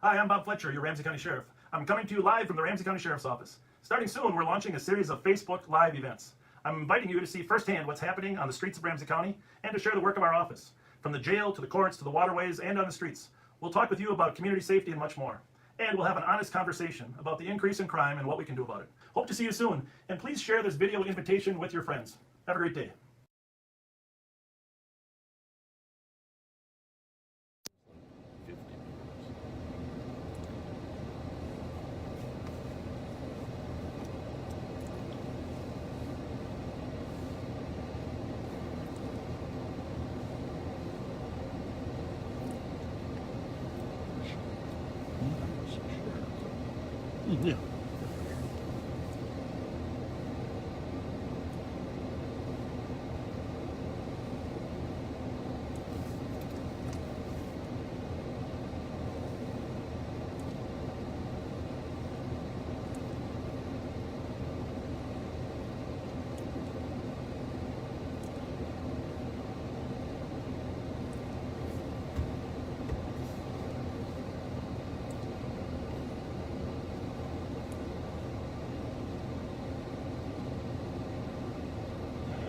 Hi, I'm Bob Fletcher, your Ramsey County Sheriff. I'm coming to you live from the Ramsey County Sheriff's Office. Starting soon, we're launching a series of Facebook Live events. I'm inviting you to see firsthand what's happening on the streets of Ramsey County and to share the work of our office. From the jail to the courts to the waterways and on the streets, we'll talk with you about community safety and much more. And we'll have an honest conversation about the increase in crime and what we can do about it. Hope to see you soon, and please share this video invitation with your friends. Have a great day. Yeah.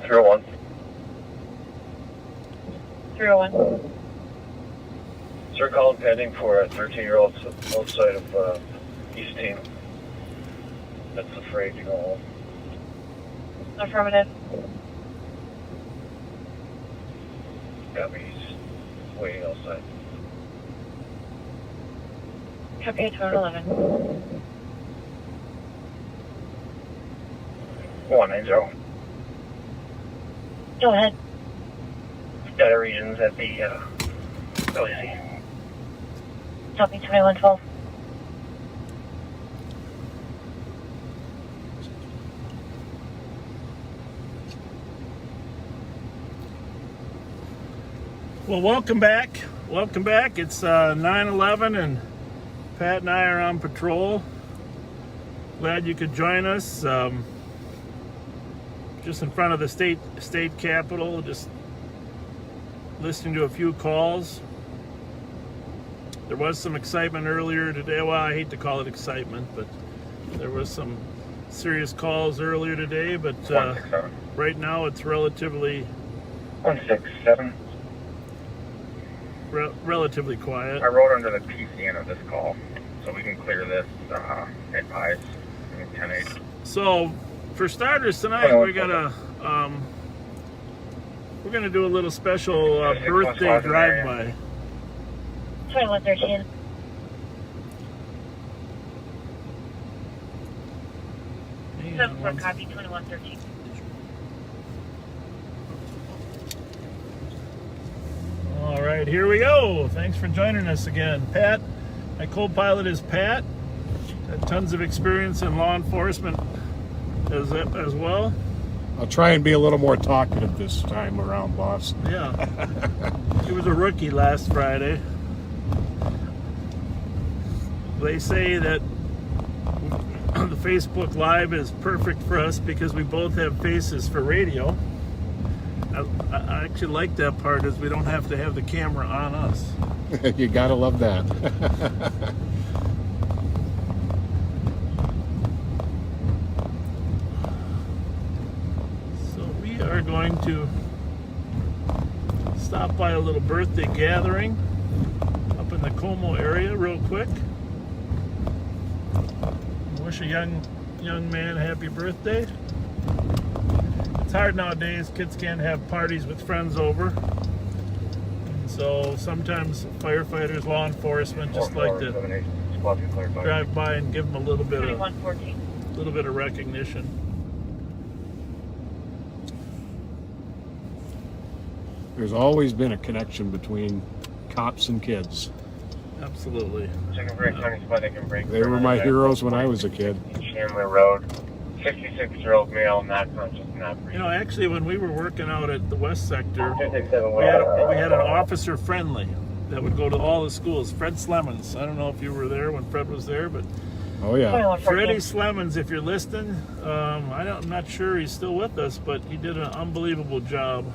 Zero one. 01. Sir, calling pending for a 13-year-old outside of East Team that's afraid to go home. Affirmative. Yeah, but he's waiting outside. Copy 11. 190. Go ahead. Data regions at the LAC. Copy 2112. Well, welcome back. Welcome back. It's 9/11 and Pat and I are on patrol. Glad you could join us. Just in front of the state capitol, just listening to a few calls. There was some excitement earlier today. Well, I hate to call it excitement, but there was some serious calls earlier today. But right now it's relatively 167. Relatively quiet. I wrote under the PCN of this call, so we can clear this at pies. 10-8. So, for starters tonight, we're gonna do a little special birthday drive-by. 2113. Seven four, copy 2113. All right, here we go. Thanks for joining us again, Pat. My co-pilot is Pat. Had tons of experience in law enforcement as well. I'll try and be a little more talkative this time around, boss. Yeah. He was a rookie last Friday. They say that the Facebook Live is perfect for us because we both have faces for radio. I actually like that part, is we don't have to have the camera on us. You gotta love that. We are going to stop by a little birthday gathering up in the Como area real quick. Wish a young man happy birthday. It's hard nowadays, kids can't have parties with friends over. And so sometimes firefighters, law enforcement just like to drive by and give them a little bit of recognition. There's always been a connection between cops and kids. Absolutely. They were my heroes when I was a kid. Chandler Road, 66-year-old male, not conscious, not breathing. You know, actually, when we were working out at the West Sector, we had an officer friendly that would go to all the schools. Fred Slemons. I don't know if you were there when Fred was there, but Oh yeah. Freddie Slemons, if you're listening, I'm not sure he's still with us, but he did an unbelievable job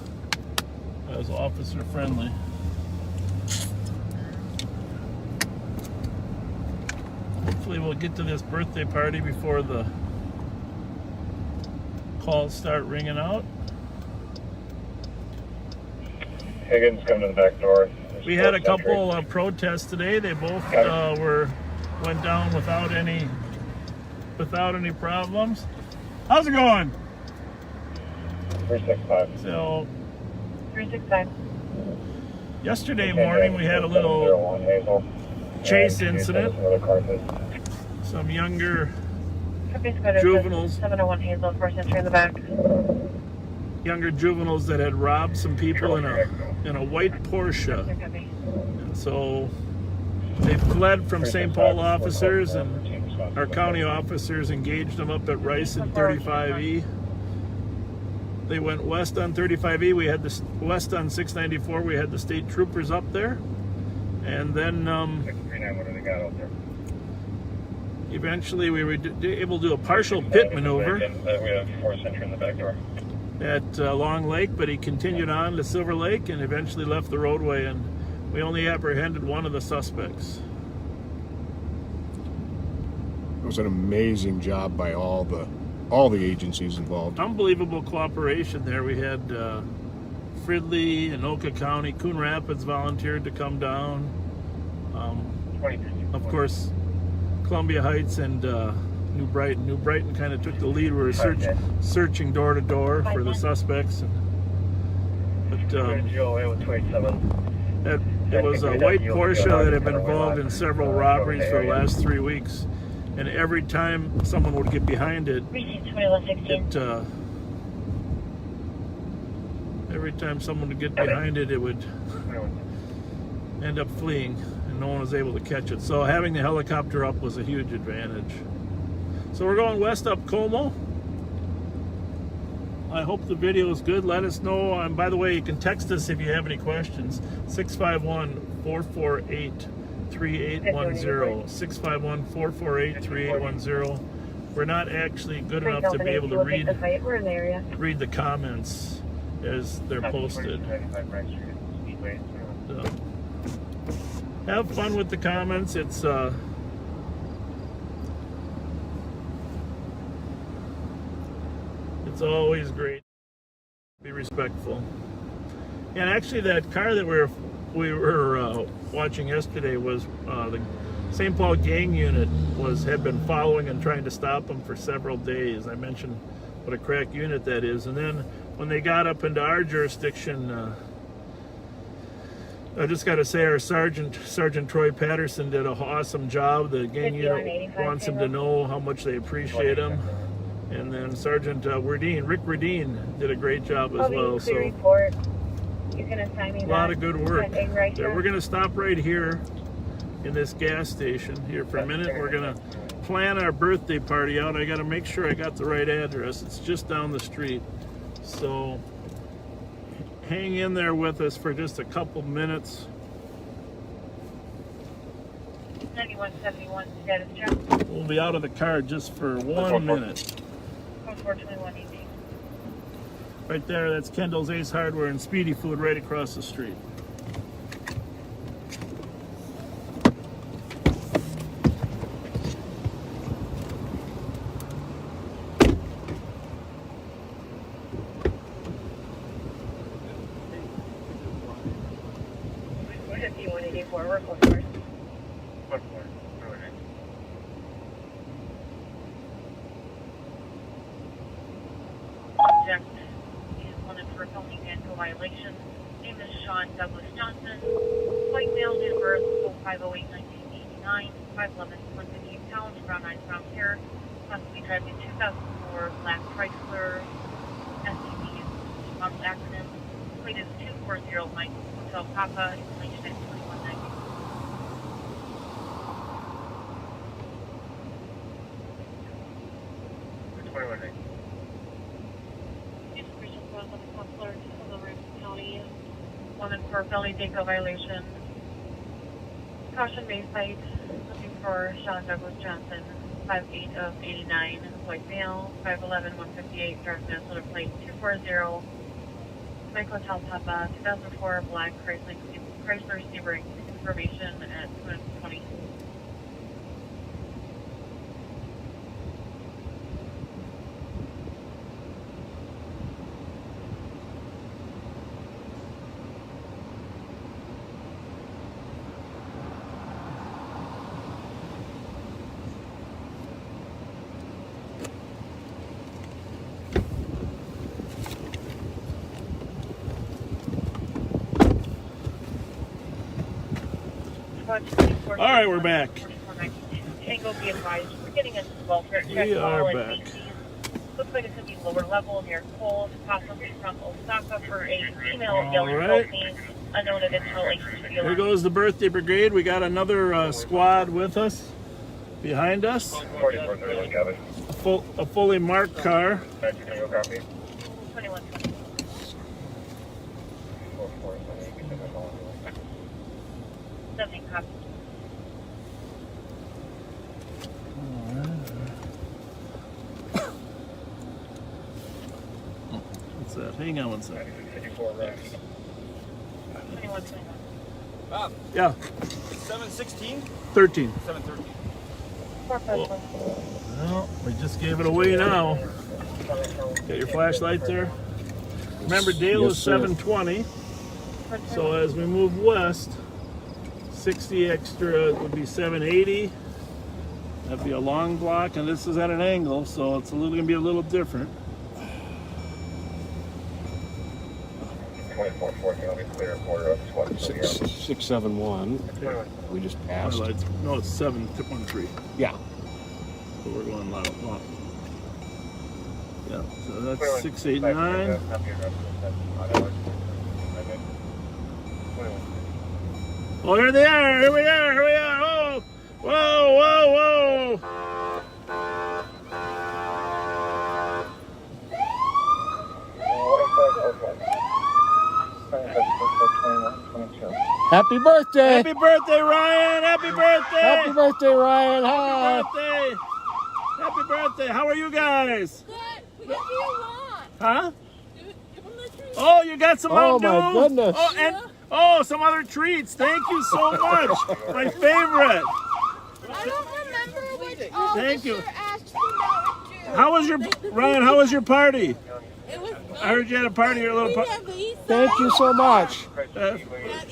as officer friendly. Hopefully we'll get to this birthday party before the calls start ringing out. Higgins, come to the back door. We had a couple protests today. They both went down without any problems. How's it going? 365. So 365. yesterday morning we had a little 701 Hazel. chase And incident. another car hit. Some younger Copy Squatter. Juveniles. 701 Hazel, 4th entry in the back. juveniles that had robbed some people in a white Porsche. Copy. And so they fled from St. Paul officers, and our county officers engaged them up at Rice and 35E. They went west on 35E. We had the west on 694. We had the state troopers up there, and then 639, what do they got out there? eventually we were able to do a partial pit maneuver We have 4th entry in the back door. at Long Lake, but he continued on to Silver Lake and eventually left the roadway, and we only apprehended one of the suspects. It was an amazing job by all the agencies involved. Unbelievable cooperation there. We had Fridley and Oka County, Coon Rapids volunteered to come down. 2050. Of course, Columbia Heights and New Brighton. New Brighton kind of took the lead. We were searching door to door for the suspects. But GOA with 27. it was a white Porsche that had been involved in several robberies for the last 3 weeks. And every time someone would get behind it, Receipt 2116. every time someone would get behind it, it would end up fleeing, and no one was able to catch it. So having the helicopter up was a huge advantage. So we're going west up Como. I hope the video is good. Let us know. And by the way, you can text us if you have any questions. 651-448-3810. 651-448-3810. We're not actually good enough to be able to read We're in the area. the comments as they're posted. So, have fun with the comments. It's always great. Be respectful. And actually, that car that we were watching yesterday was the St. Paul gang unit had been following and trying to stop them for several days. I mentioned what a crack unit that is, and then when they got up into our jurisdiction, I just got to say our Sergeant Troy Patterson did an awesome job. The gang unit wants him to know how much they appreciate him. And then Sergeant Rick Redine, did a great job as well. So report. You can assign me a lot of good work. Right there. We're going to stop right here in this gas station here for a minute. We're going to plan our birthday party out. I got to make sure I got the right address. It's just down the street. So hang in there with us for just a couple minutes. 9171 status check. We'll be out of the car just for 1 minute. 42118. Right there, that's Kendall's Ace Hardware and Speedy Food right across the street. We're 5184. We're close first. Object is wanted for a felony vehicle violation. Name is Sean Douglas Johnson. White male, date of birth 05/08/1989. 5'11", 158 pounds, brown eyes, brown hair. Possibly driving 2004 black Chrysler SUV. Acronym. Plate is 240 Mike Hotel Papa. Information at 2190. County, wanted for felony vehicle violation. Caution Bay site, looking for Sean Douglas Johnson, 5'8" of 89, white male, 5'11", 158, drives Minnesota plate 240, Michael Hotel Papa, 2004 black Chrysler Sebring, information at 220. All right, we're back. Tango, be advised, we're getting into the welfare check We are call back. at BC's. Looks like it's going to be lower level near Coles, possibly from Osaka for a female yelling right. propane, unknown additional agents. Here goes the birthday brigade. We got another squad with us, behind us. 4431, copy. A fully marked car. 19 copy. 21. 70 copy. What's that? Hang on one second. 54 racks. 21. Bob, Yeah, 716, 13. 713. 451. Well, we just gave it away now. Got your flashlight there? Remember, Dale Yes, is sir. 720. So as we move west, 60 extra would be 780. That'd be a long block, and this is at an angle, so it's going to be a little different. 2414, I'll be clear. Quarter of 20. 671. We just passed. Highlights. No, it's 713. Yeah. So we're going loud. Yeah, so that's 689. Oh, here they are! Here we are! Here we are! Oh! Whoa! Whoa! Whoa! Happy birthday! Happy birthday, Ryan! Happy birthday! Happy birthday, Ryan! Hi! Happy birthday! Happy birthday! How are you guys? Good. We got you a lot. Huh? Give them the treat. Oh, you got some Oh, Mountain my Dew? goodness. Oh, and some other treats. Thank you so much. My favorite. I don't remember which Thank you. officer asked for Mountain Dew. How was your Ryan? How was your party? It was good. I heard you had a party. Your little We party. have the East Side. Thank you so much. That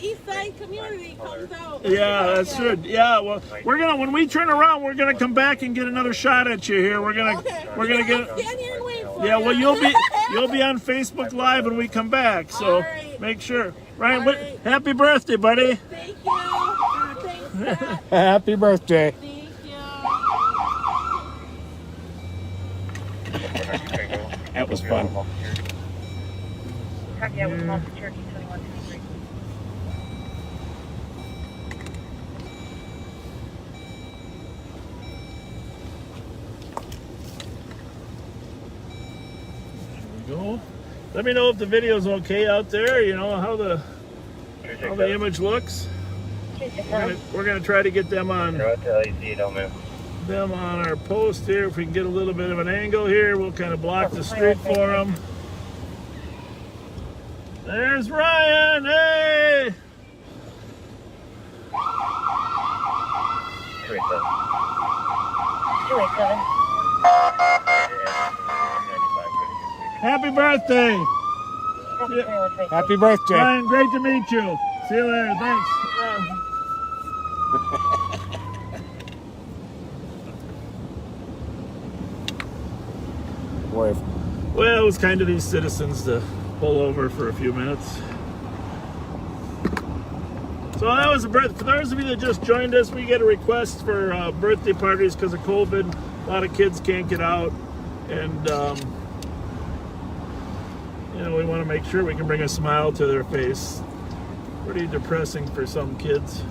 East Side community comes out. Yeah, that's good. Yeah, well, we're gonna when we turn around, we're gonna come back and get another shot at you here. We're gonna Okay. get. Stand here and wait for Yeah, you. well, you'll be on Facebook Live when we come back. So All right. make sure. Ryan, All what, right. happy birthday, buddy. Thank you. Thanks, Pat. Happy birthday. Thank you. That was fun. Copy, I was called to Cherokee 2123. Go. Let me know if the video's okay out there. You know how the image looks. We're gonna try to get them on our post here. If we can get a little bit of an angle here, we'll kind of block the street for them. There's Ryan. Hey. 287. Happy birthday, Copy, 2123. Happy birthday. Ryan. Great to meet you. See you later. Thanks. Boy, Well, it was kind of these citizens to pull over for a few minutes. So that was a birthday. For those of you that just joined us, we get a request for birthday parties because of COVID. A lot of kids can't get out, and we want to make sure we can bring a smile to their face. Pretty depressing for some kids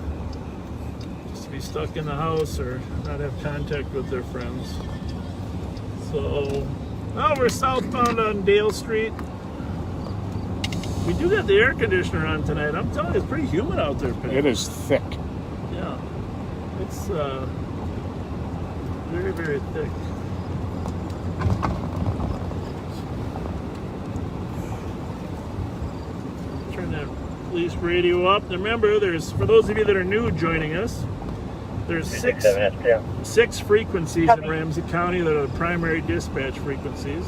just to be stuck in the house or not have contact with their friends. So, we're southbound on Dale Street. We do got the air conditioner on tonight. I'm telling you, it's pretty humid out there, Pat. it is thick. Yeah. It's very, very thick. Turn that police radio up. Remember, for those of you that are new joining us, there's six frequencies in Ramsey County that are the primary dispatch frequencies.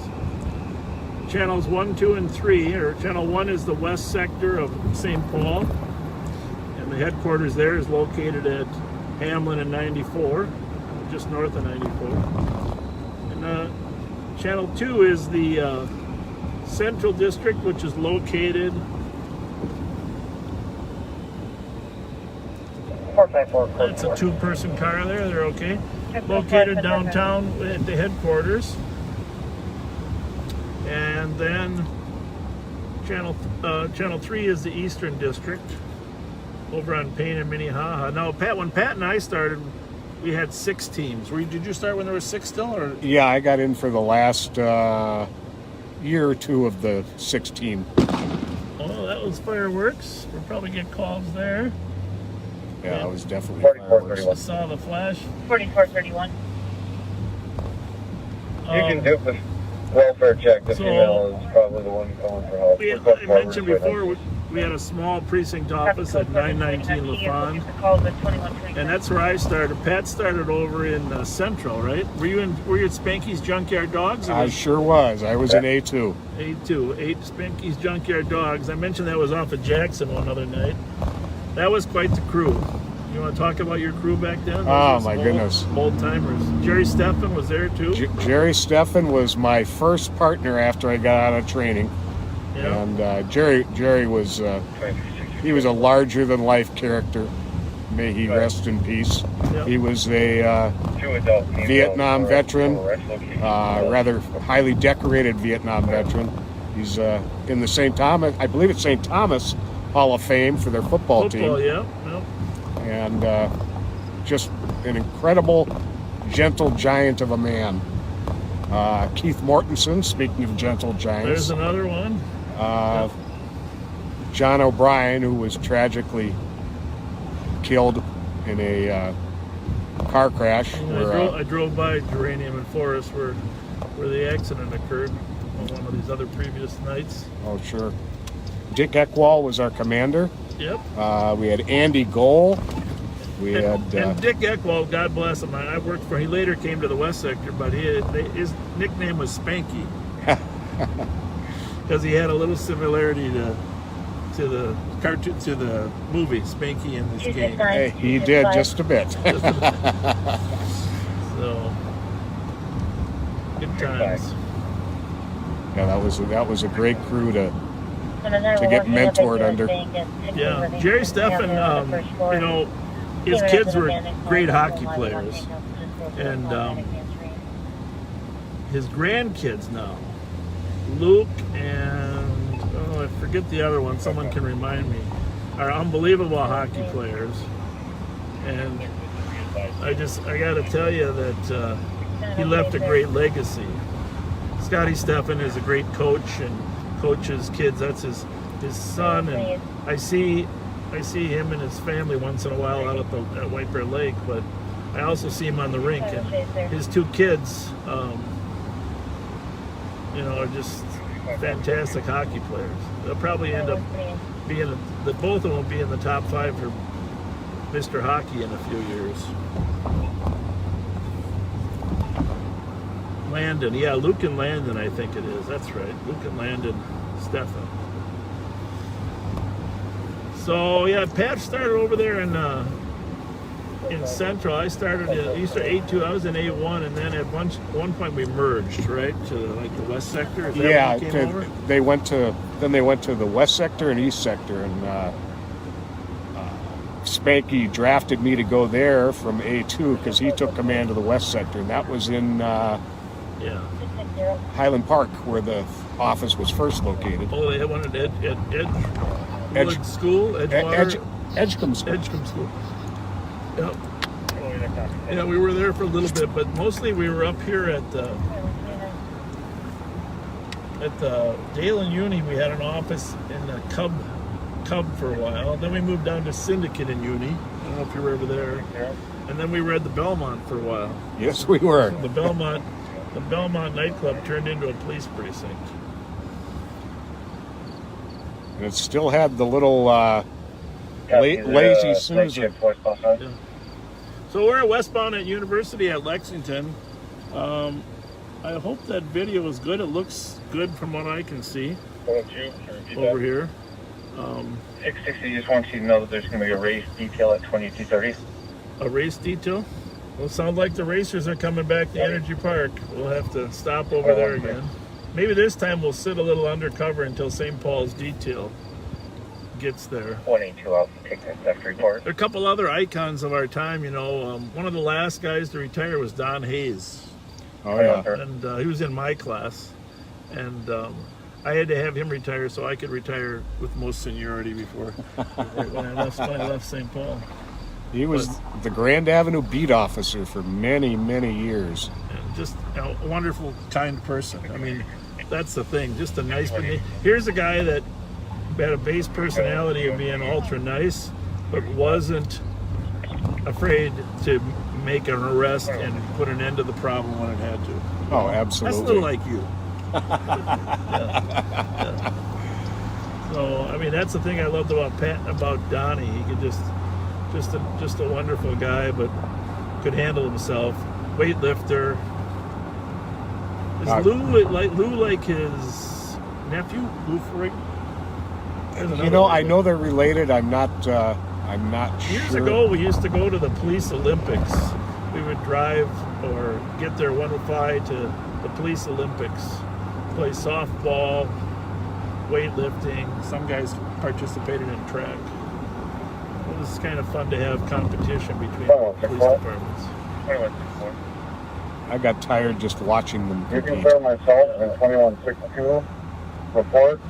Channels 1, 2, and 3, or channel 1 is the west sector of St. Paul, and the headquarters there is located at Hamlin and 94, just north of 94. And channel 2 is the Central District, which is located That's a two-person car there. They're okay. Located downtown at the headquarters. And then Channel 3 is the Eastern District over on Payne and Minnehaha. Now, when Pat and I started, we had 6 teams. Did you start when there were 6 still? Or? Yeah, I got in for the last year or two of the 16. Oh, that was fireworks. We'll probably get calls there. Yeah, it was definitely 4431. I saw the flash. 4431. You can do the welfare check. The female is probably the one calling for help. I mentioned before, we had a small precinct office at 919 LaFond, and that's where I started. Pat started over in Central, right? Were you at Spanky's Junkyard Dogs? I sure was. I was in A2. A2, 8 Spanky's Junkyard Dogs. I mentioned that was off of Jackson one other night. That was quite the crew. You want to talk about your crew back then? Oh, my goodness. Old timers. Jerry Steffen was there too. Jerry Steffen was my first partner after I got out of training. Yeah. And Jerry was he was a larger than life character. May he rest in peace. Yep. He was a Vietnam veteran, rather highly decorated Vietnam veteran. He's in the St. Thomas, I believe it's St. Thomas Hall of Fame for their football team. Yeah. And just an incredible, gentle giant of a man. Keith Mortensen, speaking of gentle giants. There's another one. John O'Brien, who was tragically killed in a car crash. I drove by Geranium and Forest where the accident occurred on one of these other previous nights. Oh, sure. Dick Eckwall was our commander. Yep. We had Andy Goal. And Dick Eckwall, God bless him. I worked for. He later came to the West Sector, but his nickname was Spanky because he had a little similarity to the cartoon, to the movie Spanky in this game. Hey, he did just a bit. So good times. Yeah, that was a great crew to get mentored under. Yeah, Jerry Steffen, his kids were great hockey players, and his grandkids now, Luke and I forget the other one. Someone can remind me. Are unbelievable hockey players, and I got to tell you that he left a great legacy. Scotty Steffen is a great coach and coaches kids. That's his son, and I see him and his family once in a while out at White Bear Lake, but I also see him on the rink, and his 2 kids, are just fantastic hockey players. They'll probably end up being both of them will be in the top 5 for Mr. Hockey in a few years. Landon, yeah, Luke and Landon, I think it is. That's right, Luke and Landon Steffen. So yeah, Pat started over there in Central. I started at Eastern A2. I was in A1, and then at one point we merged, right, to like the West Sector. Is that Yeah, when you came over? they went to the West Sector and East Sector, and Spanky drafted me to go there from A2 because he took command of the West Sector, and that was in Highland Park, where the office was first located. Oh, they had one at Edgecombe School. Edgecombe School. Edgecombe School. Yep. Yeah, we were there for a little bit, but mostly we were up here at the Dale and Uni. We had an office in the Cub for a while. Then we moved down to Syndicate in Uni. I don't know if you were ever there. And then we were at the Belmont for a while. Yes, we were. The Belmont nightclub turned into a police precinct. And it still had the little lazy Susan. Yeah. So we're westbound at University at Lexington. I hope that video is good. It looks good from what I can see over here. 660, just want you to know that there's going to be a race detail at 2230. A race detail? Well, it sounds like the racers are coming back to Energy Park. We'll have to stop over there again. Maybe this time we'll sit a little undercover until St. Paul's detail gets there. 182 out, take that theft report. There are a couple other icons of our time, you know. One of the last guys to retire was Don Hayes. Oh yeah. And he was in my class. And I had to have him retire so I could retire with most seniority before when I left St. Paul. He was the Grand Avenue beat officer for many, many years. And just a wonderful, kind person. I mean, that's the thing. Just a nice. Here's a guy that had a base personality of being ultra nice, but wasn't afraid to make an arrest and put an end to the problem when it had to. Oh, absolutely. That's a little like you. Yeah. So, I mean, that's the thing I loved about Donnie. He could just a wonderful guy, but could handle himself. Weightlifter. Is Lou like his nephew, Lou Freud? You know, I know they're related. I'm not sure. Years ago, we used to go to the Police Olympics. We would drive or get there 105 to the Police Olympics, play softball, weightlifting. Some guys participated in track. It was kind of fun to have competition between police departments. I got tired just watching them You can compete. clear myself in 2162 report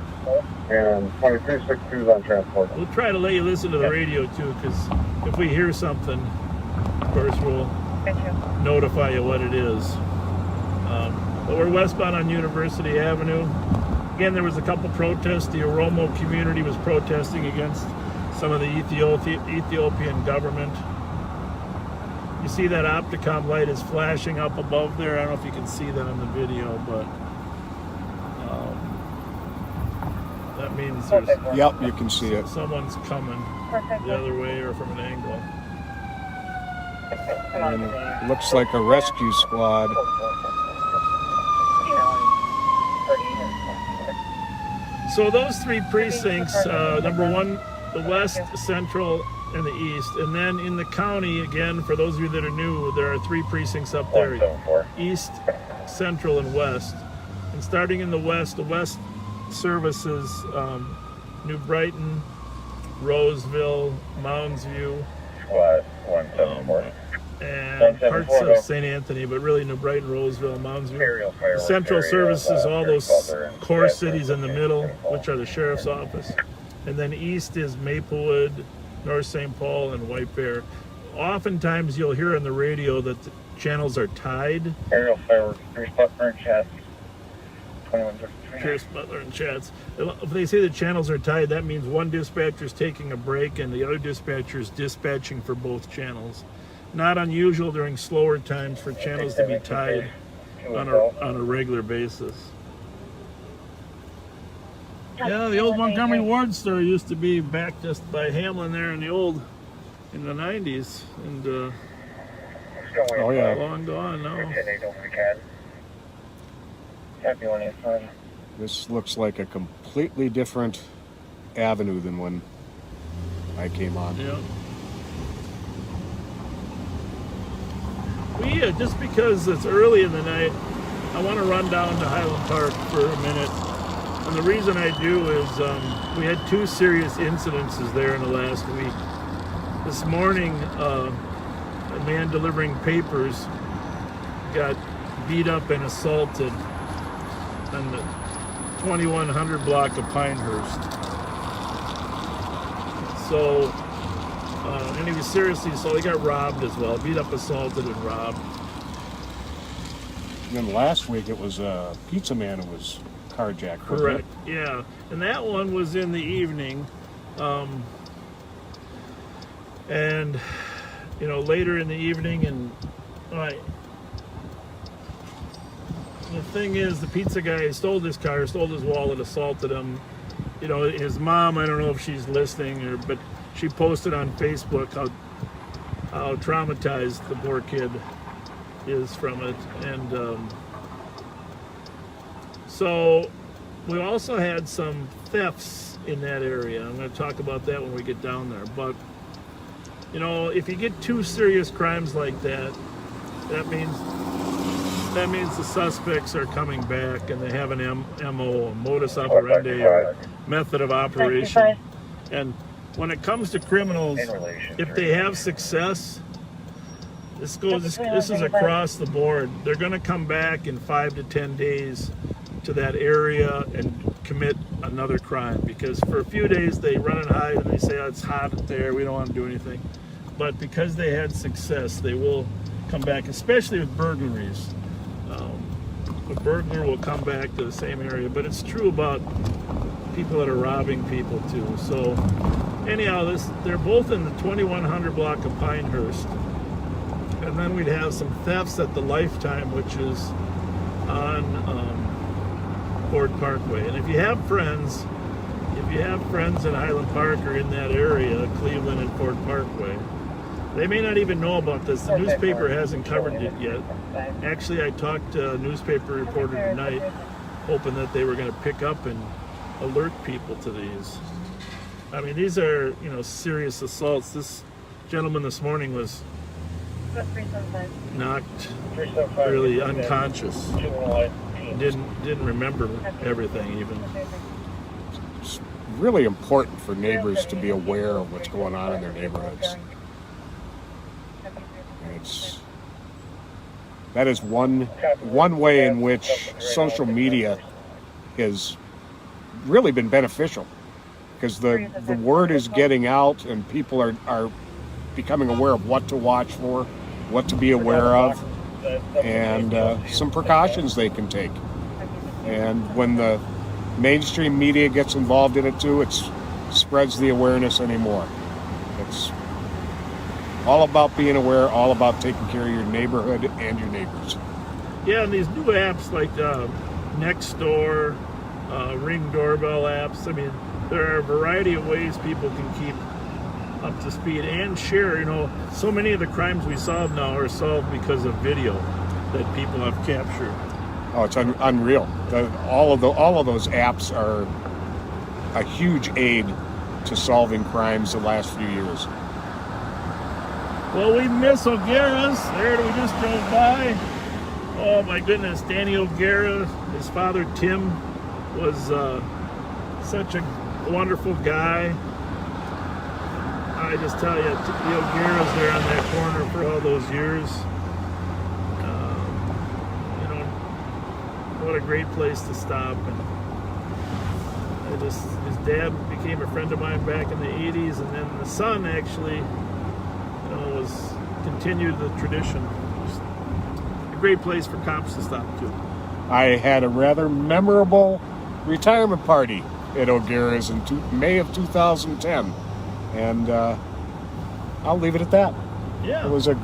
and 2362 is on transport. We'll try to let you listen to the radio too, because if we hear something, of course we'll notify you what it is. But we're westbound on University Avenue. Again, there was a couple protests. The Oromo community was protesting against some of the Ethiopian government. You see that Opticom light is flashing up above there. I don't know if you can see that on the video, but that means there's Yep, you can see it. someone's coming the other way or from an angle. And it looks like a rescue squad. So those three precincts, number one, the west, central, and the east. And then in the county, again, for those of you that are new, there are three precincts up there, 174. east, central, and west. And starting in the west services New Brighton, Roseville, Mounds View, Squad 174. and parts of St. Anthony, but really New Brighton, Roseville, Mounds View. Aerial fireworks Central area, services, all those Butler and core Fletcher, cities in the middle, St. Paul. which are the sheriff's office. And then east is Maplewood, North St. Paul, and White Bear. Oftentimes you'll hear on the radio that the channels are tied. Aerial fireworks, Pierce Butler and Chat 2153. Pierce, Butler, and Chats. If they say the channels are tied, that means one dispatcher is taking a break and the other dispatcher is dispatching for both channels. Not unusual during slower times for channels to be tied on a regular basis. Yeah, the old Montgomery Ward store used to be back just by Hamlin there in the 90s, and Oh yeah. long gone now. Happy when it's fun. This looks like a completely different avenue than when I came on. Yeah. We just because it's early in the night, I want to run down to Highland Park for a minute. And the reason I do is we had two serious incidences there in the last week. This morning, a man delivering papers got beat up and assaulted on the 2100 block of Pinehurst. So, and he was seriously, so he got robbed as well, beat up, assaulted, and robbed. And then last week it was a pizza man who was carjacked. wasn't Correct, it? yeah. And that one was in the evening. And, you know, later in the evening, and the thing is, the pizza guy stole his car, stole his wallet, assaulted him. You know, his mom, I don't know if she's listening, but she posted on Facebook how traumatized the poor kid is from it. And so we also had some thefts in that area. I'm going to talk about that when we get down there. But, you know, if you get two serious crimes like that, that means the suspects are coming back and they have an MO, a modus operandi, or method of operation. And when it comes to criminals, if they have success, this is across the board. They're going to come back in 5 to 10 days to that area and commit another crime, because for a few days they run and hide and they say, oh, it's hot there, we don't want to do anything. But because they had success, they will come back, especially with burglaries. A burglar will come back to the same area, but it's true about people that are robbing people too. So anyhow, they're both in the 2100 block of Pinehurst. And then we'd have some thefts at the Lifetime, which is on Ford Parkway. And if you have friends in Highland Park or in that area, Cleveland and Ford Parkway, they may not even know about this. The newspaper hasn't covered it yet. Actually, I talked to a newspaper reporter tonight, hoping that they were going to pick up and alert people to these. I mean, these are, serious assaults. This gentleman this morning was knocked really unconscious. Didn't remember everything even. It's really important for neighbors to be aware of what's going on in their neighborhoods. That is one way in which social media has really been beneficial, because the word is getting out and people are becoming aware of what to watch for, what to be aware of, and some precautions they can take. And when the mainstream media gets involved in it too, it spreads the awareness anymore. It's all about being aware, all about taking care of your neighborhood and your neighbors. Yeah, and these new apps like Nextdoor, Ring doorbell apps, I mean, there are a variety of ways people can keep up to speed and share. So many of the crimes we solve now are solved because of video that people have captured. Oh, it's unreal. All of those apps are a huge aid to solving crimes the last few years. Well, we miss O'Gara's. There, we just drove by. Oh my goodness, Danny O'Gara, his father Tim was such a wonderful guy. I just tell you, the O'Gara's there on that corner for all those years. What a great place to stop. And his dad became a friend of mine back in the 80s, and then the son actually continued the tradition. Just a great place for cops to stop too. I had a rather memorable retirement party at O'Gara's in May of 2010, and I'll leave it at that. Yeah, it was a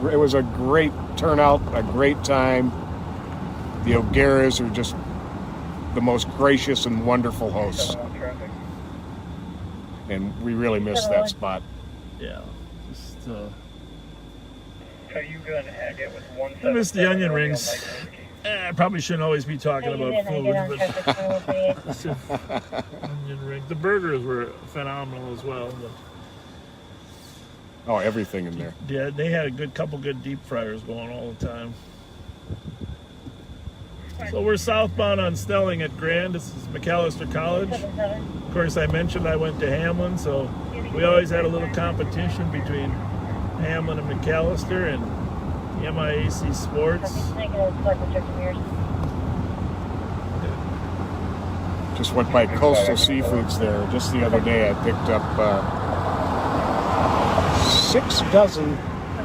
great turnout, a great time. The O'Gara's are just the most gracious and wonderful hosts, and we really missed that spot. Yeah, just. Are you going to get with one? I miss the onion rings. I probably shouldn't always be talking about food, but onion rings. The burgers were phenomenal as well. Oh, everything in there. Yeah, they had a couple good deep fryers going all the time. So we're southbound on Snelling at Grand. This is McAllister College. Of course, I mentioned I went to Hamlin, so we always had a little competition between Hamlin and McAllister and MIAC Sports. Just went by Coastal Seafoods there just the other day. I picked up 6 dozen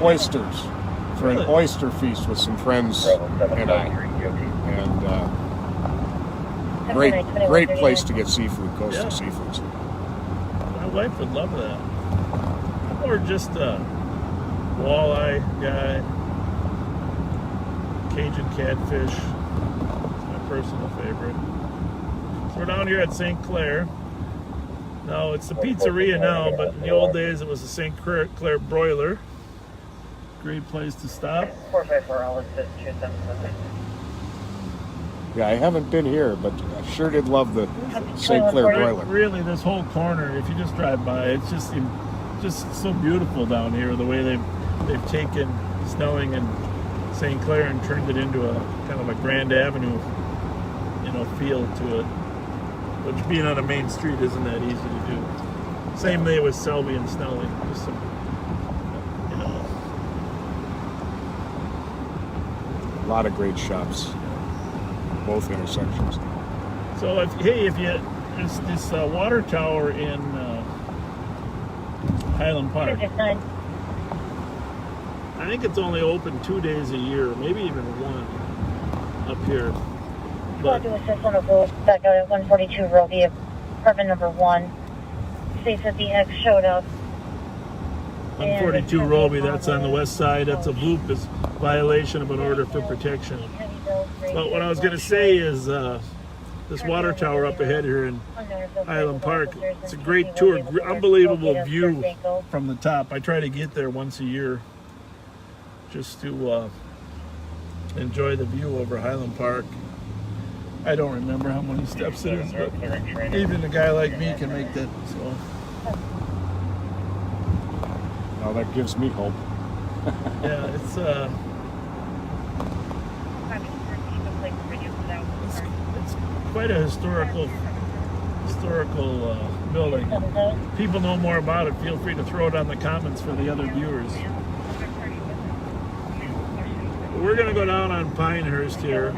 oysters for an oyster feast with some friends and I. And great place to get seafood, Coastal Seafoods. My wife would love that. Or just a walleye guy, Cajun catfish, my personal favorite. So we're down here at St. Clair. Now it's the pizzeria now, but in the old days it was the St. Clair Broiler. Great place to stop. 454 all is 277. Yeah, I haven't been here, but I sure did love the St. Clair Broiler. Really, this whole corner, if you just drive by, it's just so beautiful down here. The way they've taken Snelling and St. Clair and turned it into a kind of a Grand Avenue, feel to it. Which being on a main street isn't that easy to do. Same day with Selby and Snelling. Just some, you know. A lot of great shops, both intersections. So if you this water tower in Highland Park, I think it's only open 2 days a year, maybe even one up here. But to assist on a vote back out at 142 Robie, apartment number 1. States that the X showed up. 142 Robie, that's on the west side. That's a bloop is violation of an order for protection. But what I was going to say is this water tower up ahead here in Highland Park, it's a great tour, unbelievable view from the top. I try to get there once a year just to enjoy the view over Highland Park. I don't remember how many steps it is, but even a guy like me can make that. So. Now that gives me hope. Yeah, it's quite a historical building. People know more about it. Feel free to throw it on the comments for the other viewers. We're going to go down on Pinehurst here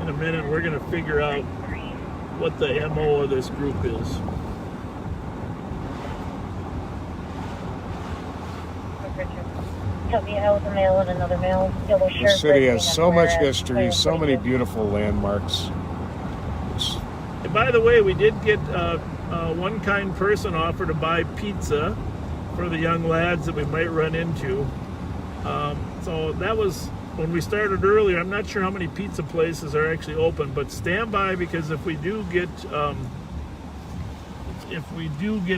in a minute. We're going to figure out what the MO of this group is. The city has so much history, so many beautiful landmarks. And by the way, we did get one kind person offer to buy pizza for the young lads that we might run into. So that was when we started earlier. I'm not sure how many pizza places are actually open, but stand by, because if we do get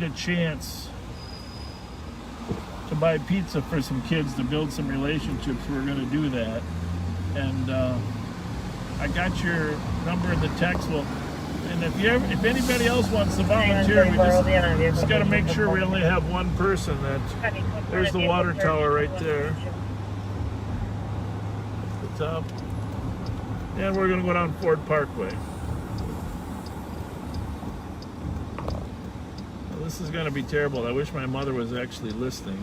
a chance to buy pizza for some kids to build some relationships, we're going to do that. And I got your number in the text. Well, and if anybody else wants to volunteer, we just got to make sure we only have one person. There's the water tower right there. Up. And we're going to go down Ford Parkway. Well, this is going to be terrible. I wish my mother was actually listening,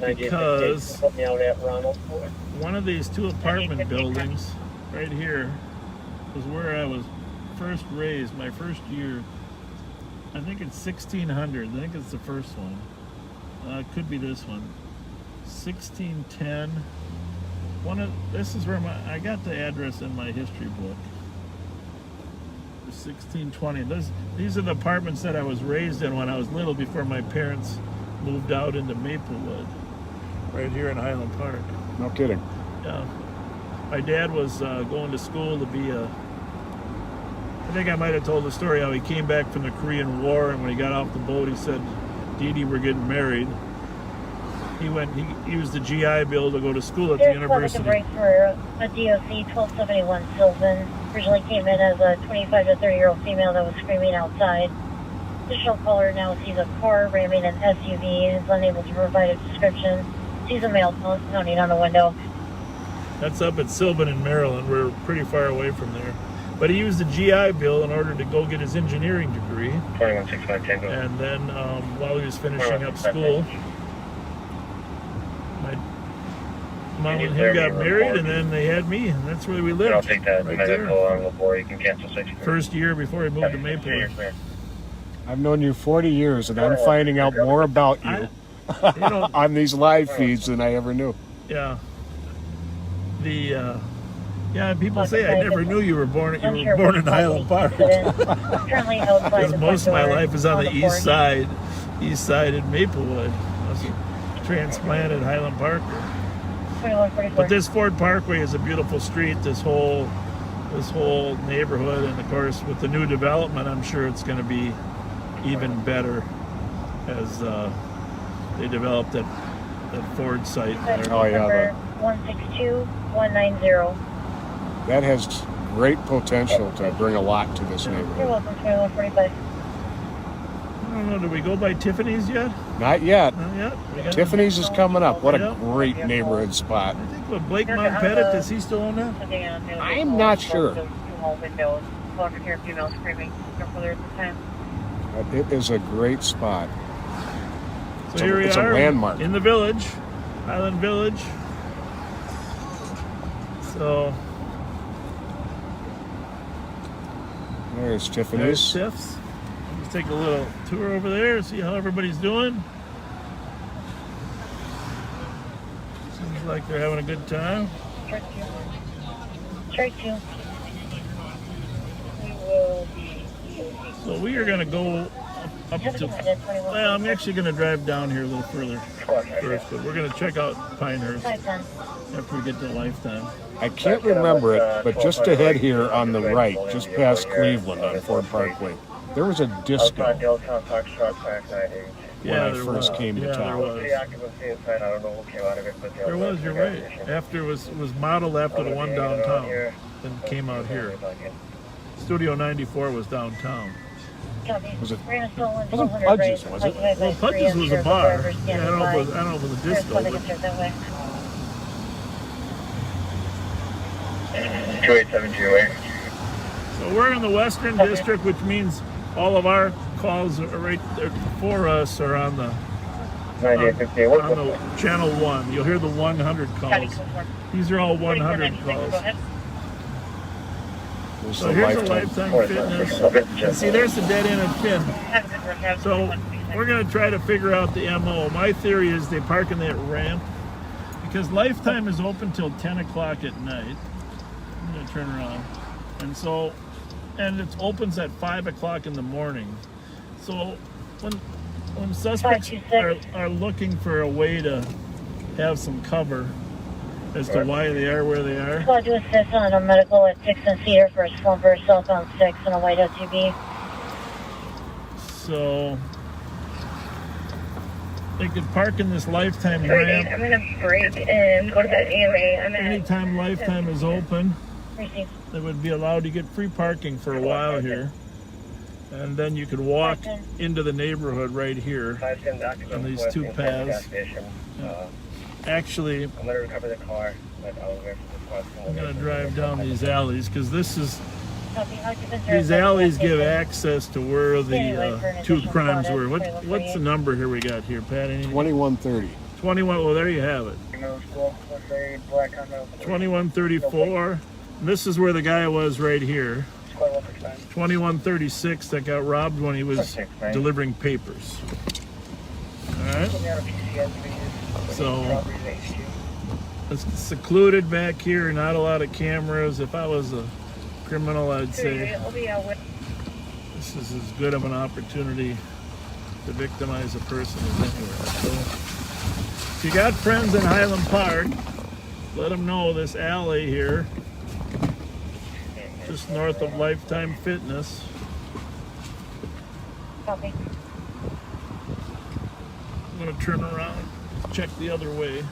because one of these two apartment buildings right here was where I was first raised, my first year. I think it's 1600. I think it's the first one. It could be this one. 1610. This is where I got the address in my history book. 1620. These are the apartments that I was raised in when I was little, before my parents moved out into Maplewood, right here in Highland Park. No kidding. Yeah. My dad was going to school to be I think I might have told the story how he came back from the Korean War, and when he got off the boat, he said, "Dee Dee, we're getting married." He used the GI Bill to go to school at the university. Break for a DOC 1271 Sylvan. Originally came in as a 25 to 30-year-old female that was screaming outside. Additional caller now sees a car ramming an SUV and is unable to provide a description. Sees a male pounding on the window. That's up at Sylvan in Maryland. We're pretty far away from there. But he used the GI Bill in order to go get his engineering degree. 2165 and then while he was finishing up school, my mom and him got married, and then they had me, and that's where we lived. I'll take that right medical envelope, or you can cancel 60. First year before he moved to Maplewood. I've known you 40 years, and I'm finding out more about you on these live feeds than I ever knew. Yeah. People say I never knew you were born in Highland Park. Because most of my life is on the east side in Maplewood. I was transplanted Highland Park. But this Ford Parkway is a beautiful street. This whole neighborhood, and of course with the new development, I'm sure it's going to be even better as they develop that Ford site there. Oh yeah, 162190. that has great potential to bring a lot to this You're neighborhood. welcome. 2145. I don't know. Did we go by Tiffany's yet? Not yet. Not yet. Tiffany's is coming up. What a Yeah. great neighborhood spot. I think what Blake Montpettit, does he still own that? I'm not sure. Two whole windows. Longer hair female screaming. Careful there at the time. It is a great spot. So here we it's a are landmark. in the village, Highland Village. So There's there's Tiffany's. Tiff's. Let's take a little tour over there, see how everybody's doing. Seems like they're having a good time. Try to. We will be. So we are gonna go up to, well, I'm actually gonna drive down here a little further first, but we're gonna check out Pinehurst after we get to Lifetime. I can't remember it, but just ahead here on the right, just past Cleveland on Ford Parkway, there was a disco when I first came to Yeah, there town. was. There was, you're right. After it was modeled after the one downtown, then came out here. Studio 94 was downtown. Was it? Wasn't Pudge's, was it? Well, Pudge's was a bar. Yeah, I don't know if it was a disco. But 28708. so we're in the Western District, which means all of our calls are right there for us are on the 9858. on the channel 1. You'll hear the 100 calls. These are all 100 calls. There's So the here's a Lifetime. Lifetime Fitness. And see, there's the dead end of Finn. So we're going to try to figure out the MO. My theory is they park in that ramp because Lifetime is open till 10 o'clock at night. I'm going to turn around. And it opens at 5 o'clock in the morning. So when suspects are looking for a way to have some cover as to why they are where they are. Squad to assist on a medical at 6 and Cedar for a slumper, southbound 6 and a white SUV. So they could park in this Lifetime ramp. I'm going to break and go to that AMA. Anytime Lifetime is open, Receive. they would be allowed to get free parking for a while here. And then you could walk into the neighborhood right here on these two paths. Actually, I'm going to recover the car. I'm going to drive down these alleys because these alleys give access to where the two crimes were. What's the number here we got here, Pat? 2130. 21. Well, there you have it. 2134. And this is where the guy was right here. 2136 that got robbed when he was delivering papers. All right. So it's secluded back here, not a lot of cameras. If I was a criminal, I'd say this is as good of an opportunity to victimize a person as anywhere. So if you got friends in Highland Park, let them know this alley here, just north of Lifetime Fitness. Copy. I'm going to turn around, check the other way.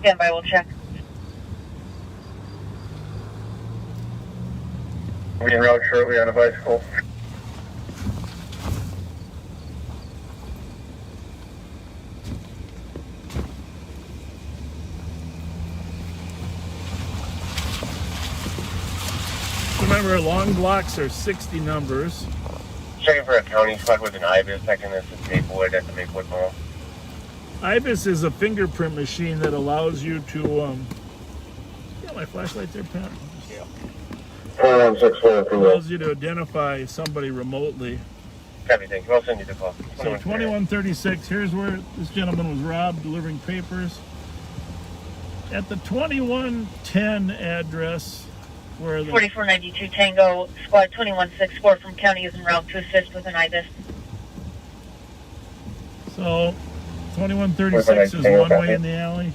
Stand by, we'll check. We en route shortly on a bicycle. Remember, long blocks are 60 numbers. Checking for a county squad with an IBIS checking this is Maplewood at the Maplewood Mall. IBIS is a fingerprint machine that allows you to, got my flashlight there, Pat? 4164. Allows you to identify somebody remotely. Everything. We'll send you the call. So 2136, here's where this gentleman was robbed delivering papers. At the 2110 address, where the 4492 Tango, squad 2164 from county is en route to assist with an IBIS. So 2136 is one way in the alley.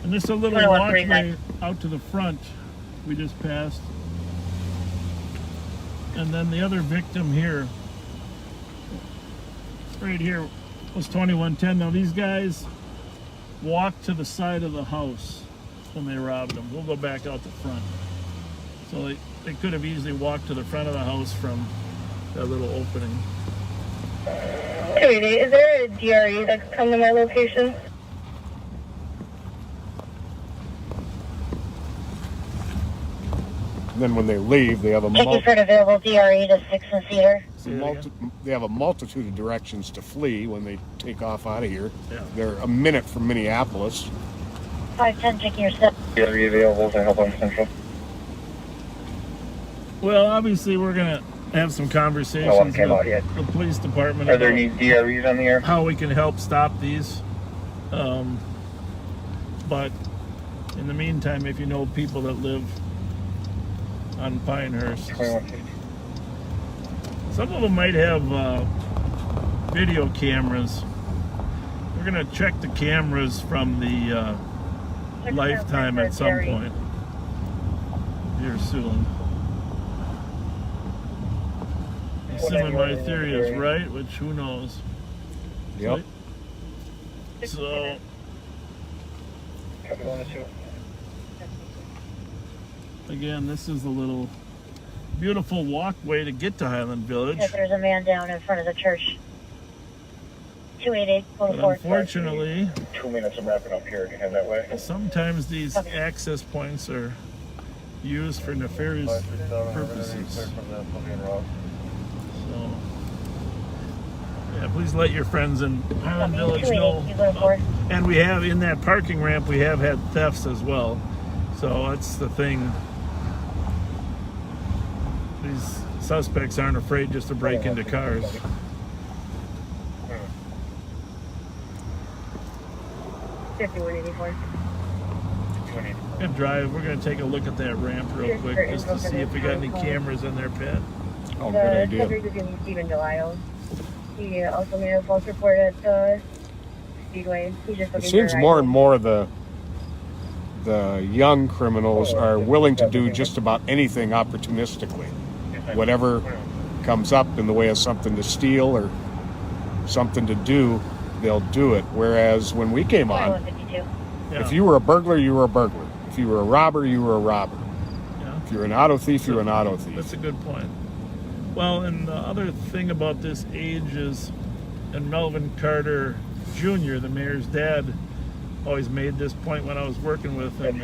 And this is a little walkway out to the front we just passed. And then the other victim here, right here, was 2110. Now these guys walked to the side of the house when they robbed them. We'll go back out the front. So they could have easily walked to the front of the house from that little opening. Hey, is there a DRE that's come to my location? And then when they leave, they have a Ticket for an available DRE to 6 and Cedar. they have a multitude of directions to flee when they take off out of here. Yeah. They're a minute from Minneapolis. 510, checking your step. DRE available to help on Central. Well, obviously, we're going to have some conversations No one came out with yet. the police department Are there about any DREs on the air? how we can help stop these. But in the meantime, if you know people that live on Pinehurst, 2150. some of them might have video cameras. We're going to check the cameras from the Lifetime at some point here soon. Assuming my theory is right, which who knows. Yep. So, Copy 1 to 2. again, this is a little beautiful walkway to get to Highland Village. Yes, there's a man down in front of the church. 288, But 44. unfortunately, 2 minutes, I'm wrapping up here. Can you head that way? sometimes these access points are used for nefarious purposes. So, yeah, please let your friends in Highland Village know. 288, And we have, in that parking ramp, we have had thefts as well. So that's the thing. These suspects aren't afraid just to break into cars. 5184. And drive, we're going to take a look at that ramp real quick just to see if we got any cameras in there, Pat. Oh, good idea. Subject is going to be Stephen Delisle. He also made a false report at Speedway. He's just It looking seems for a more ride. and more the young criminals are willing to do just about anything opportunistically. Whatever comes up in the way of something to steal or something to do, they'll do it. Whereas when we came on, 152. Yeah. if you were a burglar, you were a burglar. If you were a robber, you were a robber. Yeah. If you're an auto thief, you're an auto thief. That's a good point. Well, and the other thing about this age is, and Melvin Carter Jr., the mayor's dad, always made this point when I was working with him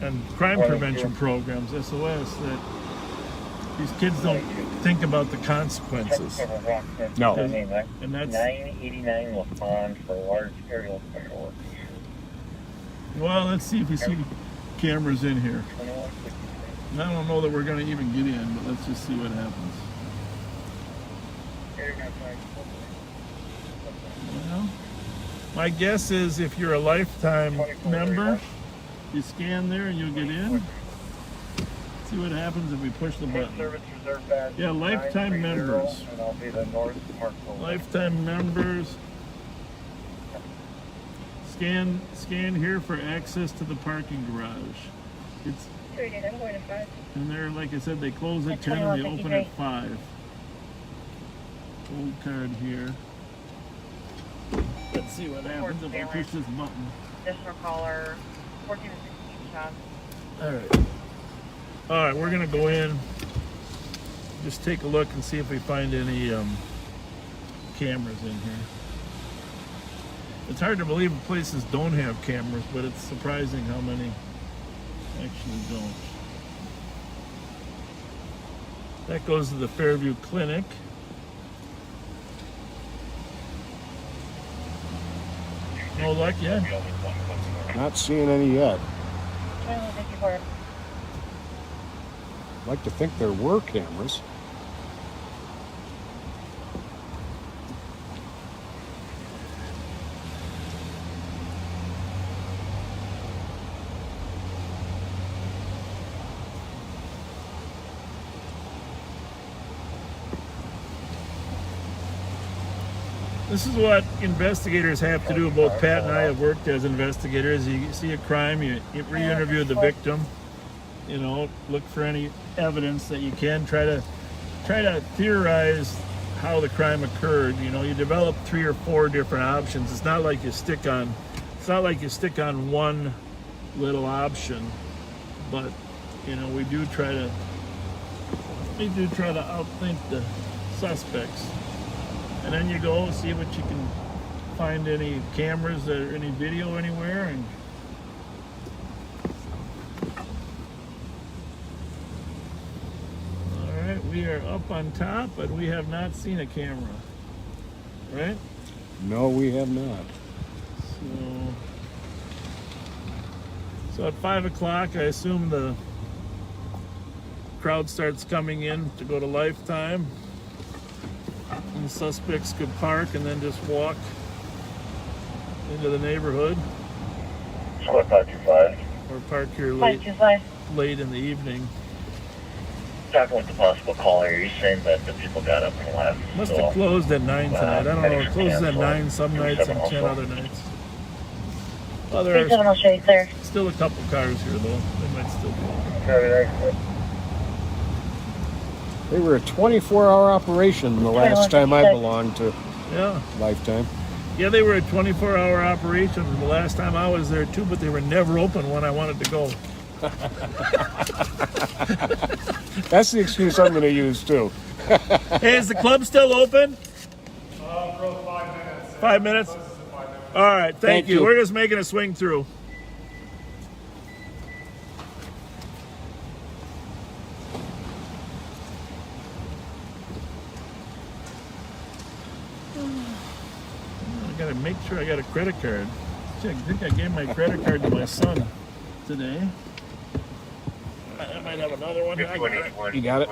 and crime prevention programs, SOS, that these kids don't think about the consequences. No. And that's, 989 LaFon for large aerial fireworks. well, let's see if we see cameras in here. And I don't know that we're going to even get in, but let's just see what happens. Well, my guess is if you're a Lifetime member, you scan there and you'll get in. See what happens if we push the button. Yeah, Lifetime members. And I'll be the North Mark. Lifetime members. Scan here for access to the parking garage. It's, I'm going to 5. and they're, like I said, they close at 10 and they open at 5. Gold card here. Let's see what happens if I push this button. Additional caller, 14 to 16 shots. All right, we're gonna go in, just take a look and see if we find any cameras in here. It's hard to believe places don't have cameras, but it's surprising how many actually don't. That goes to the Fairview Clinic. No luck yet? Not seeing any yet. 2154. I'd like to think there were cameras. This is what investigators have to do. Both Pat and I have worked as investigators. You see a crime, you re-interview the victim, you know, look for any evidence that you can, try to theorize how the crime occurred. You know, you develop 3 or 4 different options. It's not like you stick on one little option, but you know, we do try to outthink the suspects. And then you go see what you can find, any cameras or any video anywhere, and we are up on top, but we have not seen a camera. Right? No, we have not. So at 5 o'clock, I assume the crowd starts coming in to go to Lifetime. And the suspects could park and then just walk into the neighborhood. Squad 525. Or park here late 525. late in the evening. Talking with the possible caller, he's saying that the people got up and left. Must so, have closed at 9 tonight. I don't know. It closes at 9 some Maybe nights and 7 10 also. other nights. Well, there are 37 will show you clear. still a couple cars here, though. They might still be open. Okay, They were a 24-hour operation the last time I belonged to Yeah. Lifetime. Yeah, they were a 24-hour operation the last time I was there, too, but they were never open when I wanted to go. That's the excuse I'm going to use, too. Hey, is the club still open? For 5 minutes. 5 minutes? Closes in 5 minutes. All right, thank Thank you. you. We're just making a swing through. I gotta make sure I got a credit card. Gee, I think I gave my credit card to my son today. I might have another one. I got it. You got it?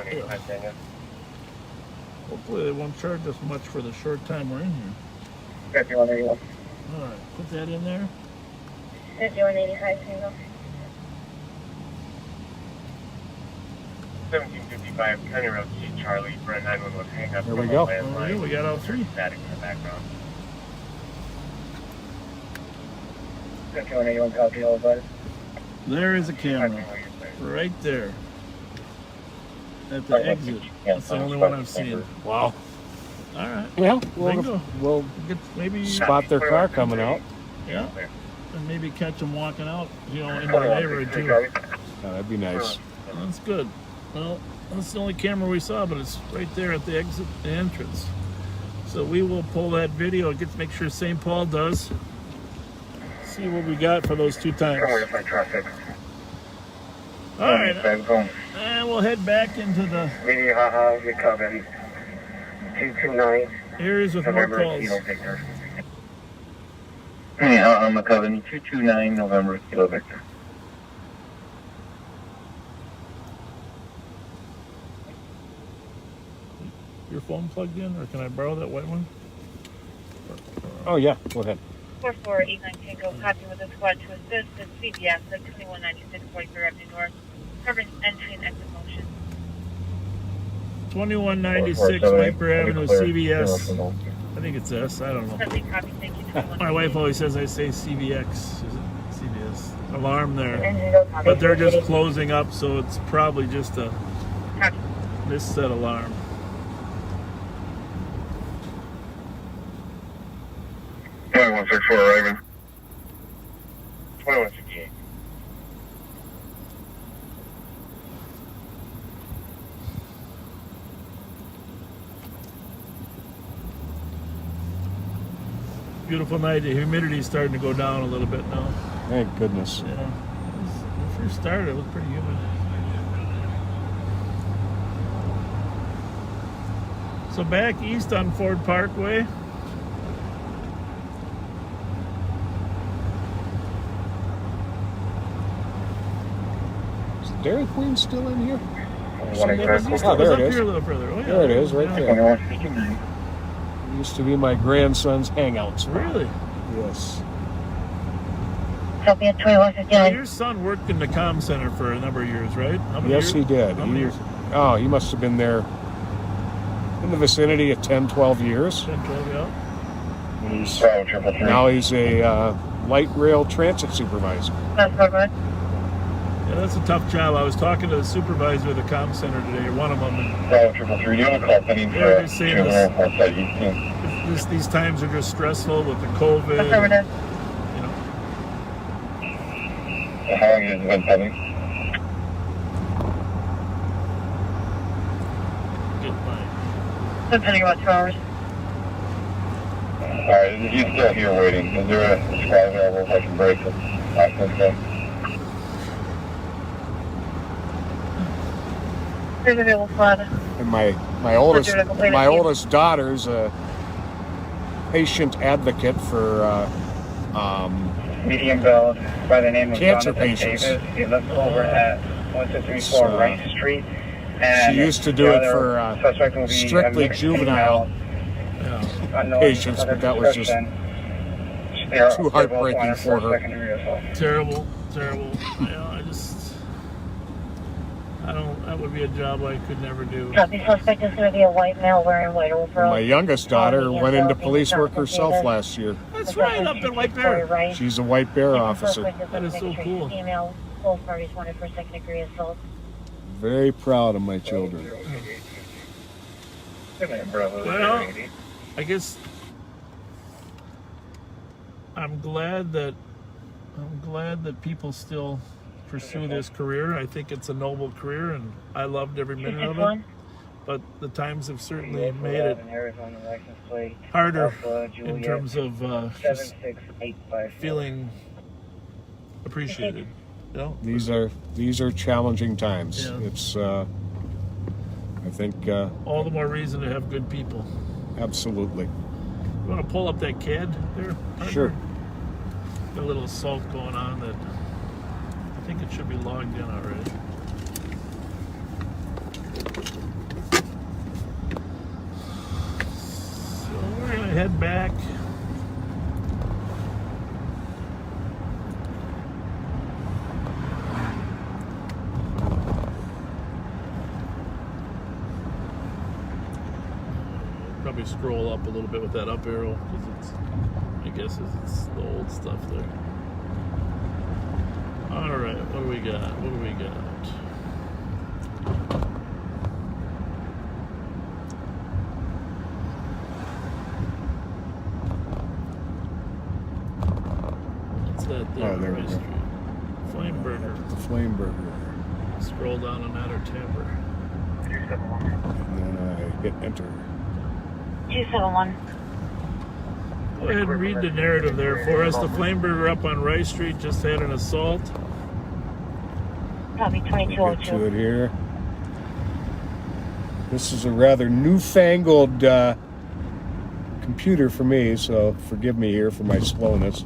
Hopefully they won't charge us much for the short time we're in here. 5181. All right, put that in there. 5185 single. 1755 County Road C, Charlie, for a 911 hang up. There we go. There we go. We got all three. Static in the background. 5181 copy, all bud. There is a camera right there at the exit. That's the only one I've seen. Wow. All right. Well, Bingo. we'll Get maybe spot their car coming out. yeah, and maybe catch them walking out, you know, into the neighborhood too. Oh, that'd be nice. That's good. Well, that's the only camera we saw, but it's right there at the exit, the entrance. So we will pull that video. Make sure St. Paul does. See what we got for those 2 times. All right, and we'll head back into the Media, haha, you copy. 229. areas with more calls. Yeah, I'm a Coven 229 November Kilo Victor. Your phone plugged in, or can I borrow that white one? Oh, yeah. Go ahead. 4489 Tango, copy with the squad to assist at CBS at 2196 Whitebear Avenue North, covering entry and exit motion. 2196 Whitebear Avenue, CVS. I think it's S. I don't know. Friendly copy, thank you. My wife always says I say CVX. Is it CVS? Alarm there. Engine go copy. But they're just closing up, so it's probably just a Copy. misset alarm. One 64 arriving. 2158. Beautiful night. The humidity's starting to go down a little bit now. Thank goodness. Yeah. When it first started, it was pretty humid. So back east on Ford Parkway. Is Dairy Queen still in here? Oh, there it is. Here a little further. Oh, yeah. There it is, right Yeah. there. 2159. It used to be my grandson's hangout spot. Really? Yes. Copy at Now, 2159. your son worked in the comm center for a number of years, right? How many Yes, years? he did. How many years? He must have been there in the vicinity of 10, 12 years. 10, 12, yeah. And he's, Bravo 333. now he's a light rail transit supervisor. That's all good. Yeah, that's a tough job. I was talking to the supervisor of the comm center today, or one of them, and Bravo 333. Do you have a call pending for Yeah, they're saying juvenile outside Easton? these times are just stressful with the COVID. Affirmative. You know, How long has it been pending? get by. Been pending about 2 hours. Alright, he's still here waiting. Is there a squad available if I can break it? I think so. There's a vehicle squad. And my oldest daughter's a patient advocate for Medium build by the name of cancer Jonathan patients. Davis. He lives over at 1234 Rice Street. And she used to do it for suspect will be strictly juvenile patients, but that was just too heartbreaking for her. Terrible. That would be a job I could never do. The suspect is going to be a white male wearing white overalls. My youngest daughter went into police work herself last year. That's right, up in White Bear. She's a White Bear officer. That is so cool. Female, both parties wanted for second-degree assault. Very proud of my children. Well, I guess I'm glad that people still pursue this career. I think it's a noble career, and I loved every minute of it. But the times have certainly made it harder in terms of just feeling appreciated. You know? These are challenging times. Yeah. It's I think all the more reason to have good people. Absolutely. You want to pull up that CAD there? Sure. Got a little assault going on that I think it should be logged in already. So we're going to head back. Probably scroll up a little bit with that up arrow because I guess it's the old stuff there. All right, what do we got? What's that there? Oh, there we go. Street. Flame Burger. The Flame Burger. Scroll down on that or timber. And then I hit enter. 271. Go ahead and read the narrative there for us. The Flame Burger up on Rice Street just had an assault. Copy Get to 2202. it here. This is a rather newfangled computer for me, so forgive me here for my slowness.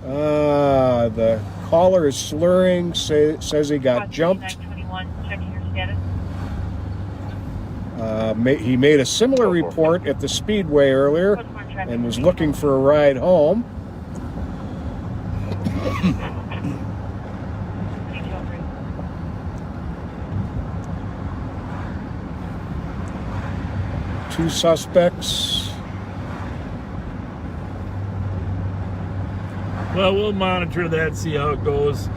The caller is slurring, says he got jumped. 921, checking your status. He made a similar report at the Speedway earlier and was looking for a ride home. Two suspects. Well, we'll monitor that, see how it goes.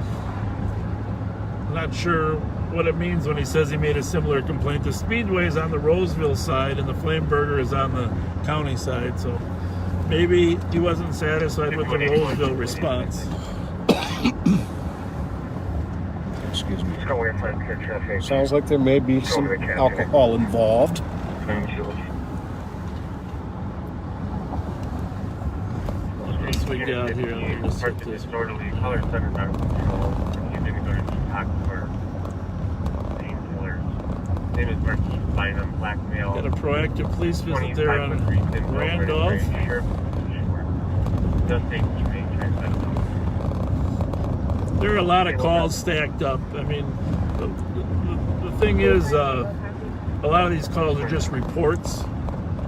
Not sure what it means when he says he made a similar complaint. The Speedway is on the Roseville side and the Flame Burger is on the county side, so maybe he wasn't satisfied with the Roseville response. Excuse me. Sounds like there may be some alcohol involved. What else we got here? Let me just hit this. Got a proactive police visit there on Randolph. There are a lot of calls stacked up. I mean, the thing is, a lot of these calls are just reports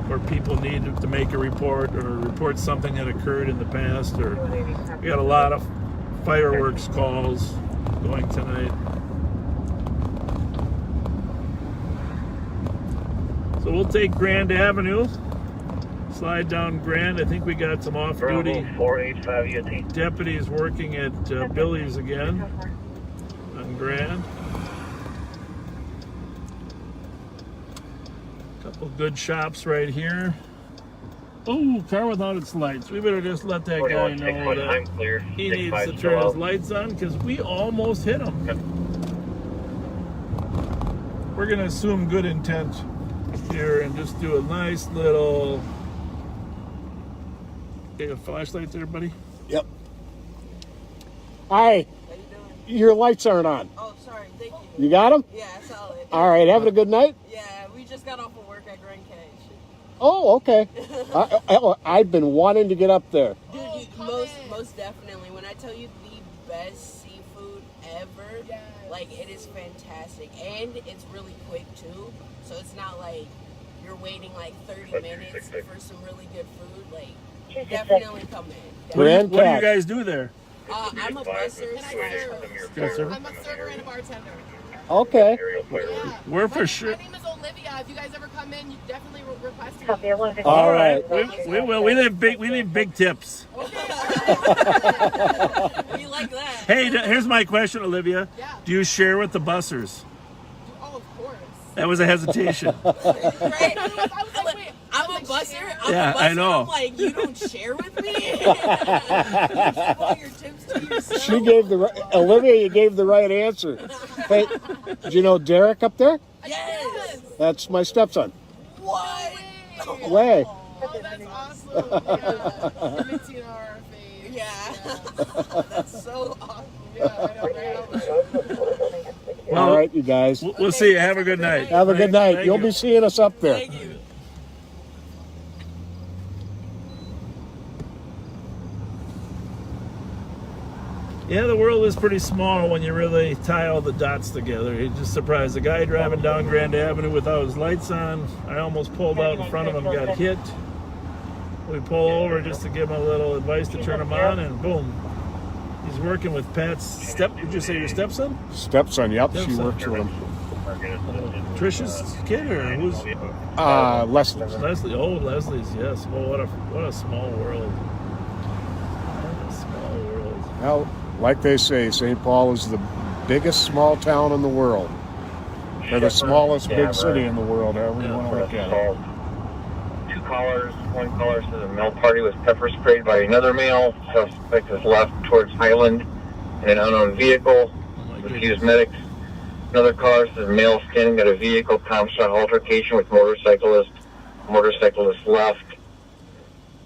where people need to make a report or report something that occurred in the past. Or we got a lot of fireworks calls going tonight. So we'll take Grand Avenue, slide down Grand. I think we got some off-duty deputies working at Billy's again on Grand. Couple good shops right here. Oh, car without its lights. We better just let that guy know that he needs to turn his lights on because we almost hit him. We're going to assume good intent here and just do a nice little... Okay, a flashlight there, buddy? Yep. Hi. your lights aren't on. Oh, sorry. Thank you. You got them? Yeah, solid. All right, having a good night? Yeah, we just got off of work at Grand Cage. Oh, okay. I've been wanting to get up there. Dude, most definitely. When I tell you the best seafood ever, like, it is fantastic. And it's really quick, too. So it's not like you're waiting, like, 30 minutes for some really good food. Like, definitely come in. Grand What do you Cat. guys do there? I'm a busser. Yes, sir. I'm a server and a bartender. Okay. Yeah. We're for sure. My name is Olivia. If you guys ever come in, you definitely request me. Copy 11. All right. We will. We leave big tips. We like that. Hey, here's my question, Olivia. Yeah. Do you share with the bussers? Oh, of course. That was a hesitation. Right? I was like, wait, I'm a busser. I'm Yeah, a busser. I know. I'm like, you don't share with me? You keep all your tips to yourself? She gave Olivia, you gave the right answer. Hey, do you know Derek up there? Yes. That's my stepson. What? Way. Oh, that's awesome. Yeah. 15 hour phase. Yeah. That's so awesome. Yeah, I know, right? All right, you guys. We'll see you. Have a good night. Have a good night. Thank You'll you. be seeing us up there. Thank you. Yeah, the world is pretty small when you really tie all the dots together. You're just surprised. The guy driving down Grand Avenue without his lights on, I almost pulled out in front of him, got hit. We pull over just to give him a little advice to turn him on, and boom. He's working with Pat's did you say your stepson? Stepson, yep. She Stepson. works with him. Trish's kid, or who's? Leslie. Leslie. Oh, Leslie's, yes. Well, what a small world. What a small world. Well, like they say, St. Paul is the biggest small town in the world. Or the smallest big city in the world, however you want to look at it. Two callers. One caller says a male party was pepper sprayed by another male. Suspect is left towards Highland in an unknown vehicle. Refused medics. Another caller says male standing at a vehicle. Comstock altercation with motorcyclist. Motorcyclist left.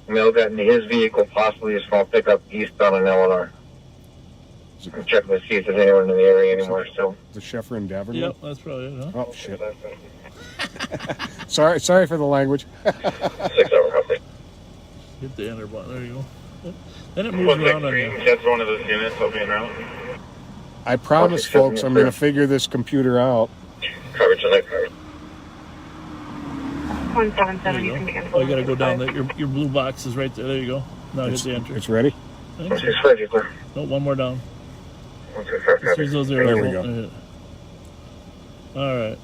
Male got into his vehicle, possibly a small pickup eastbound in Eleanor. I'm checking to see if there's anyone in the area anymore still. The Sheffer and Davern? Yep, that's probably it, huh? Oh, shit. Sorry for the language. 6 hour copy. Hit the enter button. There you go. Then it moves around on you. That's one of those units. I'll be en route. I promise, folks, I'm going to figure this computer out. Coverage on that car. 177, you can cancel. Oh, you got to go down there. Your blue box is right there. There you go. Now hit the enter. It's ready? I think so. 165, you clear. No, one more down. 165, Just use those arrows. There we go. All right.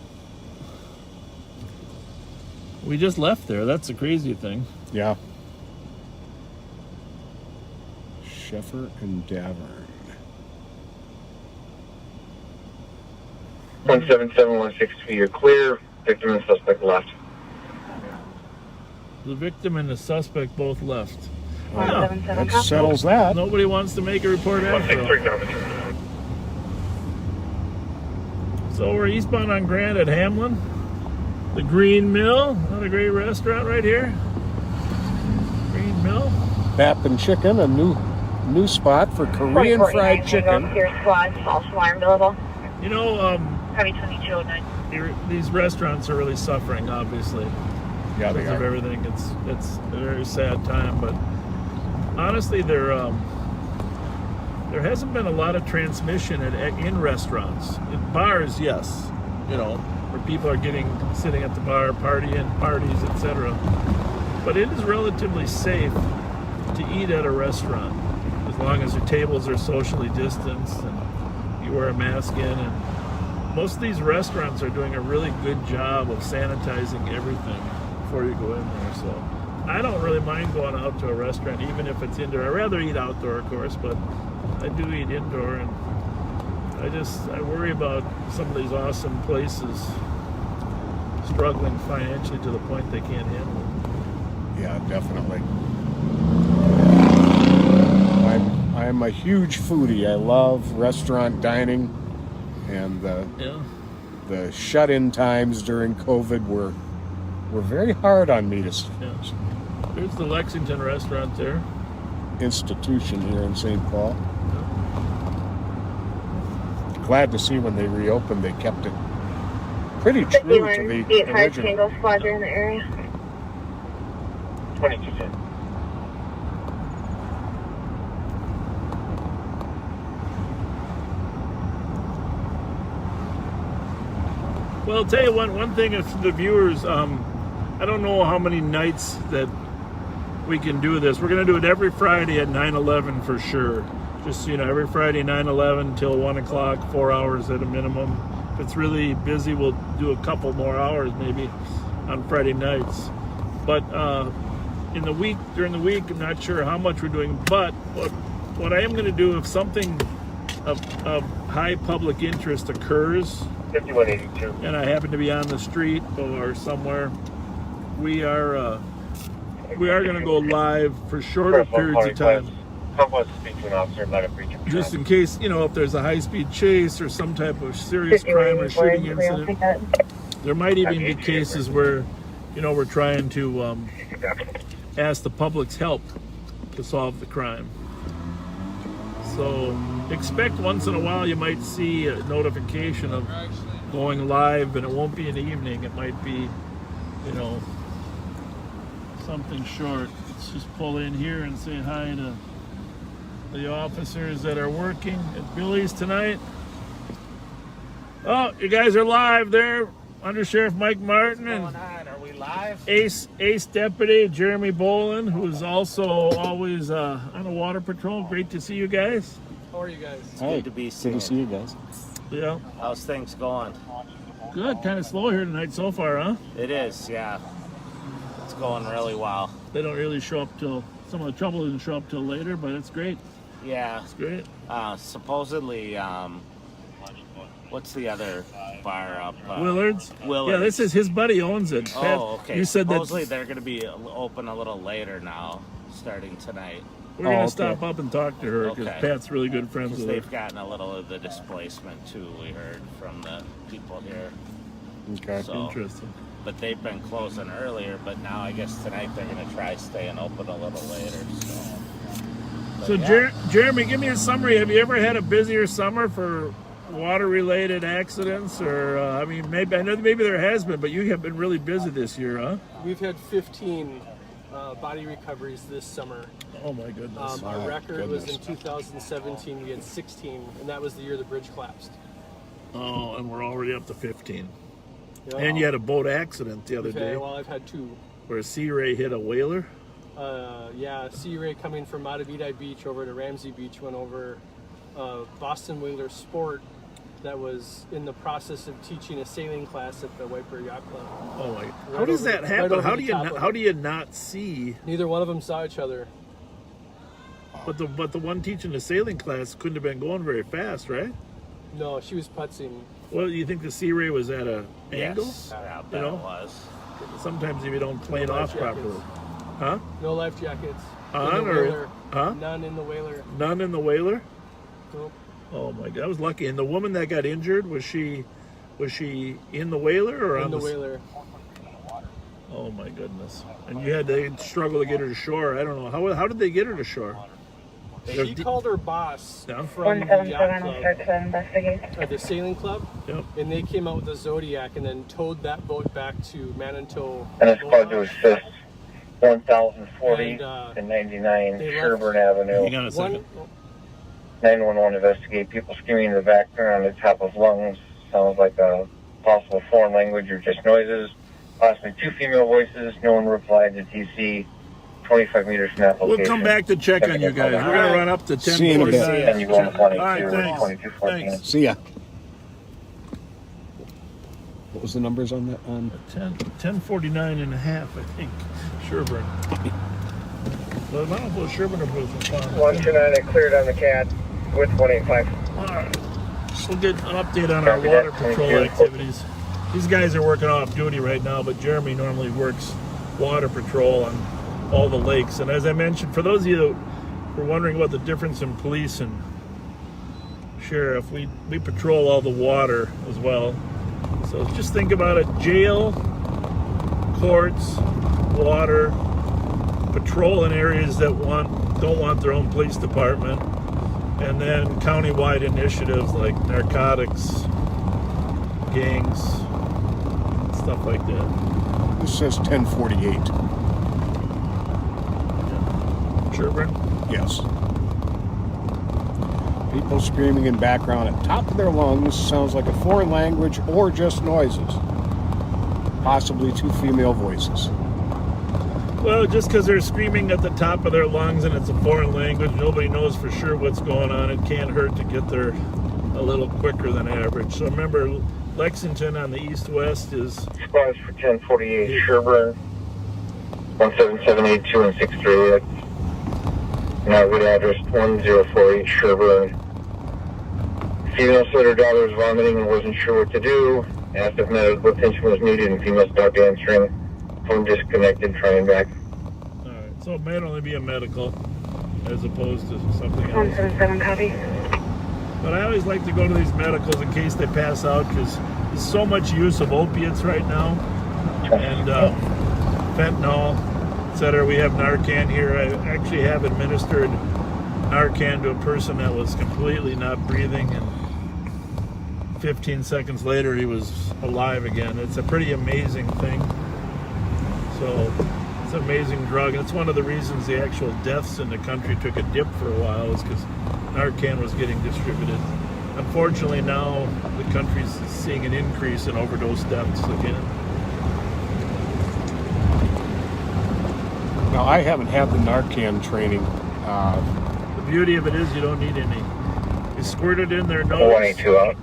We just left there. That's the crazy thing. Yeah. Sheffer and Davern. 177, 163, you're clear. Victim and suspect left. The victim and the suspect both left. That 177, settles that. Nobody wants to make a report after all. 163, copy. So we're eastbound on Grand at Hamlin. The Green Mill. Another great restaurant right here. Green Mill. Bap and Chicken, a new spot for Korean fried chicken. Your squad, false alarm billable. You know, Probably 2209. these restaurants are really suffering, obviously. Yeah, they Because of are. everything. It's a very sad time, but honestly, there hasn't been a lot of transmission in restaurants. In bars, yes, where people are sitting at the bar, partying, parties, etc. But it is relatively safe to eat at a restaurant as long as your tables are socially distanced and you wear a mask in. And most of these restaurants are doing a really good job of sanitizing everything before you go in there. So I don't really mind going out to a restaurant, even if it's indoor. I'd rather eat outdoor, of course, but I do eat indoor, and I worry about some of these awesome places struggling financially to the point they can't handle it. Yeah, definitely. I'm a huge foodie. I love restaurant dining, and the shut-in times during COVID were very hard on me to Yeah. There's the Lexington restaurant there. institution here in St. Paul. glad to see when they reopened, they kept it pretty true to the 8-5 original. Tango Squadron in the area. 2210. Well, I'll tell you one thing of the viewers, I don't know how many nights that we can do this. We're going to do it every Friday at 9/11 for sure. Just, every Friday 9/11 till 1 o'clock, 4 hours at a minimum. If it's really busy, we'll do a couple more hours maybe on Friday nights. But in the week, during the week, I'm not sure how much we're doing. But what I am going to do, if something of high public interest occurs, 5182. and I happen to be on the street or somewhere, we are going to go live for shorter periods of time. Complex speak to an officer about a breach of Just in case, if there's a high-speed chase or some type of serious crime or shooting incident. There might even be cases where, we're trying to ask the public's help to solve the crime. So expect once in a while you might see a notification of going live, and it won't be in the evening. It might be, something short. Let's just pull in here and say hi to the officers that are working at Billy's tonight. Oh, you guys are live there. Under Sheriff Mike Martin and Are we live? Ace Deputy Jeremy Boland, who's also always on a water patrol. Great to see you guys. How are you guys? Good to be seen. Good to see you guys. Yeah, How's things going? good. Kind of slow here tonight so far, huh? It is, yeah. It's going really well. They don't really show up till, some of the trouble doesn't show up till later, but it's great. Yeah. It's great. Supposedly, what's the other bar up? Willard's? Willard's. Yeah, this is his buddy owns it. Pat, Oh, okay. You said Supposedly that they're going to be open a little later now, starting tonight. we're going to stop up and talk to her because Okay. Pat's really good friends Because with her. they've gotten a little of the displacement too, we heard from the people here. Okay. So, Interesting. but they've been closing earlier, but now I guess tonight they're going to try staying open a little later. So, yeah. Jeremy, give me a summary. Have you ever had a busier summer for water-related accidents? Or, maybe I know maybe there has been, but you have been really busy this year, huh? We've had 15 body recoveries this summer. Oh, my goodness. Our record was in 2017. We had 16, and that was the year the bridge collapsed. Oh, and we're already up to 15. Yeah. And you had a boat accident the other day I've had two. where a Sea Ray hit a whaler. Sea Ray coming from Mattavidi Beach over to Ramsey Beach went over Boston Whaler Sport that was in the process of teaching a sailing class at the Whitebear Yacht Club. Oh, my. Right How does over- that right happen? over How the do you top not, of how it. do you not see? Neither one of them saw each other. But the one teaching the sailing class couldn't have been going very fast, right? No, she was putzing. Well, you think the Sea Ray was at a angle? Yes, I bet You know? it was. Sometimes if you don't plane No life off properly. jackets. Huh? No life jackets. On in the or- whaler. huh? None in the whaler. None in the whaler? Nope. Oh my God, I was lucky. And the woman that got injured, was she in the whaler or In on the whaler. Oh my goodness. And you had to struggle to get her to shore. I don't know. How did they get her to shore? She called her boss Yeah. from the yacht 177 will start club, to investigate. or the sailing club, Yep. and they came out with a Zodiac and then towed that boat back to Manitou. And it's called to assist 1040 And, and 99 they left- Sherburne Avenue. Hang on a second. 911 investigate people screaming in the background at the top of lungs. Sounds like a possible foreign language or just noises. Possibly two female voices. No one replied to TC. 25 meters from that location. We'll come back to check on you guys. We're going to run up to See you in a bit. 10:49. And you go on 22 All right, or thanks. 2214. Thanks. See ya. What was the numbers on that? 10:49 and a half, I think. Sherburne. Well, I don't know if it was Sherburne or if it was McConnell. 129, it cleared on the cat with 185. All right. We'll get an update on our water patrol activities. These guys are working off duty right now, but Jeremy normally works water patrol on all the lakes. And as I mentioned, for those of you who are wondering what the difference in police and sheriff, we patrol all the water as well. So just think about it: jail, courts, water, patrol in areas that don't want their own police department, And then countywide initiatives like narcotics, gangs, stuff like that. This says 1048. Sherburne? Yes. People screaming in background at top of their lungs sounds like a foreign language or just noises. Possibly two female voices. Well, just because they're screaming at the top of their lungs and it's a foreign language, nobody knows for sure what's going on. It can't hurt to get there a little quicker than average. So remember, Lexington on the east-west is... Squads for 1048 Sherburne, 17782 and 638. Now good address 1048 Sherburne. Female said her daughter was vomiting and wasn't sure what to do. Asked if medical attention was needed and female stopped answering. Phone disconnected, trying back. Alright, so it might only be a medical as opposed to something else. 177 copy. But I always like to go to these medicals in case they pass out because there's so much use of opiates right now. And fentanyl, etc. We have Narcan here. I actually have administered Narcan to a person that was completely not breathing, and 15 seconds later he was alive again. It's a pretty amazing thing. So it's an amazing drug, and it's one of the reasons the actual deaths in the country took a dip for a while, is because Narcan was getting distributed. Unfortunately, now the country's seeing an increase in overdose deaths again. Now, I haven't had the Narcan training. The beauty of it is you don't need any. You squirt it in their nose, 182 out.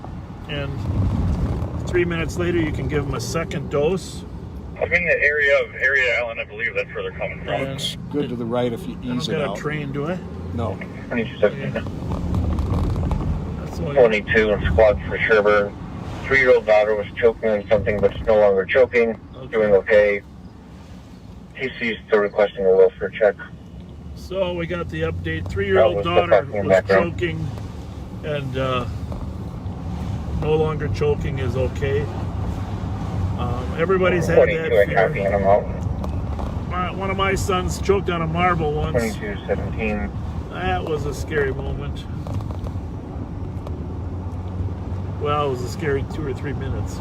and 3 minutes later you can give them a second dose. I'm in the area of Island, I believe that's where they're coming from. It's good to the right if you ease it I don't out. got a train, do I? No. 2217. That's the one. 22 and squad for Sherburne. 3-year-old daughter was choking on something, but is no longer choking. Doing okay. TC's still requesting a welfare check. So we got the update. 3-year-old daughter was choking, and no longer choking is okay. Everybody's had that fear. One of my sons choked on a marble once. 2217. That was a scary moment. Well, it was a scary 2 or 3 minutes.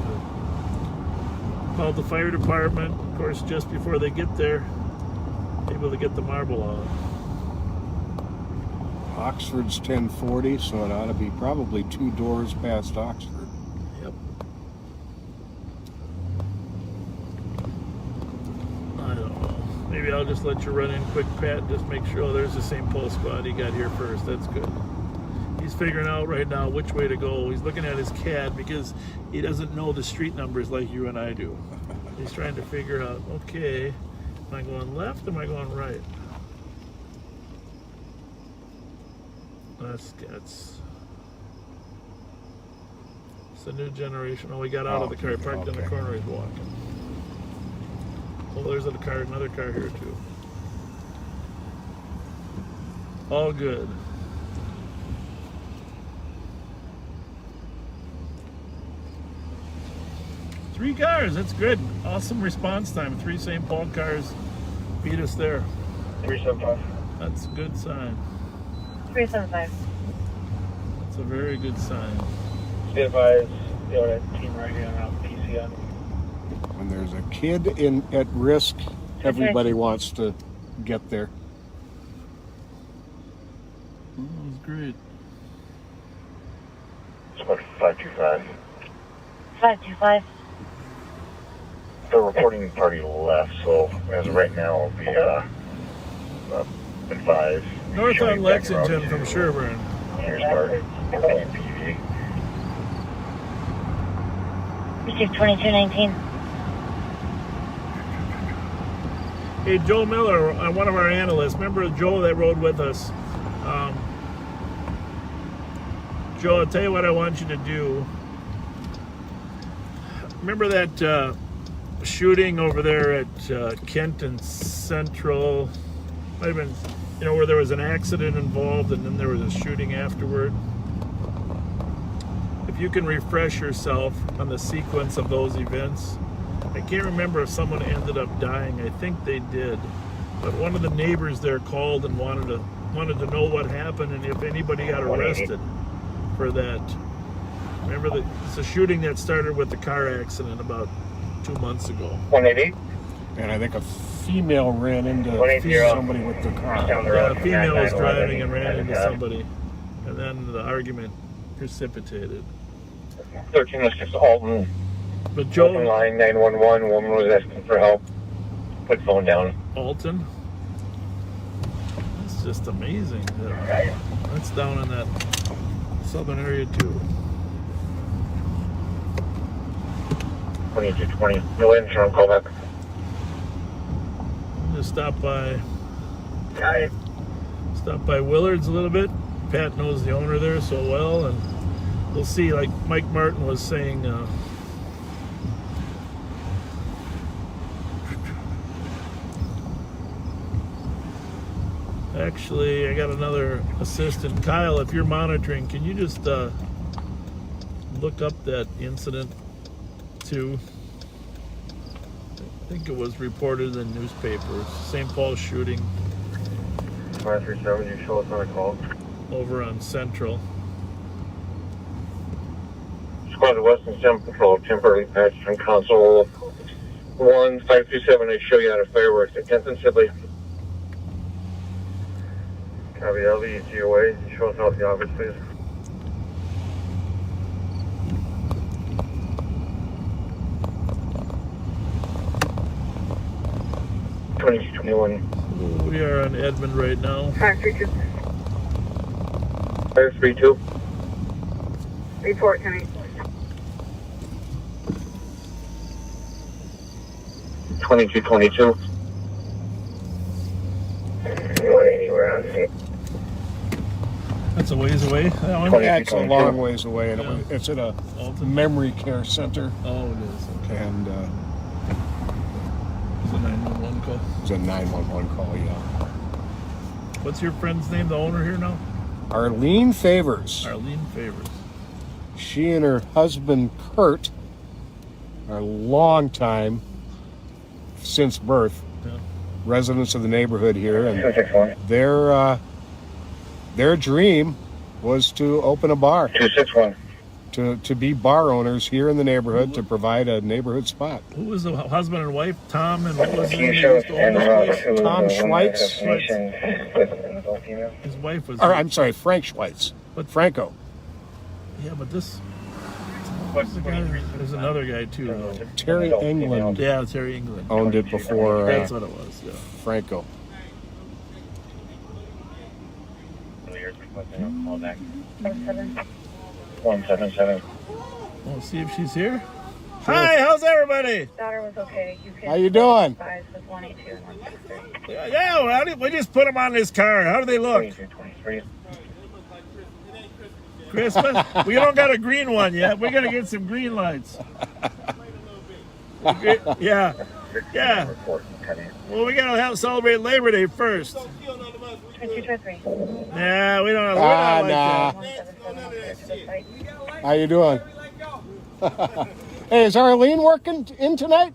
Called the fire department, of course, just before they get there, able to get the marble out. Oxford's 1040, so it ought to be probably 2 doors past Oxford. Yep. I don't know. Maybe I'll just let you run in quick, Pat, and just make sure. Oh, there's the same pole squad he got here first. That's good. He's figuring out right now which way to go. He's looking at his CAD because he doesn't know the street numbers like you and I do. He's trying to figure out, okay, am I going left or am I going right? That's it's a new generation. Oh, he got out of the car, parked in the corner, he's walking. Oh, there's another car here too. All good. Three cars, that's good. Awesome response time. 3 St. Paul cars beat us there. 375. That's a good sign. 375. That's a very good sign. Be advised, team right here on PCN. When there's a kid at risk, everybody wants to get there. Oh, that was great. Squad 525. 525. The reporting party left, so as of right now, it'll be advised. North on Lexington from Sherburne. Here's our PV. Received 2219. Hey, Joe Miller, one of our analysts. Remember Joe that rode with us? Joe, I'll tell you what I want you to do. Remember that shooting over there at Kent and Central? Might have been, where there was an accident involved and then there was a shooting afterward. If you can refresh yourself on the sequence of those events. I can't remember if someone ended up dying. I think they did. But one of the neighbors there called and wanted to wanted to know what happened and if anybody got arrested for that. Remember, it's a shooting that started with the car accident about 2 months ago. 188. And I think a female ran into 180. somebody with their car. Down the Yeah, road. a female was driving and ran 911. into somebody, and then the argument precipitated. 1306 Alton. But Open Joe line 911. Woman was asking for help. Put phone down. Alton, it's just amazing. That's down in that southern area too. 2220. No insurance. Call back. Just stop by Got it. Willard's a little bit. Pat knows the owner there so well, and we'll see. Like Mike Martin was saying. Actually, I got another assistant. Kyle, if you're monitoring, can you just look up that incident too? I think it was reported in newspapers. St. Paul shooting 537. You show us on a call. over on Central. Squad of Western Sim Patrol temporarily patched from console 1527. I show you how to fireworks at 10th and Sibley. Copy LV, GOA. Show us out the office, please. We are on Edmond right now. 532. 532. Report to me. 2222. That's a ways away. That one. Yeah, it's a long ways away, and Yeah. it's at a Alton. memory care center. Oh, it is. Okay. And It's a 911 call. it's a 911 call, yeah. What's your friend's name? The owner here now? Arlene Favors. Arlene Favors. She and her husband, Kurt, are long time, since birth, Yeah. residents of the neighborhood here. And 261. their dream was to open a bar, 261. to be bar owners here in the neighborhood, to provide a neighborhood spot. Who was the husband and wife? Tom and what was his name? You They show used to own this place? Tom Schweitz. His wife was. Or, I'm sorry, Frank Schweitz. But- Franco. Yeah, but this. What's the guy? There's another guy too. Though. Terry England Yeah, Terry England. owned it before That's what it was. Yeah. Franco. Call back. 177. We'll see if she's here. Hi, how's everybody? Daughter was okay. You can How you doing? 5 with 182 and 163. Yeah, well, we just put them on this car. How do they look? 2223. Christmas? We don't got a green one yet. We're gonna get some green lights. Yeah, yeah. Well, we gotta celebrate Labor Day first. 2223. Nah, we don't. We're not like nah. that. 177 How you doing? Hey, is Arlene working in tonight?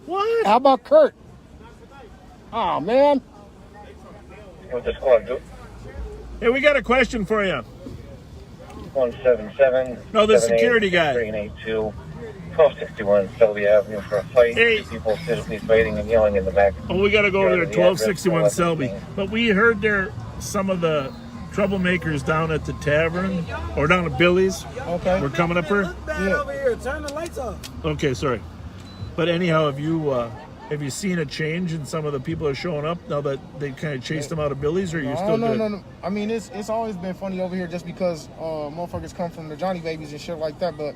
What? How about Kurt? Oh, man. What the squad do? Hey, we got a question for you. 177. No, the security guy. 382. 1261 Selby Avenue for a fight. Hey. People physically fighting and yelling in the back. Oh, we gotta go over there, The address 1261 for Selby. But we heard there some of the troublemakers down at the tavern or down at Billy's. Okay. We're coming up here. Bad over here. Turn the lights off. Okay, sorry. But anyhow, have you seen a change in some of the people that are showing up now that they kind of chased them out of Billy's, or you're still good? No. I mean, it's always been funny over here just because motherfuckers come from the Johnny Babies and shit like that. But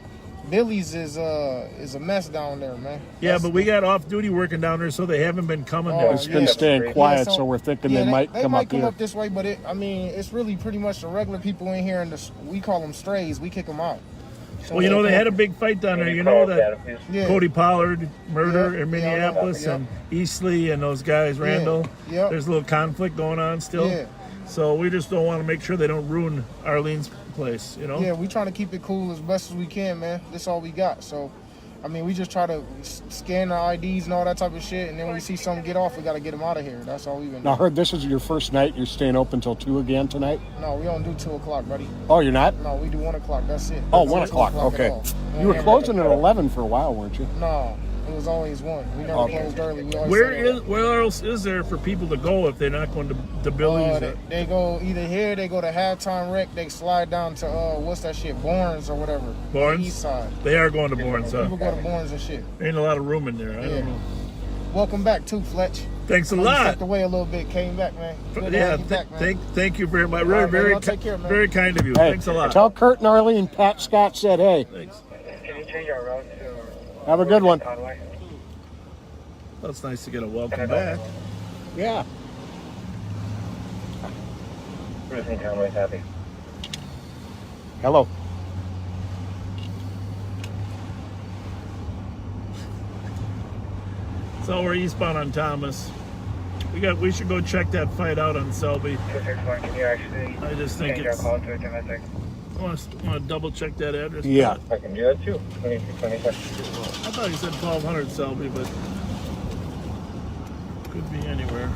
Billy's is a mess down there, man. Yeah, but we got off duty working down there, so they haven't been coming there. It's been staying quiet, so we're thinking they might come up here. This way, but it's really pretty much the regular people in here, and we call them strays. We kick them out. So Well, you know, they had a big fight down there. You know that Yeah. Cody Pollard murder in Yeah, Minneapolis yeah. and Eastley and those guys, Randall. Yeah. There's a little conflict going on still. Yeah. So we just don't want to make sure they don't ruin Arlene's place, you know? Yeah, we trying to keep it cool as best as we can, man. That's all we got. So, I mean, we just try to scan our IDs and all that type of shit, and then when we see something get off, we got to get them out of here. That's all we've been Now, I doing. heard this is your first night. You're staying open till 2 again tonight? No, we don't do 2 o'clock, buddy. Oh, you're not? No, we do 1 o'clock. That's it. Oh, That's 1 2 o'clock. at Okay. all. You were closing at 11 for a while, weren't you? No, it was always 1. We never closed early. We always Where else is there for people to go if they're not going to Billy's? They go either here, they go to halftime rec, they slide down to what's that shit, Bournes or whatever. Bournes? East side. They are going to Bournes, huh? People go to Bournes and shit. Ain't a lot of room in there. I don't know. Welcome back too, Fletch. Thanks a You lot. stepped away a little bit, came back, man. Good to Yeah, have you back, man. thank you very much. All right, Very, man, take care, man. very kind of you. Hey, Thanks a lot. Tell Kurt and Arlene Pat Scott said hey. Thanks. Can you change our route to Have a good one. Conway? That's nice to get a welcome back. Yeah. Cruising Conway's happy. Hello. So we're eastbound on Thomas. We should go check that fight out on Selby. 261, can you actually I just think change our it's. call to a domestic? Want to double check that address? Yeah. I can do that too. 26. I thought you said 1200 Selby, but could be anywhere.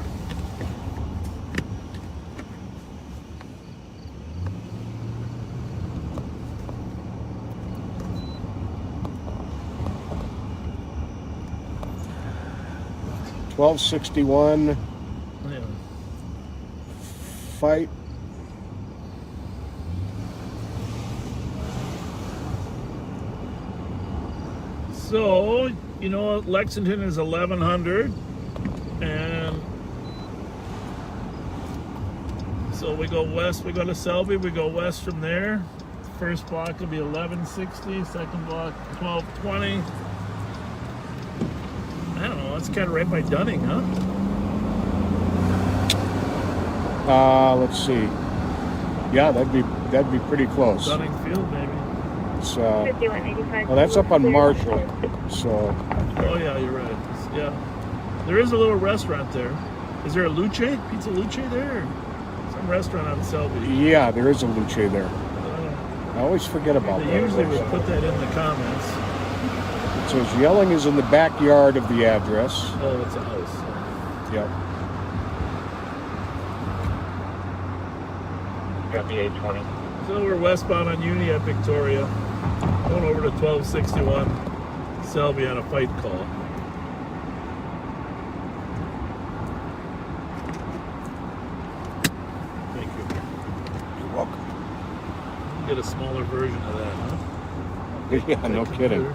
$12.61 Yeah. fight. So, you know, Lexington is 1100, and so we go west, we go to Selby, we go west from there. First block will be 1160, second block 1220. I don't know, that's kind of right by Dunning, huh? Let's see. Yeah, that'd be pretty close. Dunning Field, maybe. It's, well, that's up on Marshall. So. Oh yeah, you're right. Yeah, there is a little restaurant there. Is there a Luce? Pizza Luce there? Or some restaurant on Selby. Yeah, there is a Luce there. I always forget about They that. usually would put that in the comments. It says yelling is in the backyard of the address. Oh, it's a house. Yep. Got the 820. So we're westbound on Uni at Victoria, going over to 1261 Selby on a fight call. Thank you. You're welcome. Get a smaller version of that, huh? Yeah, no kidding.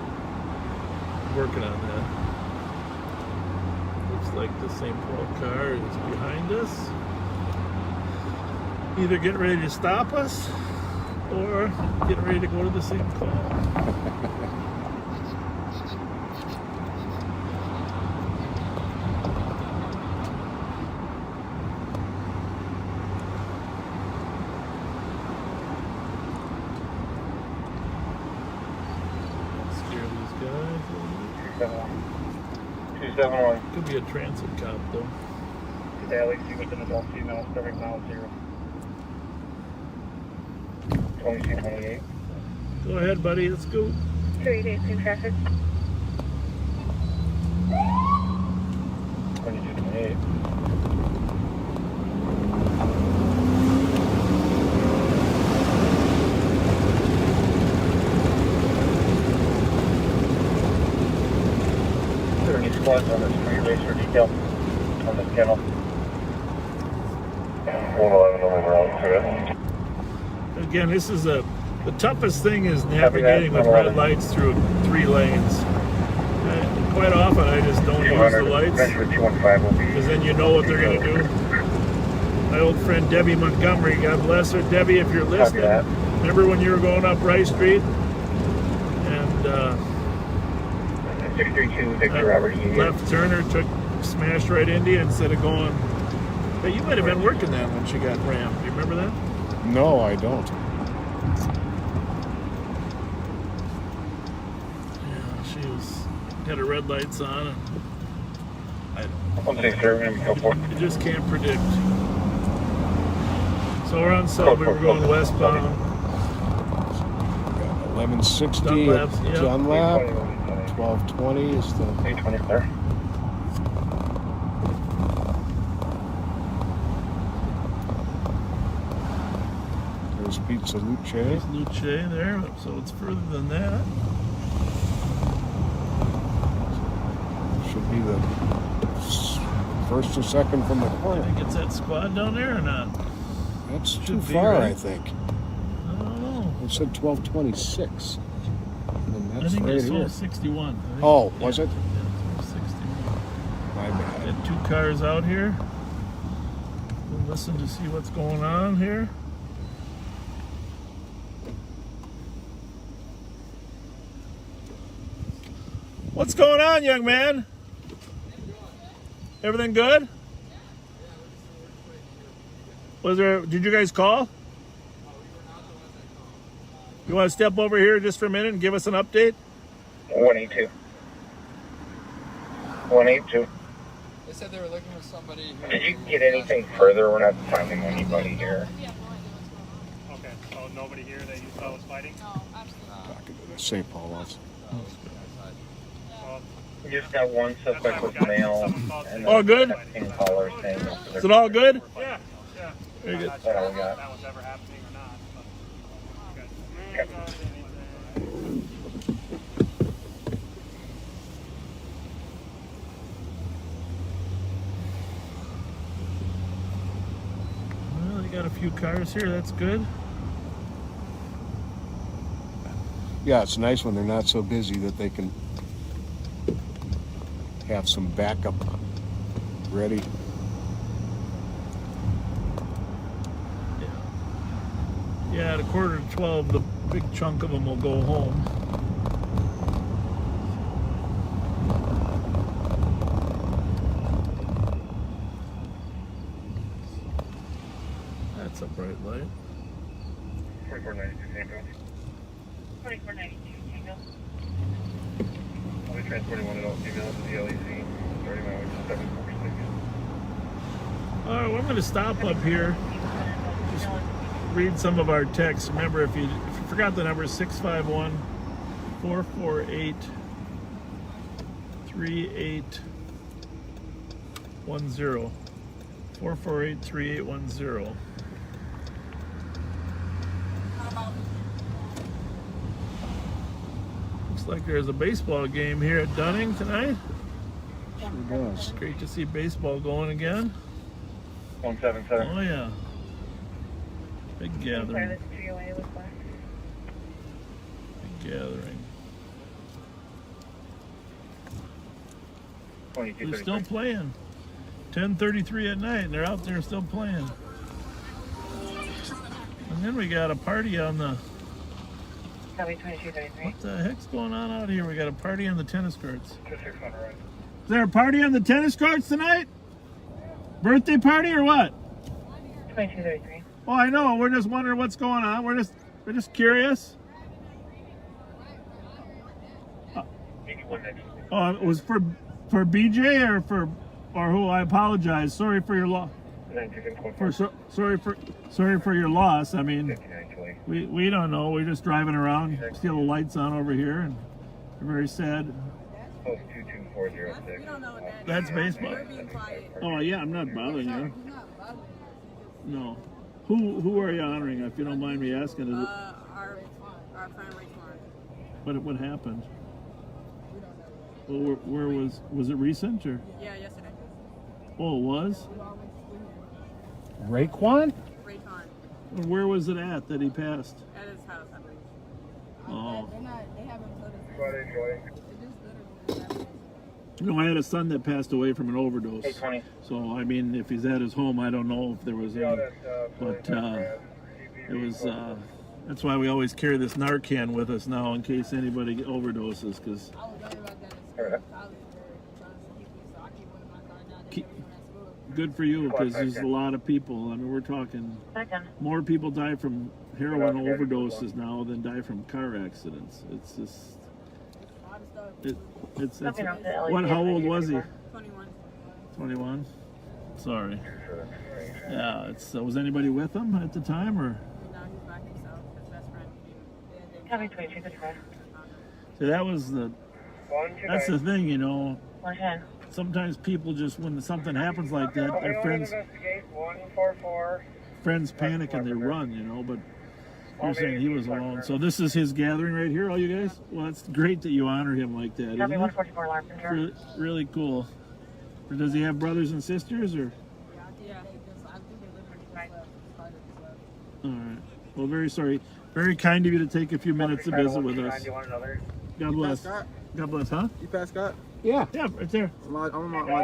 Working on that. Looks like the St. Paul car is behind us. Either getting ready to stop us or getting ready to go to the same call. Scare these guys. 271. Could be a transit cop though. Daily, see with an adult female, starting mile 0. 2228. Go ahead, buddy. Let's go. 382 traffic. 2228. Is there any squads on the street racer detail on the kennel? 111 over route, correct? Again, this is the toughest thing is navigating with red lights through 3 lanes. And quite often I just don't use the lights because then you know what they're going to do. My old friend Debbie Montgomery, God bless her. Debbie, if you're listening, remember when you were going up Rice Street? And 632 Victor Robert left turner smashed right into you instead of going. Hey, you might have been working that when she got rammed. Do you remember that? No, I don't. Yeah, she had her red lights on, and you just can't predict. So we're on Selby, we're going westbound. 1160 Dunlap's, yeah. Dunlap, 1220 is the 820 there. there's Pizza Luce. There's Luce there, so it's further than that. Should be the first or second from the I corner. think it's that squad down there or not? That's too Should be, far, right? I think. I don't know. It said 1226. And I that's think right they here. sold 61. I think. Oh, was it? Yeah, 61. My bad. Got 2 cars out here. We'll listen to see what's going on here. What's going on, young man? Everything good? Did you guys call? You want to step over here just for a minute and give us an update? 182. 182. They said they were looking for somebody who... Did you get anything further? We're not finding anybody here. Okay, so nobody here that you saw was fighting? No, absolutely not. Talking to the St. Paulos. We just got one suspect with mail. And All good? Caller saying Is it all good? Yeah, yeah. Very good. That's all we got. That was ever happening or not. But, Well, they got a few cars here. That's good. Yeah, it's nice when they're not so busy that they can have some backup ready. Yeah, at 11:45, the big chunk of them will go home. That's a bright light. 2492 Tango. 2492 Tango. I'll be transporting one adult female to the LEC. 30 miles, 746. All right, well, I'm going to stop up here. Just read some of our texts. Remember, if you forgot the number, 651-448-3810. 448-3810. Looks like there's a baseball game here at Dunning tonight. Sure does. It's great to see baseball going again. 177. Oh yeah. Big gathering. Big gathering. They're still playing. 10:33 at night and they're out there still playing. And then we got a party on the... What the heck's going on out here? We got a party on the tennis courts. Is there a party on the tennis courts tonight? Birthday party or what? 2233. Oh, I know. We're just wondering what's going on. We're just curious. Oh, it was for BJ or who? I apologize. Sorry for your loss. Sorry for your loss. I mean, we don't know. We're just driving around. See the lights on over here, and we're very sad. Post 22406. That's baseball. Oh yeah, I'm not bothering you. No. Who are you honoring? If you don't mind me asking. Is it? Our friend Rachel. What happened? Well, where was it recent or? Yeah, yesterday. Oh, it was? Raekwon? Raycon. Where was it at that he passed? At his house, I believe. Oh. They haven't told us. You know, I had a son that passed away from an overdose. 820. So, I mean, if he's at his home, I don't know if there was any. But it was, that's why we always carry this Narcan with us now in case anybody overdoses, because... Good for you, because there's a lot of people. I mean, we're talking more people die from heroin overdoses now than die from car accidents. It's just, it's what? How old was he? 21. 21. Sorry. Yeah. Was anybody with him at the time, or? No, he's by himself. His best friend. Copy 2235. So that was the That's the thing, you know. 110. Sometimes people just, when something happens like that, their friends panic and they run, you know. But you're saying he was alone. So this is his gathering right here, all you guys? Well, it's great that you honor him like that, isn't it? 144 alarm. Really, really cool. Or does he have brothers and sisters, or? Yeah. All right. Well, very sorry. Very kind of you to take a few minutes to visit with us. God bless. God bless, huh? You passed Scott? Yeah, right there. My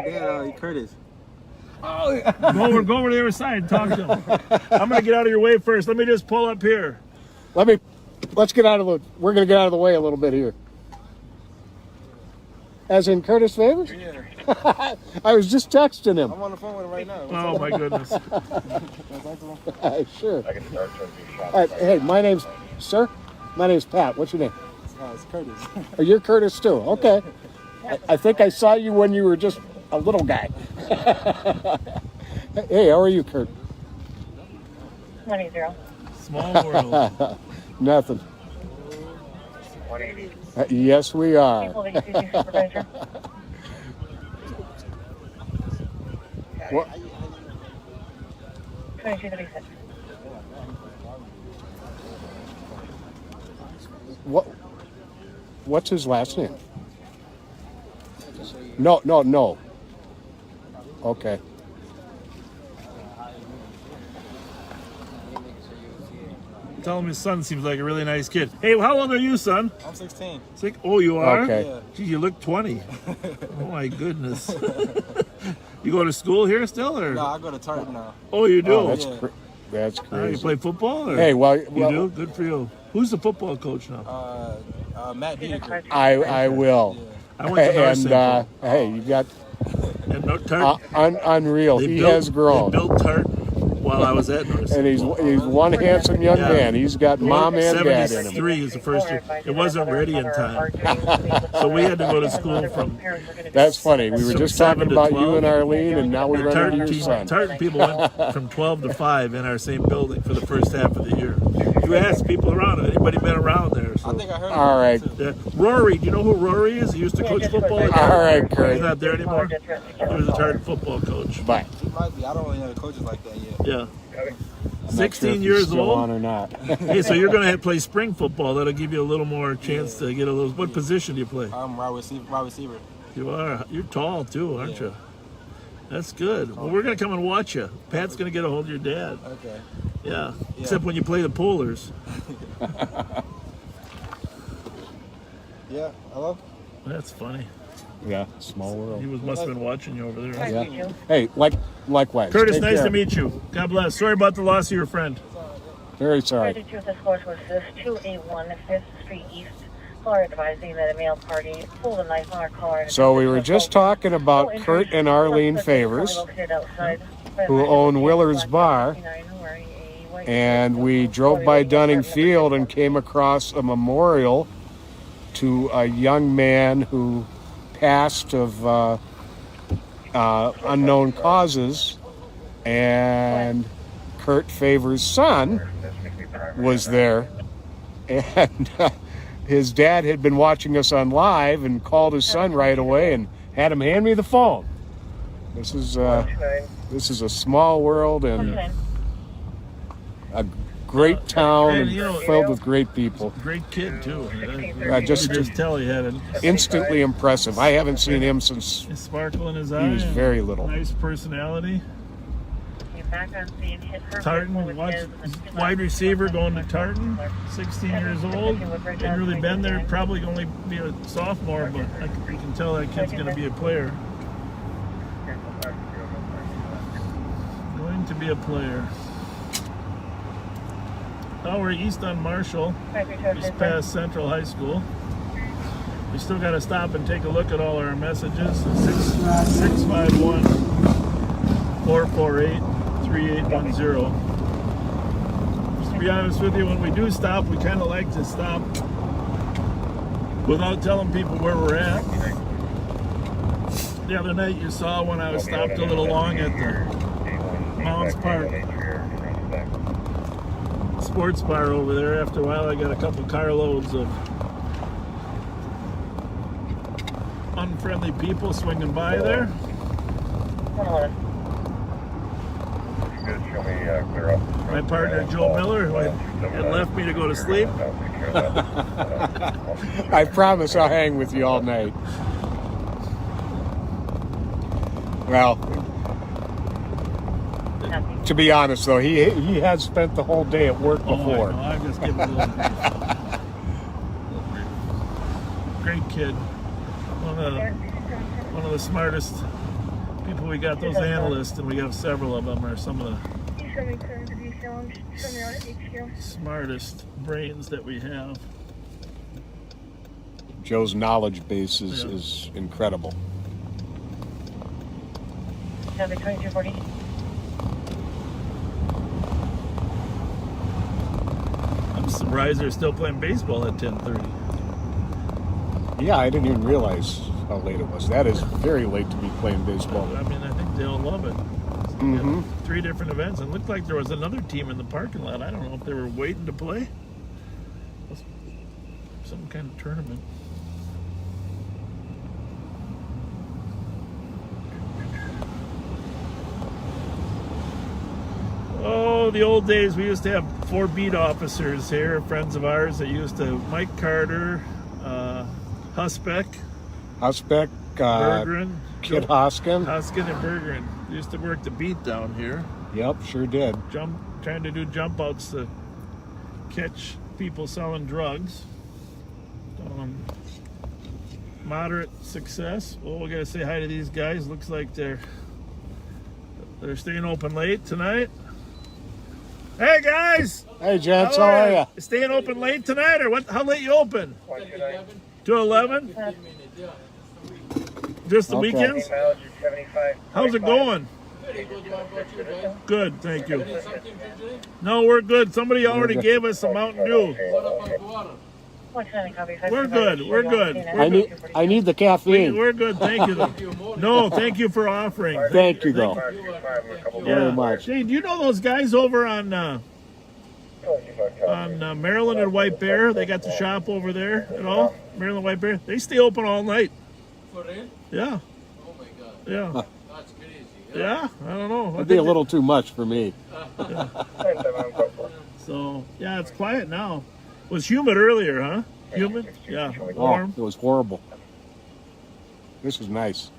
dad, Curtis. Oh, go over to the other side and talk to him. I'm gonna get out of your way first. Let me just pull up here. Let's get out of the. We're gonna get out of the way a little bit here. As in Curtis Favors? Yeah. I was just texting him. I'm on the phone with him right now. Oh my goodness. Sure. I can start to be shot. All right. Hey, my name's Pat. What's your name? It's Curtis. Oh, you're Curtis too. Okay. I think I saw you when you were just a little guy. Hey, how are you, Kurt? 180. Small world. Nothing. 180. Yes, we are. People that you see supervisor. What? 2236. What's his last name? No. Okay. Tell him his son seems like a really nice kid. Hey, how old are you, son? I'm 16. Oh, you are? Okay. Yeah. Gee, you look 20. Oh my goodness. You go to school here still, or? No, I go to Tartan now. Oh, you do? Oh, that's You crazy. play football? Or? Hey, well, You do? Good for you. Who's the football coach now? Matt Dieter. I will. I went to North Central. Hey, you got And no, Tartan, unreal. He has grown. They built Tartan while I was at North And Central. he's one handsome young man. He's got mom and dad in him. 73 is the first year. It wasn't ready in time. So we had to go to school from... That's funny. We were From just talking 7 to about 12. you and Arlene, and now we're running to your son. Tartan people went from 12 to 5 in our same building for the first half of the year. You asked people around, anybody been around there? So. I think I heard All right. Rory, do you know who Rory is? He used to coach football. All right, Kurt. He's not there anymore. He was a Tartan football coach. Bye. He might be. I don't really know the coaches like that yet. Yeah. I'm not sure 16 if he's years still old. on or not. Hey, so you're going to play spring football. That'll give you a little more chance to get a little. What position do you play? I'm wide receiver. You are. You're tall too, aren't you? That's good. Well, we're going to come and watch you. Pat's going to get a hold of your dad. Okay. Yeah. Except when you play the Polars. Yeah. Hello? That's funny. Yeah, small world. He must have been watching you over there. Yeah. Hey, likewise. Curtis, Take nice care. to meet you. God bless. Sorry about the loss of your friend. Very sorry. 32 this course was this 281 5th Street East. Caller advising that a male party pulled a knife on our car. So we were just talking about Kurt and Arlene Favors, who own Willard's Bar, and we drove by Dunning Field and came across a memorial to a young man who passed of unknown causes, and Kurt Favors' son was there, and his dad had been watching us on live and called his son right away and had him hand me the phone. This is a small world and a great town and filled with great people. Great kid too. Just you just tell he had an instantly impressive. I haven't seen him since a sparkle in his eye. He was very little. Nice personality. Back on scene, hit her Tartan, wide receiver going to Tartan, 16 years old. Ain't really been there, probably only be a sophomore, but you can tell that kid's going to be a player. Going to be a player. Now we're east on Marshall, just past Central High School. We still got to stop and take a look at all our messages. 651 448 3810. Just to be honest with you, when we do stop, we kind of like to stop without telling people where we're at. The other night you saw when I was stopped a little long at the Mounds Park sports bar over there. After a while I got a couple carloads of unfriendly people swinging by there. 111. My partner Joe Miller, who had left me to go to sleep. I promise I'll hang with you all night. Well, to be honest though, he has spent the whole day at work before. Oh, I know. I'm just giving a little great kid. One of the smartest people we got. Those analysts, and we have several of them, are some of the smartest brains that we have. Joe's knowledge base is incredible. Number 2240. I'm surprised they're still playing baseball at 10:30. Yeah, I didn't even realize how late it was. That is very late to be playing baseball. I mean, I think they'll love it. Mm-hmm. 3 different events, and it looked like there was another team in the parking lot. I don't know if they were waiting to play. Some kind of tournament. Oh, the old days, we used to have 4 beat officers here, friends of ours that used to, Mike Carter, Husbeck, Berggren, Kid Hoskin. Hoskin and Berggren used to work the beat down here. Yep, sure did. Trying to do jump outs to catch people selling drugs. Moderate success. Well, we gotta say hi to these guys. Looks like they're staying open late tonight. Hey guys! Hey gents, how are you? Staying open late tonight, or what? How late you open? To 11? Just the weekends? How's it going? Good, thank you. No, we're good. Somebody already gave us some Mountain Dew. We're good. We're good. I need the caffeine. We're good. Thank you. No, thank you for offering. Thank you, though. Very much. Hey, do you know those guys over on Maryland and White Bear? They got the shop over there at all. Maryland White Bear. They stay open all night. For real? Yeah. Oh my God. Yeah. That's crazy. Yeah. I don't know. That'd be a little too much for me. Yeah. So yeah, it's quiet now. It was humid earlier, huh? Humid? Yeah. Warm. Oh, it was horrible. This is nice.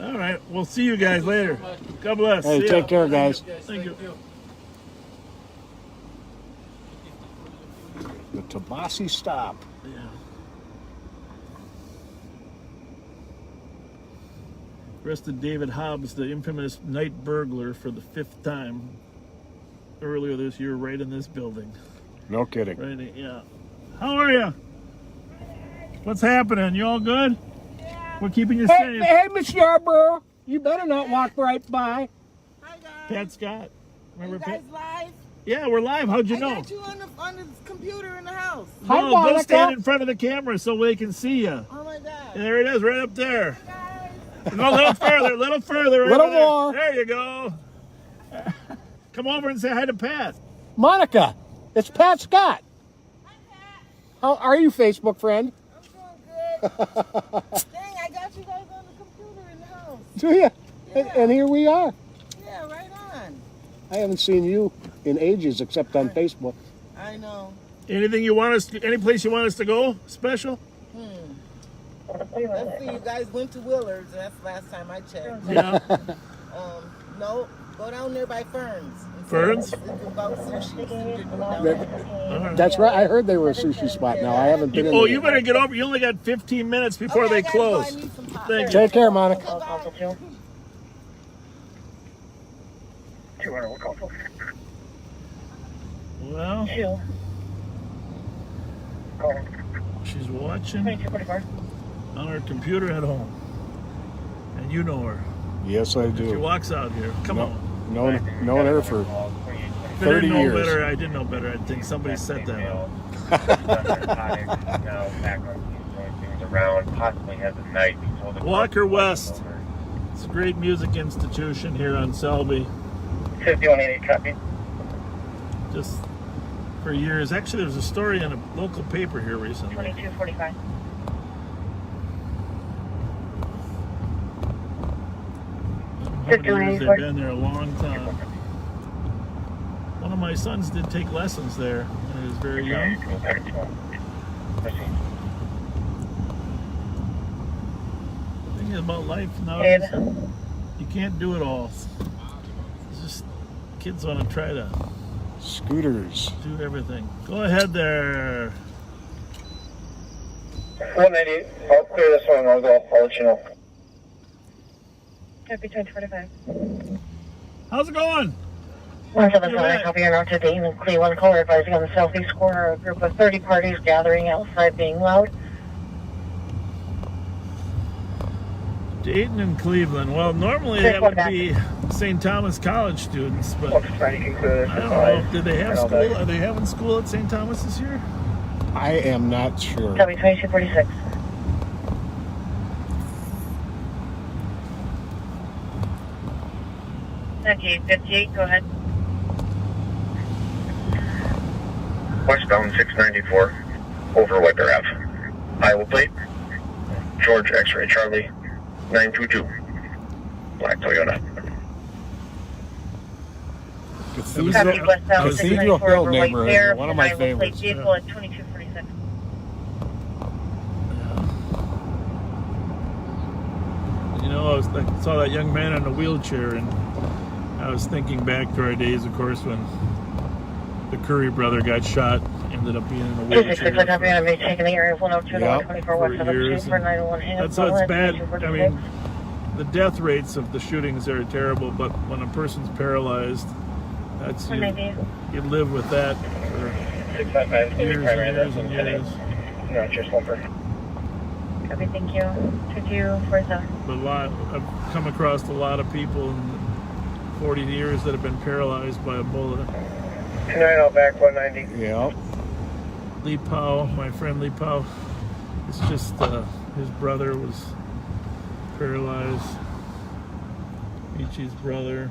All right. We'll see you guys later. God bless. Hey, See take ya. care, guys. Thank you. The Tabasi stop. Yeah. Arrested David Hobbs, the infamous night burglar, for the 5th time earlier this year, right in this building. No kidding. Right, yeah. How are you? What's happening? You all good? Yeah. We're keeping you safe. Hey, Miss Yarborough, you better not walk right by. Hi guys. Pat Scott. Remember you guys Pat? live? Yeah, we're live. How'd you know? I got you on the computer in the house. Hi, No, Monica. go stand in front of the camera so they can see you. Oh my God. There it is, right up there. Hi guys. No, a little further, little further. Little over there. more. There you go. Come over and say hi to Pat. Monica, it's Pat Scott. Hi Pat. How are you, Facebook friend? I'm doing good. Dang, I got you guys on the computer in the house. Do you? Yeah. And here we are. Yeah, right on. I haven't seen you in ages except on Facebook. I know. Anything you want us to, any place you want us to go special? Let's see, you guys went to Willard's. That's the last time I checked. Yeah. No, go down there by Ferns. Ferns? About sushi. That's right. I heard they were a sushi spot now. I haven't been in Oh, there you yet. better get over. You only got 15 minutes before they close. Thank you. Take care, Monica. Well, she's watching on her computer at home. And you know her. Yes, I do. She walks out here. Come on. Known her for If I 30 didn't know years. better, I didn't know better. I think somebody set that up. Walker West. It's a great music institution here on Selby. 5188 copy. Just for years. Actually, there was a story in a local paper here recently. 2245. how many years they've been there, a long time. One of my sons did take lessons there when he was very young. The thing about life nowadays, you can't do it all. It's just kids want to try to Scooters. do everything. Go ahead there. 190. I'll clear this one. I'll let you know. Copy 2045. How's it going? 177, copy, you're not to Dayton and Cleveland. Caller advising on the southeast corner, a group of 30 parties gathering outside being loud. Dayton and Cleveland. Well, normally that would be St. Thomas College students, but I don't know. Did they have school? Are they having school at St. Thomas this year? I am not sure. Copy 2246. Okay, 58, go ahead. Westbound 694 over Wiper Ave. Iowa plate. George X-ray Charlie 922. Black Toyota. Cathedral Hill neighborhood, one of my favorites. Vehicle at 2246. You know, I saw that young man in a wheelchair, and I was thinking back to our days, of course, when the Curry brother got shot, ended up being in a wheelchair I'm going to be taking the area of 102 to 124 west of the street for 901 hands. That's how it's bad. I mean, the death rates of the shootings are terrible, but when a person's paralyzed, that's you live with that for 655 years and years and years. No, just Lumber. Copy, thank you. 2247. But I've come across a lot of people in 40 years that have been paralyzed by a bullet. 29 back 190. Yep. Lee Powell, my friend Lee Powell, it's just his brother was paralyzed. Michi's brother.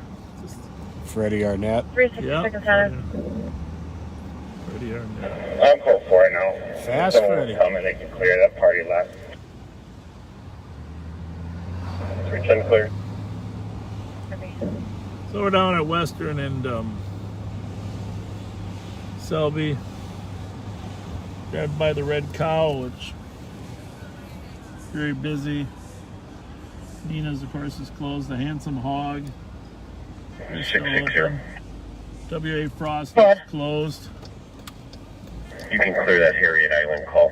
Freddie Arnett. 366 Center. Freddie Arnett. I'm close for it now. Fast Freddie. Tell me they can clear that party lot. 310 clear. So we're down at Western and Selby, right by the Red Cow, which is very busy. Nina's, of course, is closed. The Handsome Hog is still open. W.A. Frost is closed. You can clear that Harriet Island call.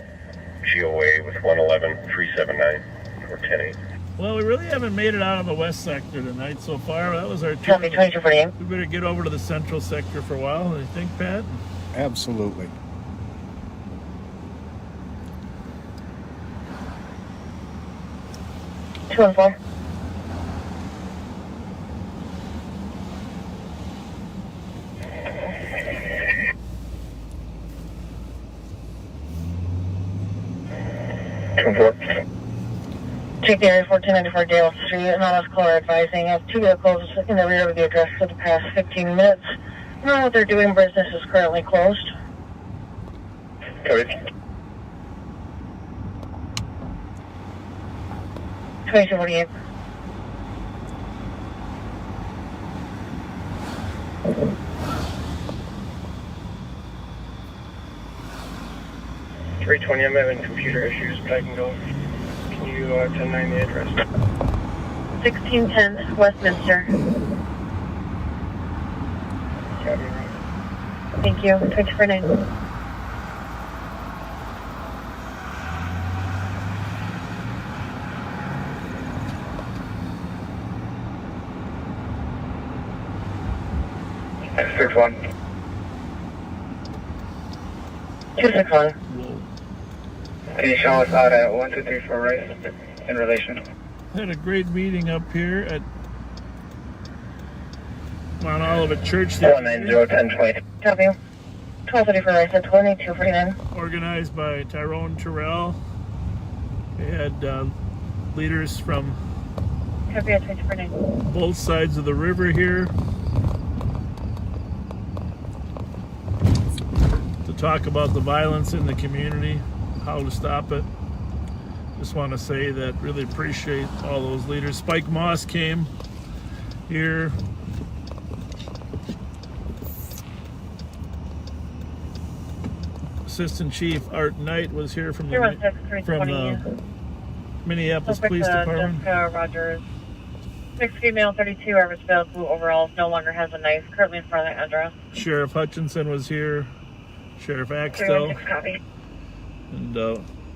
GOA with 111-379 or 10-8. Well, we really haven't made it out of the west sector tonight so far. That was our turn. We better get over to the central sector for a while, do you think, Pat? Absolutely. Two and four. Take the area 1494 Dale Street, anonymous caller advising of two vehicles in the rear of the address for the past 15 minutes. Not what they're doing, business is currently closed. Cody. 2248. $320, I'm having computer issues, but I can go. Can you 10-9 the address? 1610 Westminster. Thank you. 249. X61. 261. Can you show us out at 1234 right in relation? Had a great meeting up here at Mount Olivet Church. 190-1020. Copy. 1234 right at 2249. Organized by Tyrone Terrell. They had leaders from Copy at 2249. both sides of the river here to talk about the violence in the community, how to stop it. Just want to say that really appreciate all those leaders. Spike Moss came here. Assistant Chief Art Knight was here from the Minneapolis Police Department. Jessica Rogers. Mixed female, 32, average male, blue overalls, no longer has a knife, currently in front of the address. Sheriff Hutchinson was here. Sheriff Axtell. And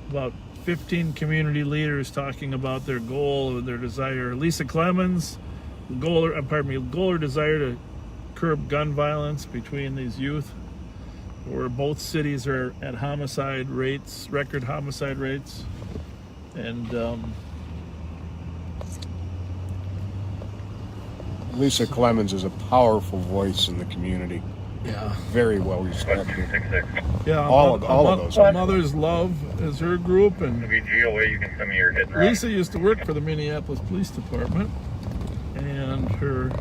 about 15 community leaders talking about their goal or their desire. Lisa Clemens, goal or desire to curb gun violence between these youth, where both cities are at homicide rates, record homicide rates. And Lisa Clemens is a powerful voice in the community. Yeah. Very well respected. Yeah, all of those. Mother's Love is her group, and Lisa used to work for the Minneapolis Police Department, and her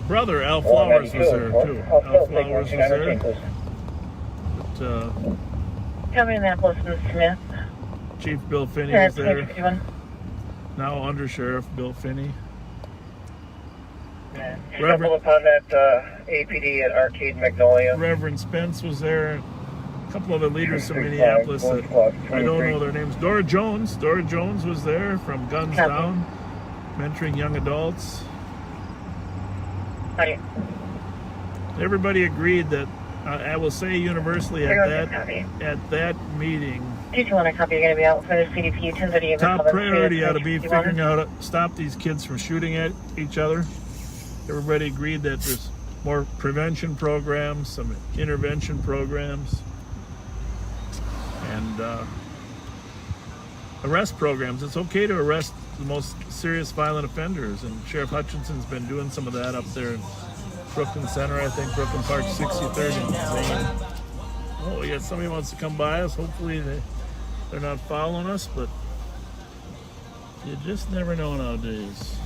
brother Al Flowers was there too. Al Flowers was there. But, Minneapolis and Smith. Chief Bill Finney was there. Now Under Sheriff Bill Finney. Stumbled upon that APD at Arcade Magnolia. Reverend Spence was there. A couple other leaders from Minneapolis that I don't know their names. Dora Jones was there from Guns Down, mentoring young adults. Everybody agreed that I will say universally at that meeting. Did you want a copy? You're going to be out for the CDP 10:30. Top priority ought to be figuring out how to stop these kids from shooting at each other. Everybody agreed that there's more prevention programs, some intervention programs, and arrest programs. It's okay to arrest the most serious violent offenders, and Sheriff Hutchinson's been doing some of that up there in Brooklyn Center, I think, Brooklyn Park, 63rd and Zane. Oh, we got somebody who wants to come by us. Hopefully they're not following us, but you just never know nowadays.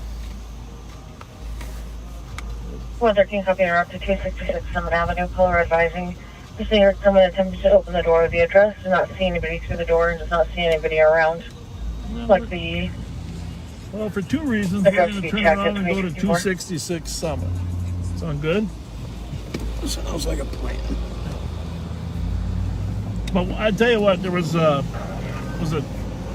113 copy interrupted 266 Summit Avenue, caller advising. Just heard someone attempted to open the door of the address, does not see anybody through the door, and does not see anybody around. Well, for two reasons, we're going to turn around and go to 266 Summit. Sound good? Sounds like a plan. But I tell you what, there was an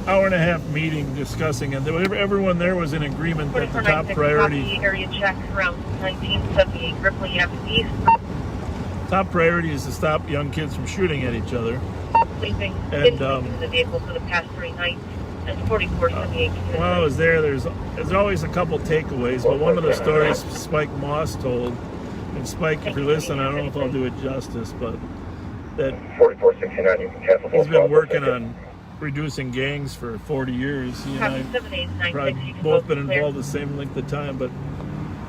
hour and a half meeting discussing, and everyone there was in agreement that the top priority. Area check around 1978 Ripley Ave East. Top priority is to stop young kids from shooting at each other. Sleeping in the vehicle for the past 3 nights. That's 4478. While I was there, there's always a couple takeaways, but one of the stories Spike Moss told, and Spike, if you're listening, I don't know if I'll do it justice, but that 4469. he's been working on reducing gangs for 40 years. He and I probably both been involved the same length of time, but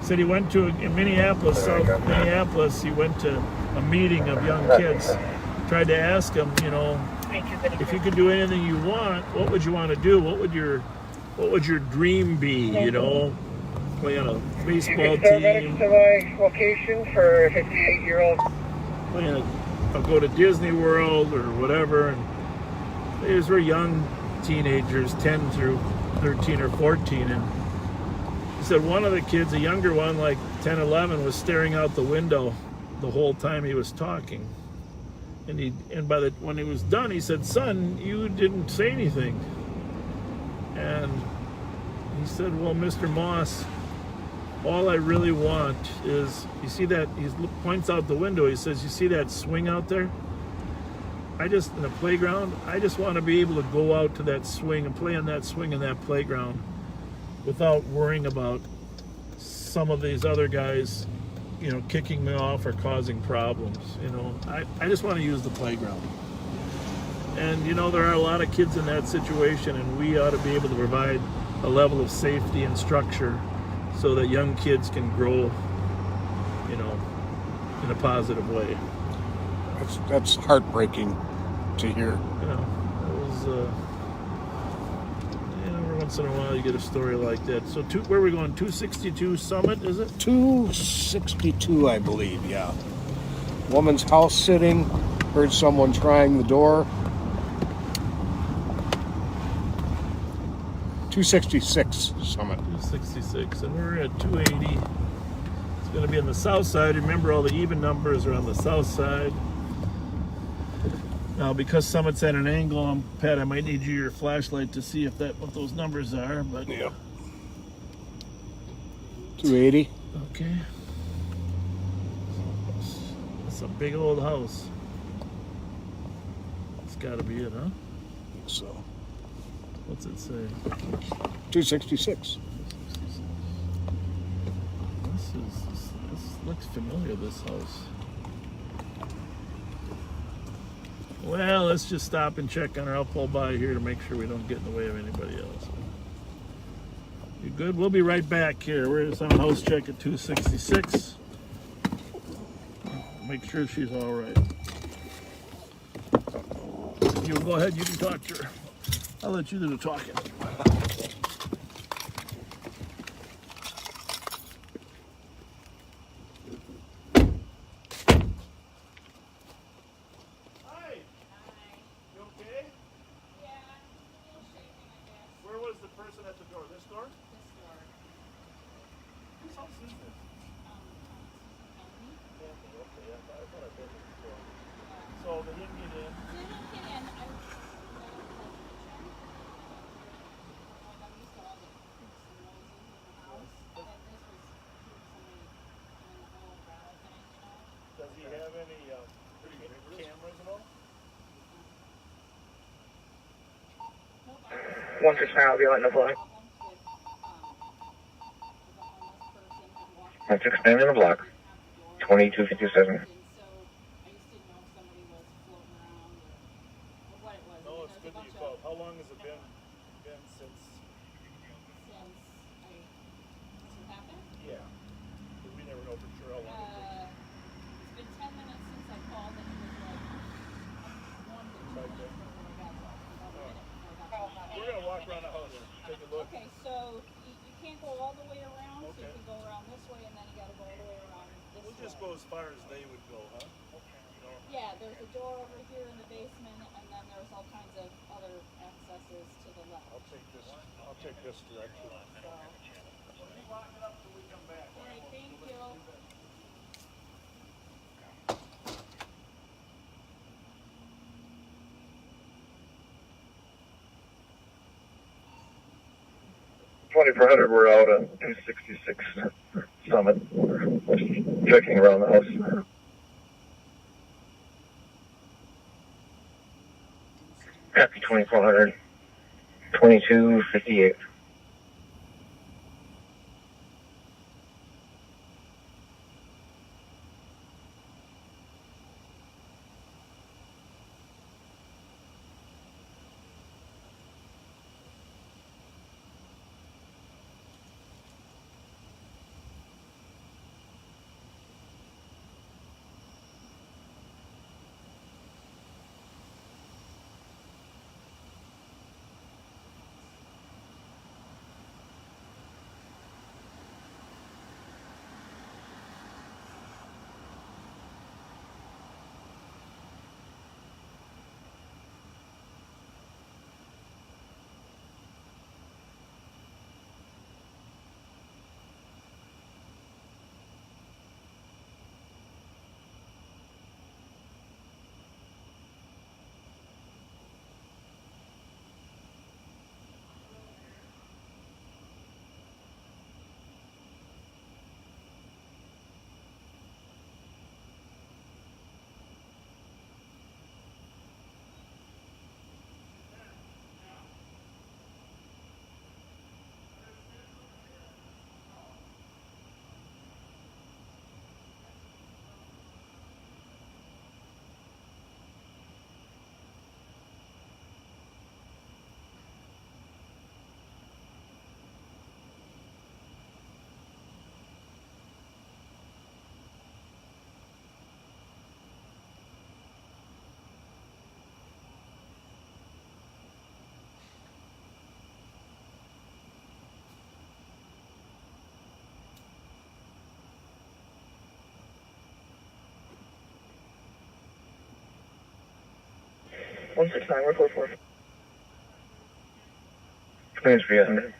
said he went to in Minneapolis, South Minneapolis. He went to a meeting of young kids. Tried to ask them, if you could do anything you want, what would you want to do? What would your dream be? Play on a baseball team. Paramedics to my location for a 58-year-old. Go to Disney World or whatever. And these were young teenagers, 10 through 13 or 14, and he said one of the kids, a younger one, like 10, 11, was staring out the window the whole time he was talking. And when he was done, he said, "Son, you didn't say anything." And he said, "Well, Mr. Moss, all I really want is, you see that," he points out the window, he says, "You see that swing out there? In the playground, I just want to be able to go out to that swing and play on that swing in that playground without worrying about some of these other guys, kicking me off or causing problems. I just want to use the playground." And there are a lot of kids in that situation, and we ought to be able to provide a level of safety and structure so that young kids can grow, in a positive way. That's heartbreaking to hear. It was, every once in a while you get a story like that. So where are we going? 262 Summit, is it? 262, I believe, yeah. Woman's house sitting, heard someone trying the door. 266 Summit. 266, and we're at 280. It's going to be on the south side. Remember, all the even numbers are on the south side. Now, because Summit's at an angle, Pat, I might need your flashlight to see what those numbers are. But yeah, 280. Okay. That's a big old house. It's got to be it, huh? I think so. What's it say? 266. This looks familiar, this house. Well, let's just stop and check on her. I'll pull by here to make sure we don't get in the way of anybody else. You good? We'll be right back here. We're just on a house check at 266. Make sure she's all right. You go ahead. You can talk to her. I'll let you do the talking. Does he have any cameras and all? 169 will be letting the block. 169 in the block. 2257. No, it's good that you called. How long has it been since? Yeah. We never know for sure how long it's been. It's been 10 minutes since I called, and it was like 1 We're going to walk around the house and take a look. Okay, so you can't go all the way around, so you can go around this way, and then you got to go all the way around this way. We'll just go as far as they would go, huh? Yeah, there's a door over here in the basement, and then there's all kinds of other accesses to the left. I'll take this direction. So. Keep walking up till we come back. All right, thank you. We're out on 266 Summit. Just checking around the house. Copy 2400. 2258. One 69, report 4. 2300.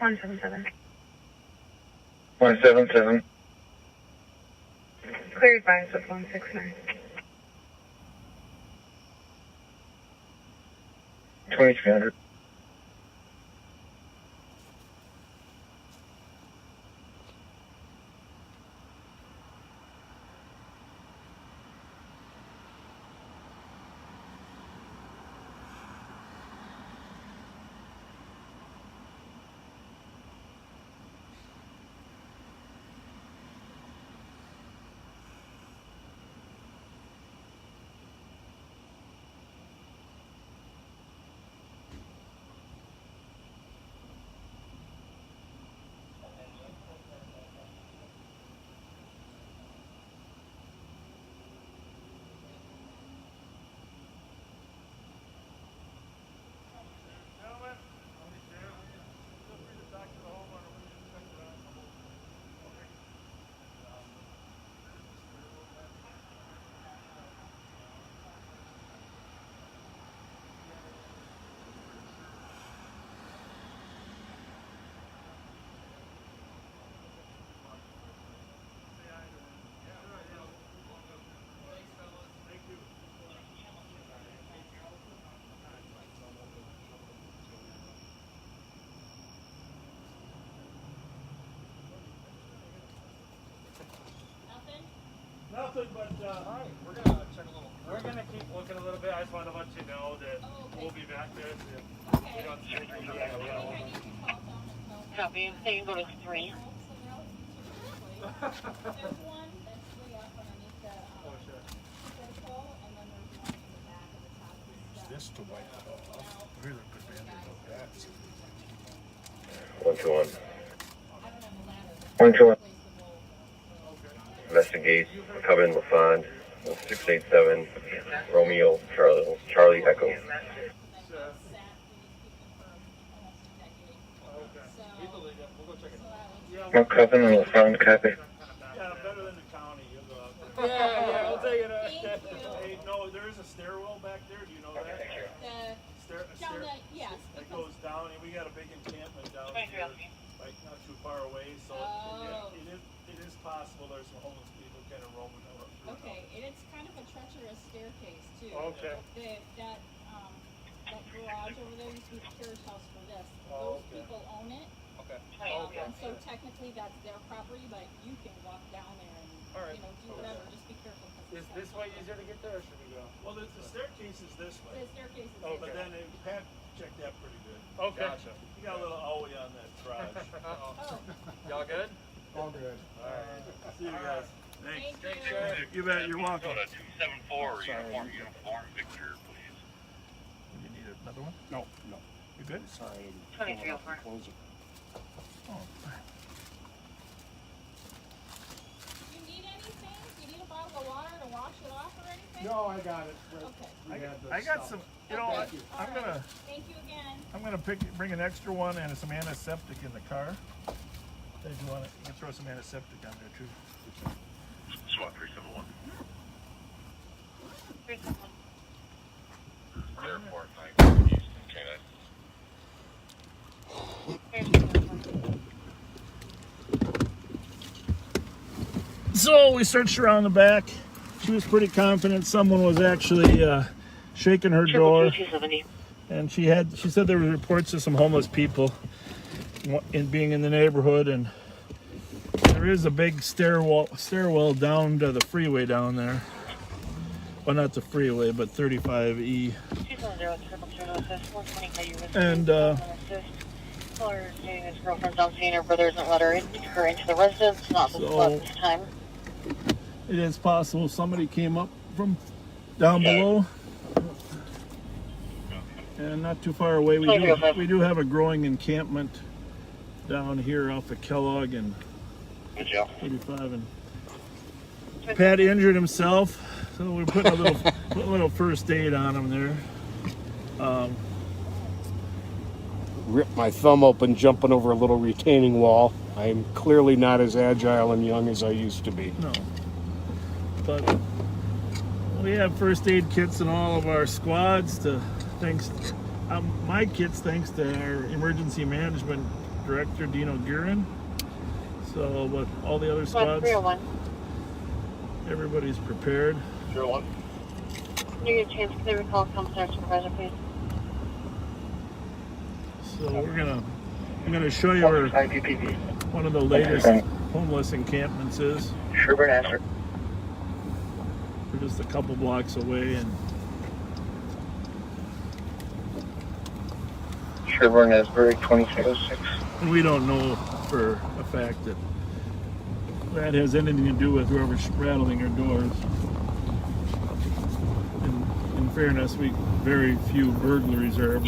177. 177. Clear advice with 169. 2300. Nothing, but we're gonna keep looking a little bit. I just want to let you know that we'll be back there. We don't see Copy. You can go to 3. There's one that's way up underneath the Cisco, and then there's one in the back of the top of the This to wipe it off. Really good bandit of that. 121. 121. Investigate Coven LaFond 687 Romeo Charlie Echo. No Coven and LaFond copy. Yeah, better than the county. Yeah, I'll take it. Hey, no, there is a stairwell back there. Do you know that? Yes. It goes down, and we got a big encampment down here, like not too far away. So it is possible there's some homeless people kind of roaming around. Okay, and it's kind of a treacherous staircase too. Okay. That garage over there used to be the carriage house for this. Those people own it. Okay. And so technically that's their property, but you can walk down there and do whatever. Just be careful. Is this way easier to get there, or should we go? Well, the staircase is this way. The staircase is But then Pat checked that pretty good. Okay. Gotcha. You got a little owie on that garage. Y'all good? All good. All right. See you guys. Thanks. Thank you. You bet. You're welcome. Go to 274 uniform Victor, please. You need another one? No. You good? Sorry. 2304. Close it. Oh. Do you need anything? Do you need a bottle of water to wash it off or anything? No, I got it. Okay. I got some. You know, Okay. I'm All gonna. right. Thank you again. I'm gonna bring an extra one and some antiseptic in the car. If you want it, you can throw some antiseptic on there too. SWAT 371. 371. Airport 9 East Canine. So we searched around the back. She was pretty confident someone was actually shaking her door, and she said there were reports of some homeless people being in the neighborhood, and there is a big stairwell down to the freeway down there. Well, not the freeway, but 35E. And his girlfriend's out seeing her brother isn't let her into the residence. Not this time. It is possible somebody came up from down below, and not too far away. We do have a growing encampment down here off of Kellogg and 35. And Pat injured himself, so we're putting a little first aid on him there. Ripped my thumb open jumping over a little retaining wall. I'm clearly not as agile and young as I used to be. No. But we have first aid kits in all of our squads. My kits, thanks to our emergency management Director Dino Guerin. So, but all the other squads, 301. everybody's prepared. 301. Can you get a chance? Can they recall Commissar Supervisor, please? So I'm gonna show you where one of the latest homeless encampments is. Sherburne answer. We're just a couple blocks away, and Sherburne Asbury 2606. and we don't know for a fact that that has anything to do with whoever's rattling our doors. In fairness, very few burglaries are ever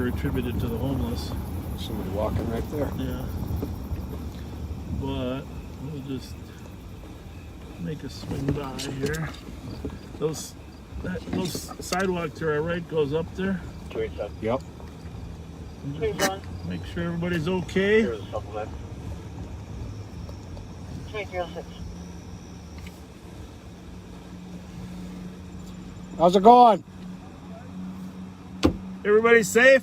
attributed to the homeless. Somebody walking right there. Yeah. But we'll just make a swing by here. Those sidewalk to our right goes up there. Yep. Make sure everybody's okay. Here's a supplement. 306. How's it going? Everybody safe?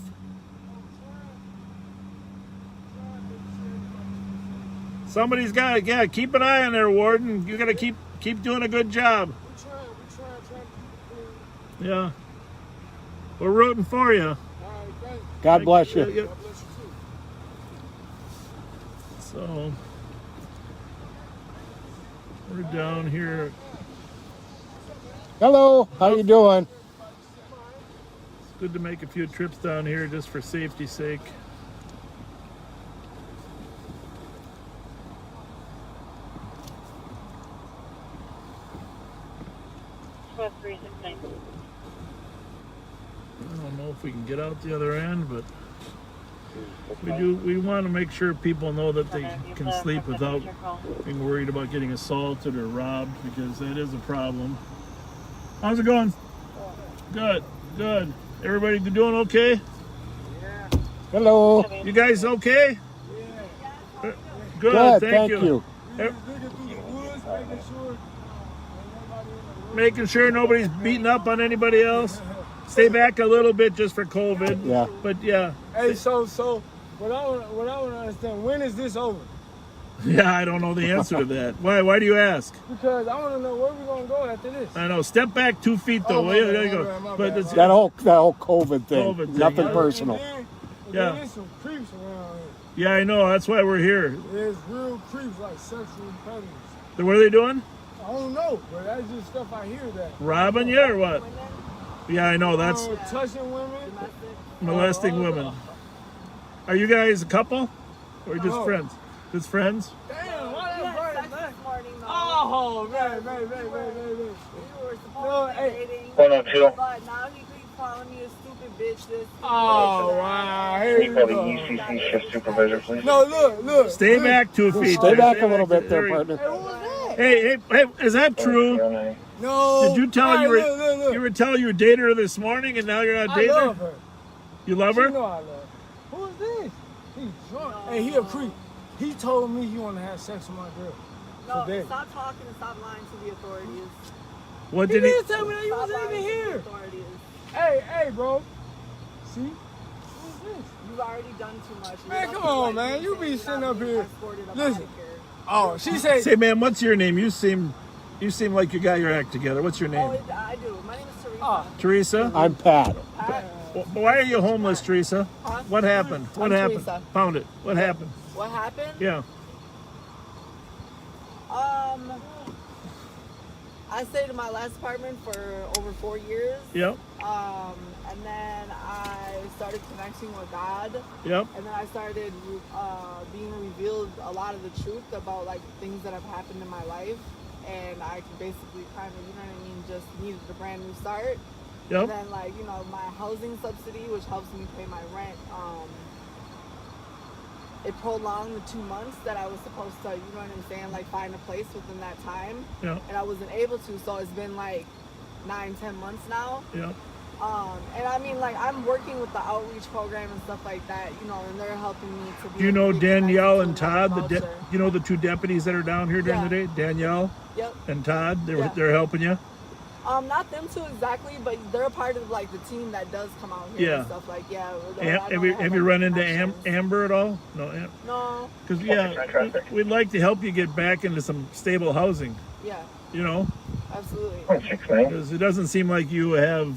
Somebody's got to keep an eye on there, Warden. You got to keep doing a good job. Yeah. We're rooting for you. God bless you. Yeah. So we're down here. Hello, how you doing? It's good to make a few trips down here just for safety's sake. Squad 369. I don't know if we can get out the other end, but we want to make sure people know that they can sleep without being worried about getting assaulted or robbed, because that is a problem. How's it going? Good. Everybody doing okay? Yeah. Hello. You guys okay? Yeah. Good, thank you. Making sure nobody's beating up on anybody else. Stay back a little bit just for COVID. Yeah. But yeah. Hey, so what I want to understand, when is this over? Yeah, I don't know the answer to that. Why do you ask? Because I want to know where we're going to go after this. I know. Step back 2 feet though. There you go. But it's, that whole COVID thing. Nothing personal. Yeah. There's some creeps around here. Yeah, I know. That's why we're here. There's real creeps, like sexual predators. What are they doing? I don't know, but that's just stuff I hear that. Robbing you or what? Yeah, I know. That's touching women, molesting women. Are you guys a couple or just friends? Just friends? Damn, why that bright back? Oh, man. We were supposed to be dating, 102. but now he keeps calling me a stupid bitch. This Oh, wow. Here Can you call the ECC shift supervisor, please? No, look. Stay back 2 feet. Stay back a little bit there, partner. Hey, is that true? No. Did you tell her look. you were telling you dated her this morning and now you're not dating her? I love her. You love her? You know I love her. Who is this? He's drunk. Hey, he a creep. He told me he want to have sex with my girl. No, today. stop talking and stop lying to the authorities. What He did he? didn't tell me that he wasn't even here. Hey, bro. See? Who is this? You've already done too much. Man, come on, man. You be sitting up here. Listen. Oh, she said. Say, man, what's your name? You seem like you got your act together. What's your name? Oh, I do. My name is Teresa. Teresa? I'm Pat. Why are you homeless, Teresa? Huh? What happened? What I'm happened? Teresa. Found it. What happened? What happened? Yeah. I stayed in my last apartment for over 4 years. Yep. And then I started connecting with God. Yep. And then I started being revealed a lot of the truth about like things that have happened in my life. And I basically kind of, you know what I mean, just needed a brand new start. Yep. And then like, you know, my housing subsidy, which helps me pay my rent, it prolonged the 2 months that I was supposed to, you know what I'm saying, like find a place within that time. Yeah. And I wasn't able to, so it's been like 9-10 months now. Yeah. And I mean, like, I'm working with the outreach program and stuff like that, you know, and they're helping me to be. Do you know Danielle and to Todd? You know the two deputies that are down here during the day? Danielle Yep. and Todd? They're helping you? Not them two exactly, but they're a part of like the team that does come out here Yeah. and stuff. Like, yeah. Have you run into Amber at all? No. No. Because we'd like to help you get back into some stable housing. Yeah. You know. Absolutely. Because it doesn't seem like you have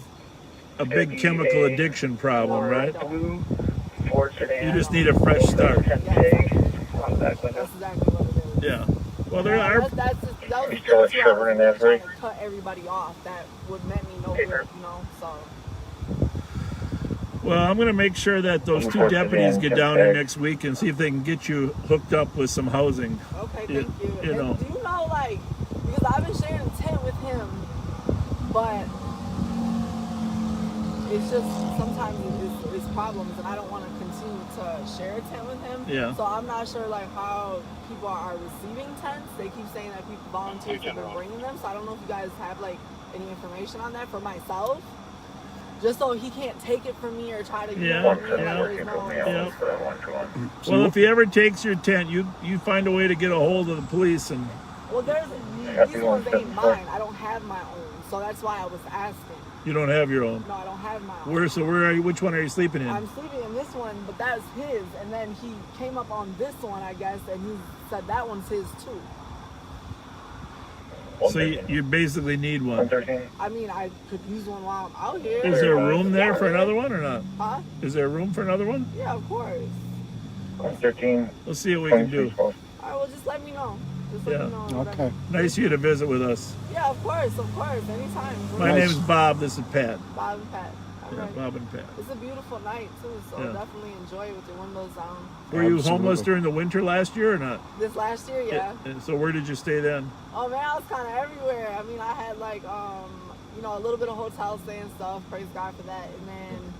a big chemical addiction problem, right? You just need a fresh start. That's exactly what it is. Yeah. Well, there are. That was the thing too. I was trying to cut everybody off. That would meant me no good, you know. So. Well, I'm going to make sure that those two deputies get down here next week and see if they can get you hooked up with some housing. Okay, thank you. You know. And do you know, like, because I've been sharing a tent with him, but it's just sometimes it's problems, and I don't want to continue to share a tent with him. Yeah. So I'm not sure like how people are receiving tents. They keep saying that people volunteers have been bringing them. So I don't know if you guys have like any information on that for myself, just so he can't take it from me or try to. Well, if he ever takes your tent, you find a way to get a hold of the police and. Well, these ones ain't mine. I don't have my own, so that's why I was asking. You don't have your own. No, I don't have my own. Where are you? Which one are you sleeping in? I'm sleeping in this one, but that's his. And then he came up on this one, I guess, and he said that one's his too. So you basically need one. I mean, I could use one while I'm out here. Is there room there for another one or not? Huh? Is there room for another one? Yeah, of course. 13. Let's see what we can do. All right, well, just let me know. Just let me know. Okay. Nice of you to visit with us. Yeah, of course, anytime. My name is Bob. This is Pat. Bob and Pat. Yeah, Bob and Pat. It's a beautiful night too, so definitely enjoy it with your windows down. Were you homeless during the winter last year or not? This last year, yeah. And so where did you stay then? Oh man, I was kind of everywhere. I mean, I had like, you know, a little bit of hotel stay and stuff. Praise God for that. And then,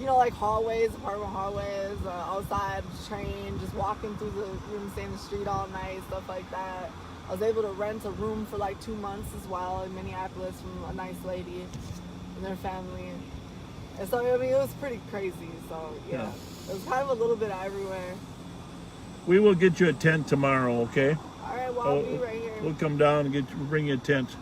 you know, like hallways, apartment hallways, outside train, just walking through the, you know what I'm saying, the street all night, stuff like that. I was able to rent a room for like 2 months as well in Minneapolis from a nice lady and their family. And so, I mean, it was pretty crazy. So, yeah. It was kind of a little bit everywhere. We will get you a tent tomorrow, okay? All right, well, I'll be right here. We'll come down and bring you a tent.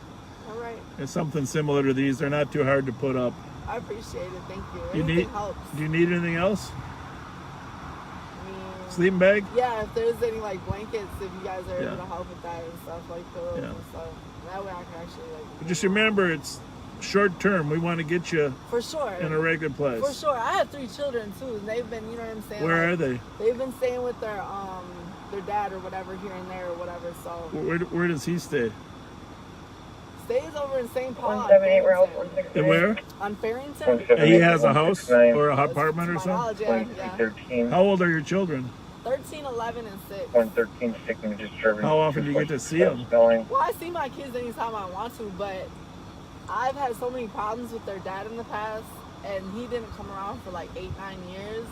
All right. It's something similar to these. They're not too hard to put up. I appreciate it. Thank you. Anything helps. Do you need anything else? I mean, sleeping bag? Yeah, if there's any like blankets, if you guys are able to help with that and stuff, like pillows and stuff. That way I can actually like. But just remember, it's short term. We want to get you for sure in a regular place. For sure. I have 3 children too, and they've been, you know what I'm saying. Where are they? They've been staying with their dad or whatever here and there or whatever. So. Where does he stay? Stays over in St. Paul. 178 Route And where? On Farrington. And he has a house or an apartment or something? Yeah. How old are your children? 13, 11, and 6. 113 sticking disturbance. How often do you get to see them? Well, I see my kids anytime I want to, but I've had so many problems with their dad in the past, and he didn't come around for like 8-9 years.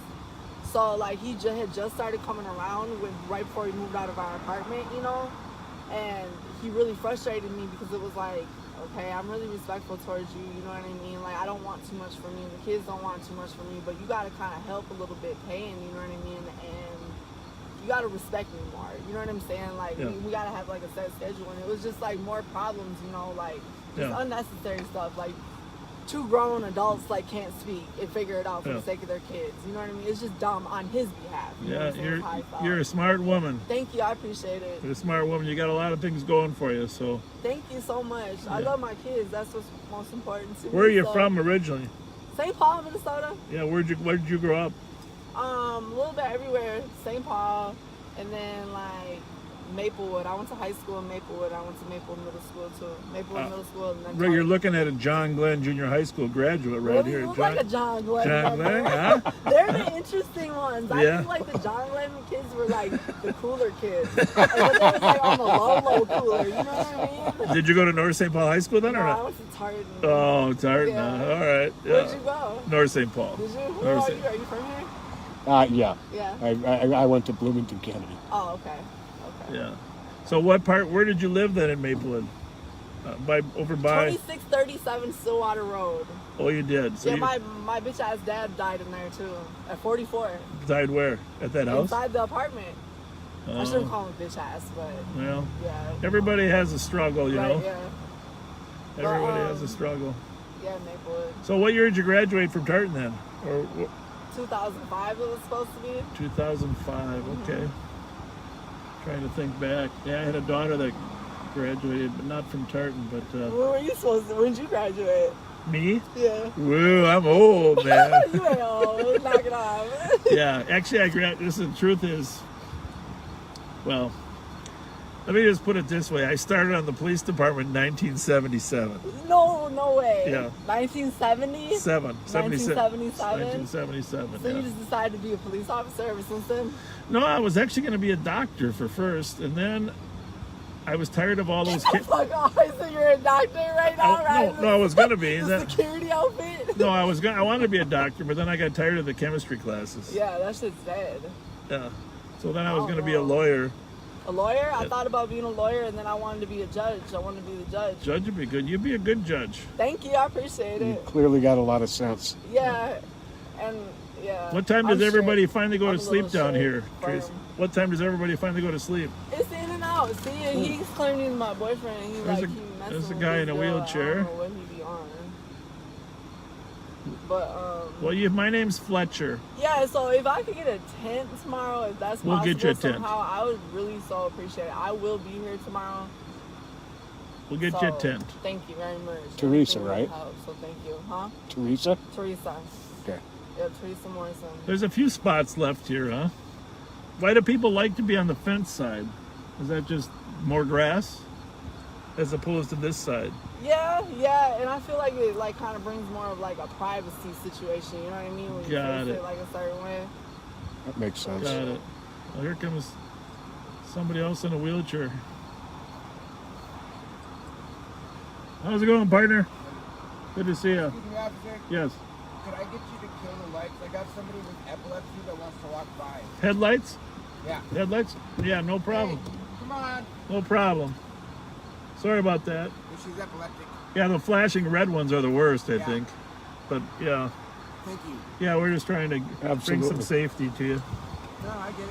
So like he had just started coming around right before he moved out of our apartment, you know, and he really frustrated me because it was like, okay, I'm really respectful towards you, you know what I mean? Like I don't want too much from you, the kids don't want too much from you, but you gotta kind of help a little bit paying, you know what I mean? And you gotta respect me more, you know what I'm saying? Like we gotta have like a set schedule, and it was just like more problems, you know, like just unnecessary stuff, like 2 grown adults like can't speak and figure it out for the sake of their kids. You know what I mean? It's just dumb on his behalf. You know what I'm saying? You're a smart woman. Thank you, I appreciate it. You're a smart woman. You got a lot of things going for you. So. Thank you so much. I love my kids. That's what's most important to me. Where are you from originally? St. Paul, Minnesota. Yeah, where did you grow up? A little bit everywhere. St. Paul, and then like Maplewood. I went to high school in Maplewood. I went to Maplewood Middle School too. Maplewood Middle School. And then you're looking at a John Glenn Junior High School graduate right here. You look like a John Glenn. John Glenn, huh? They're the interesting ones. I feel like the John Glenn kids were like the cooler kids. And then they was like on the low cooler. You know what I mean? Did you go to North St. Paul High School then or not? I went to Tartan. Oh, Tartan. All right. Yeah. Where'd you go? North St. Paul. Did you? Where are you? Are you from here? Yeah. Yeah. I went to Bloomington, Kennedy. Oh, okay. Yeah. So where did you live then in Maplewood? Over by 2637 Stillwater Road. Oh, you did? So my bitch ass dad died in there too, at 44. Died where? At that house? Inside the apartment. I shouldn't call him bitch ass, but well, everybody has a struggle, you know. Yeah. Everybody has a struggle. Yeah, Maplewood. So what year did you graduate from Tartan then? Or 2005 it was supposed to be. 2005, okay. Trying to think back. Yeah, I had a daughter that graduated, but not from Tartan, but... When were you supposed to? When did you graduate? Me? Yeah. Woo, I'm old, man. You ain't old. Knock it off. Yeah, actually, the truth is, well, let me just put it this way. I started on the police department in 1977. No way. Yeah. 1970? 1977? So yeah. you just decided to be a police officer ever since then? No, I was actually going to be a doctor for first, and then I was tired of all those kids. Fuck off, so you're a doctor right now, right? No, I was going to be. The security outfit? No, I wanted to be a doctor, but then I got tired of the chemistry classes. Yeah, that shit's dead. Yeah. So then I was going to be a lawyer. A lawyer? I thought about being a lawyer, and then I wanted to be a judge. I wanted to be the judge. Judge would be good. You'd be a good judge. Thank you, I appreciate You it. clearly got a lot of sense. Yeah, and yeah. What time does everybody finally go to I'm a sleep little down straight, here, Trace? What time does everybody finally go to sleep? It's in and out. See, he's claiming my boyfriend, and he's There's like, a- he messing there's a with guy this in a girl. wheelchair. I don't know what he be on. But, Well, my name's Fletcher. yeah, so if I could get a tent tomorrow, if that's We'll possible get you a tent. somehow, I would really so appreciate it. I will be here tomorrow. We'll get you a So, tent. Thank you very much. Teresa, Everything really right? helps, so thank you. Huh? Teresa? Teresa. Okay. Yeah, Teresa Morrison. There's a few spots left here, huh? Why do people like to be on the fence side? Is that just more grass? As opposed to this side? Yeah, and I feel like it like kind of brings more of like a privacy situation. You know what I mean? When you Got face it. it like a certain way. That makes sense. Got it. Well, here comes somebody else in a wheelchair. How's it going, partner? Good to see you. Excuse me, officer. Yes. Could I get you to kill the lights? I got somebody with epilepsy that wants to walk by. Headlights? Yeah. Headlights? Yeah, no problem. Hey, come on. No problem. Sorry about that. If she's epileptic. Yeah, the flashing red ones are the worst, I Yeah. think. But yeah. Thank you. Yeah, we're just trying to bring Absolutely. some safety to you. No, I get it.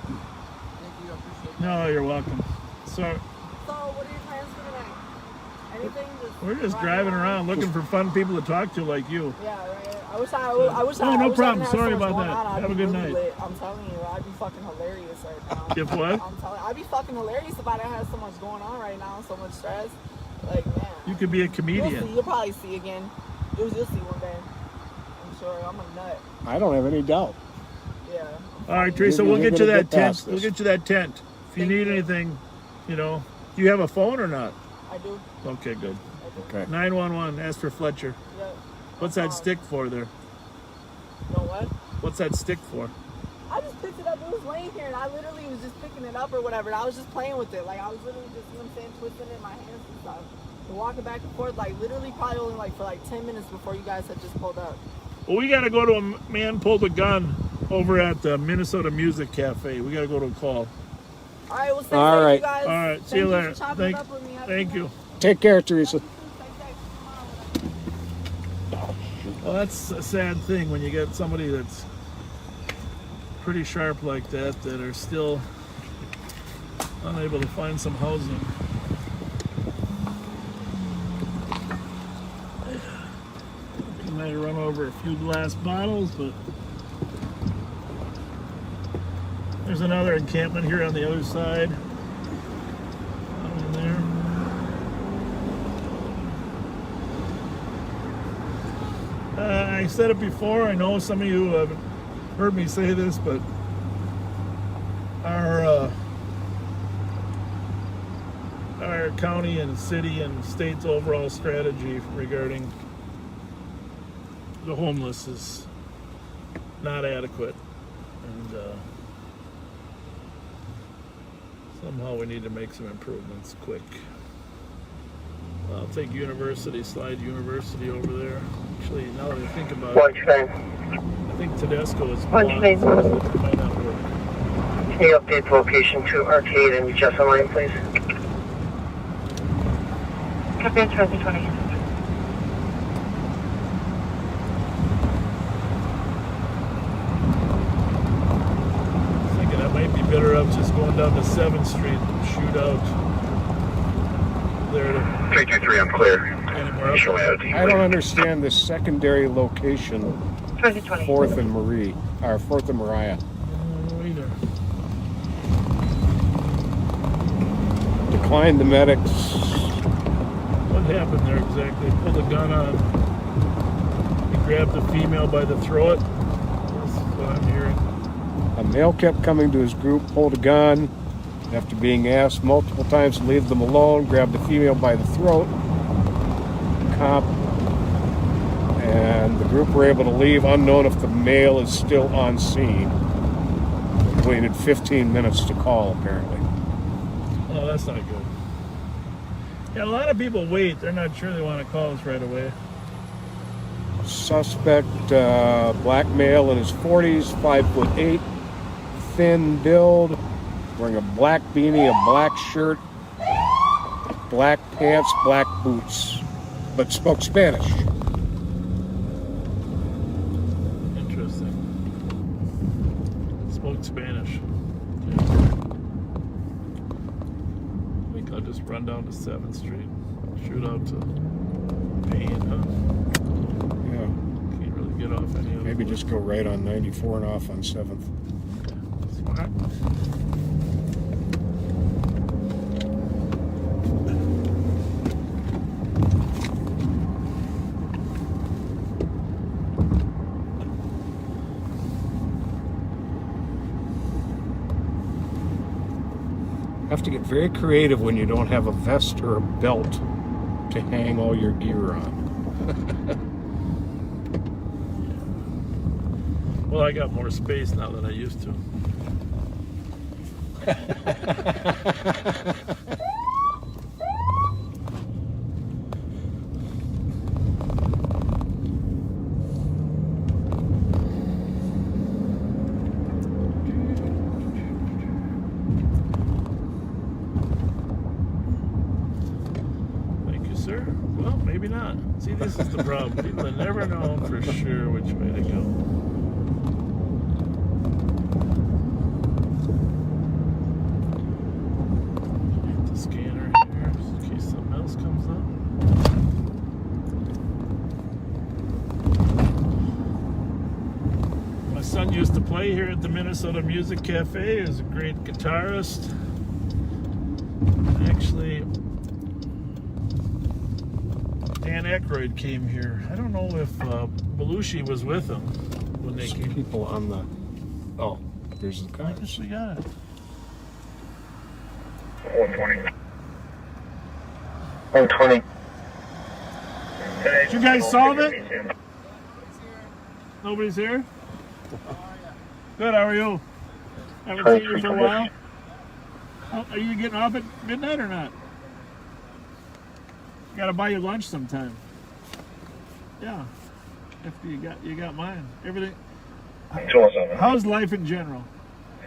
Thank you. I appreciate it. No, you're welcome. So So, what are your plans for tonight? Anything? we're just driving around looking for fun people to talk to like you. Yeah, right. I wish I Oh, no I wish problem. I didn't have Sorry so much about going that. on. I'd Have a be good really night. lit. I'm telling you, I'd be fucking hilarious right now. If what? I'm telling you, I'd be fucking hilarious if I didn't have so much going on right now, so much stress. Like, man. You could be a You'll comedian. see. You'll probably see again. You'll see one day. I'm sure. I'm a nut. I don't have any doubt. Yeah. All right, Teresa, You're we'll get you gonna that get past tent. We'll this. get you that tent. If you need anything, you know. Do you have a phone or not? I do. Okay, good. Okay. 911, ask for Fletcher. Yep. What's that stick for there? You know what? What's that stick for? I just picked it up. It was laying here, and I literally was just picking it up or whatever. And I was just playing with it. Like, I was literally just, you know what I'm saying, twisting it in my hands and stuff. And walking back and forth, like, literally probably only, like, for, like, 10 minutes before you guys had just pulled up. Well, we got to go to a man pulled a gun over at the Minnesota Music Cafe. We got to go to a call. All right, well, stay All safe, right. you guys. All right, see you later. For chopping Thank, it up with me. thank you. Take care, Teresa. Well, that's a sad thing when you get somebody that's pretty sharp like that are still unable to find some housing. You might run over a few glass bottles, but there's another encampment here on the other side. Down there. I said it before. I know some of you have heard me say this, but our county and city and state's overall strategy regarding the homeless is not adequate, and somehow we need to make some improvements quick. I'll take slide university over there. Actually, now that I think about it, I think Tedesco is blocked. It might not work. Can you update the location to Arcade and Jessamine Line, please? Copy, it's Ramsey 20. Thinking I might be better off just going down to 7th Street and shoot out there to 323, I'm clear. anywhere else. I don't understand this secondary location, 4th and Marie, or 4th and Mariah. Either. Decline the medics. What happened there exactly? Pulled a gun on. He grabbed the female by the throat. That's what I'm hearing. A male kept coming to his group, pulled a gun. After being asked multiple times to leave them alone, grabbed the female by the throat. Cop and the group were able to leave unknown if the male is still on scene. Waited 15 minutes to call, apparently. Oh, that's not good. Yeah, a lot of people wait. They're not sure they want to call us right away. Suspect, black male in his 40s, 5'8", thin build, wearing a black beanie, a black shirt, black pants, black boots, but spoke Spanish. Interesting. Spoke Spanish. Okay. I think I'll just run down to 7th Street. Shoot out to Payne, huh? Yeah. Can't really get off any of them. Maybe just go right on 94 and off on 7th. Smart. Have to get very creative when you don't have a vest or a belt to hang all your gear on. Well, I got more space now than I used to. Thank you, sir. Well, maybe not. See, this is the problem. People never know for sure which way to go. Scanner here, in case something else comes up. My son used to play here at the Minnesota Music Cafe. He was a great guitarist. Actually, Dan Aykroyd came here. I don't know if Belushi was with him when they came. People on the... Oh, there's the car. I guess we got it. 120. 120. Did you guys solve it? Nobody's here? Good, how are you? Haven't seen you for a while. Oh, are you getting off at midnight or not? Gotta buy you lunch sometime. Yeah. If you got mine. Everything. How's life in general?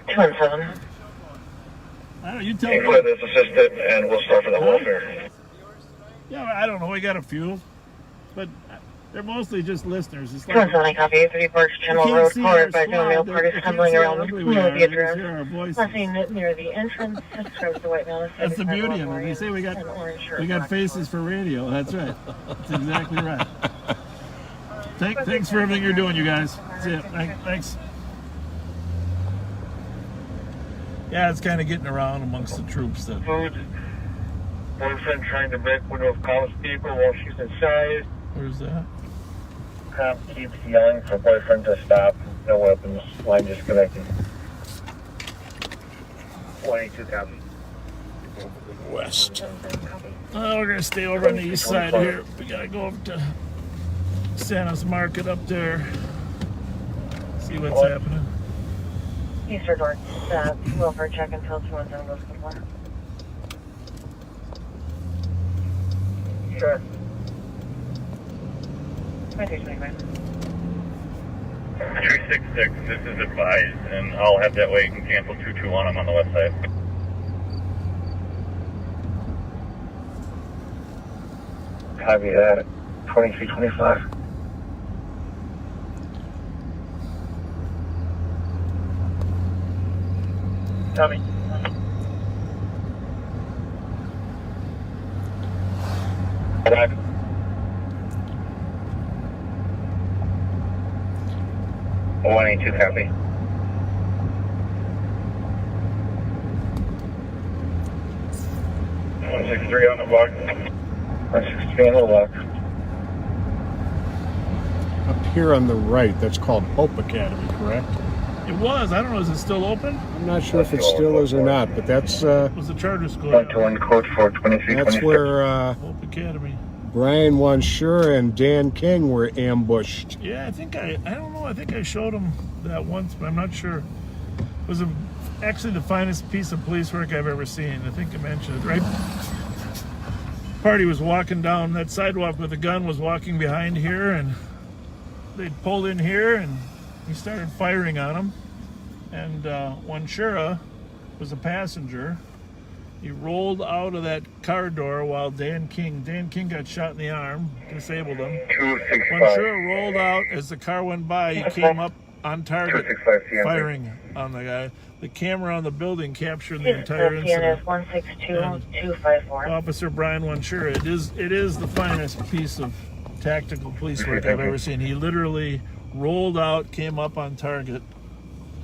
217. I don't know, you tell Hey, me. Fred, this assistant, and we'll start for the welfare. Yeah, I don't know. We got a few, but they're mostly just listeners. It's like 270 copy, 3 Parks Channel Road, caller by the male party stumbling around the address. Nothing near the entrance. Describes the white male. That's the beauty of it. They say we got faces for radio. That's right. That's exactly right. Thanks for everything you're doing, you guys. That's it. Thanks. Yeah, it's kind of getting around amongst the troops. That Boyfriend trying to break window of college people while she's inside. Where's that? Cop keeps yelling for boyfriend to stop. No weapons. Line disconnected. 182 copy. West. We're going to stay over on the east side here. We got to go over to Santa's Market up there. See what's happening. Eastern North, welfare check until 217 goes before. Sure. 2325. 366, this is advised, and I'll have that way you can cancel 221. I'm on the west side. Copy that. 2325. Tommy. Back. Oh, 182, copy. 163 on the block. 163 on the block. Up here on the right, that's called Hope Academy, correct? It was. I don't know. Is it still open? I'm not sure if it still is or not, but that's It was a charter school. 121 code for 2326. that's where Hope Academy. Brian Wanshura and Dan King were ambushed. Yeah, I don't know. I think I showed him that once, but I'm not sure. It was actually the finest piece of police work I've ever seen. I think I mentioned it, right? Party was walking down that sidewalk with a gun, was walking behind here, and they pulled in here, and he started firing on him. And Wanshura was a passenger. He rolled out of that car door while Dan King got shot in the arm, disabled him. Wanshura rolled out. As the car went by, he came up on target, firing on the guy. The camera on the building captured the entire incident. 162-254. Officer Brian Wanshura, it is the finest piece of tactical police work I've ever seen. He literally rolled out, came up on target.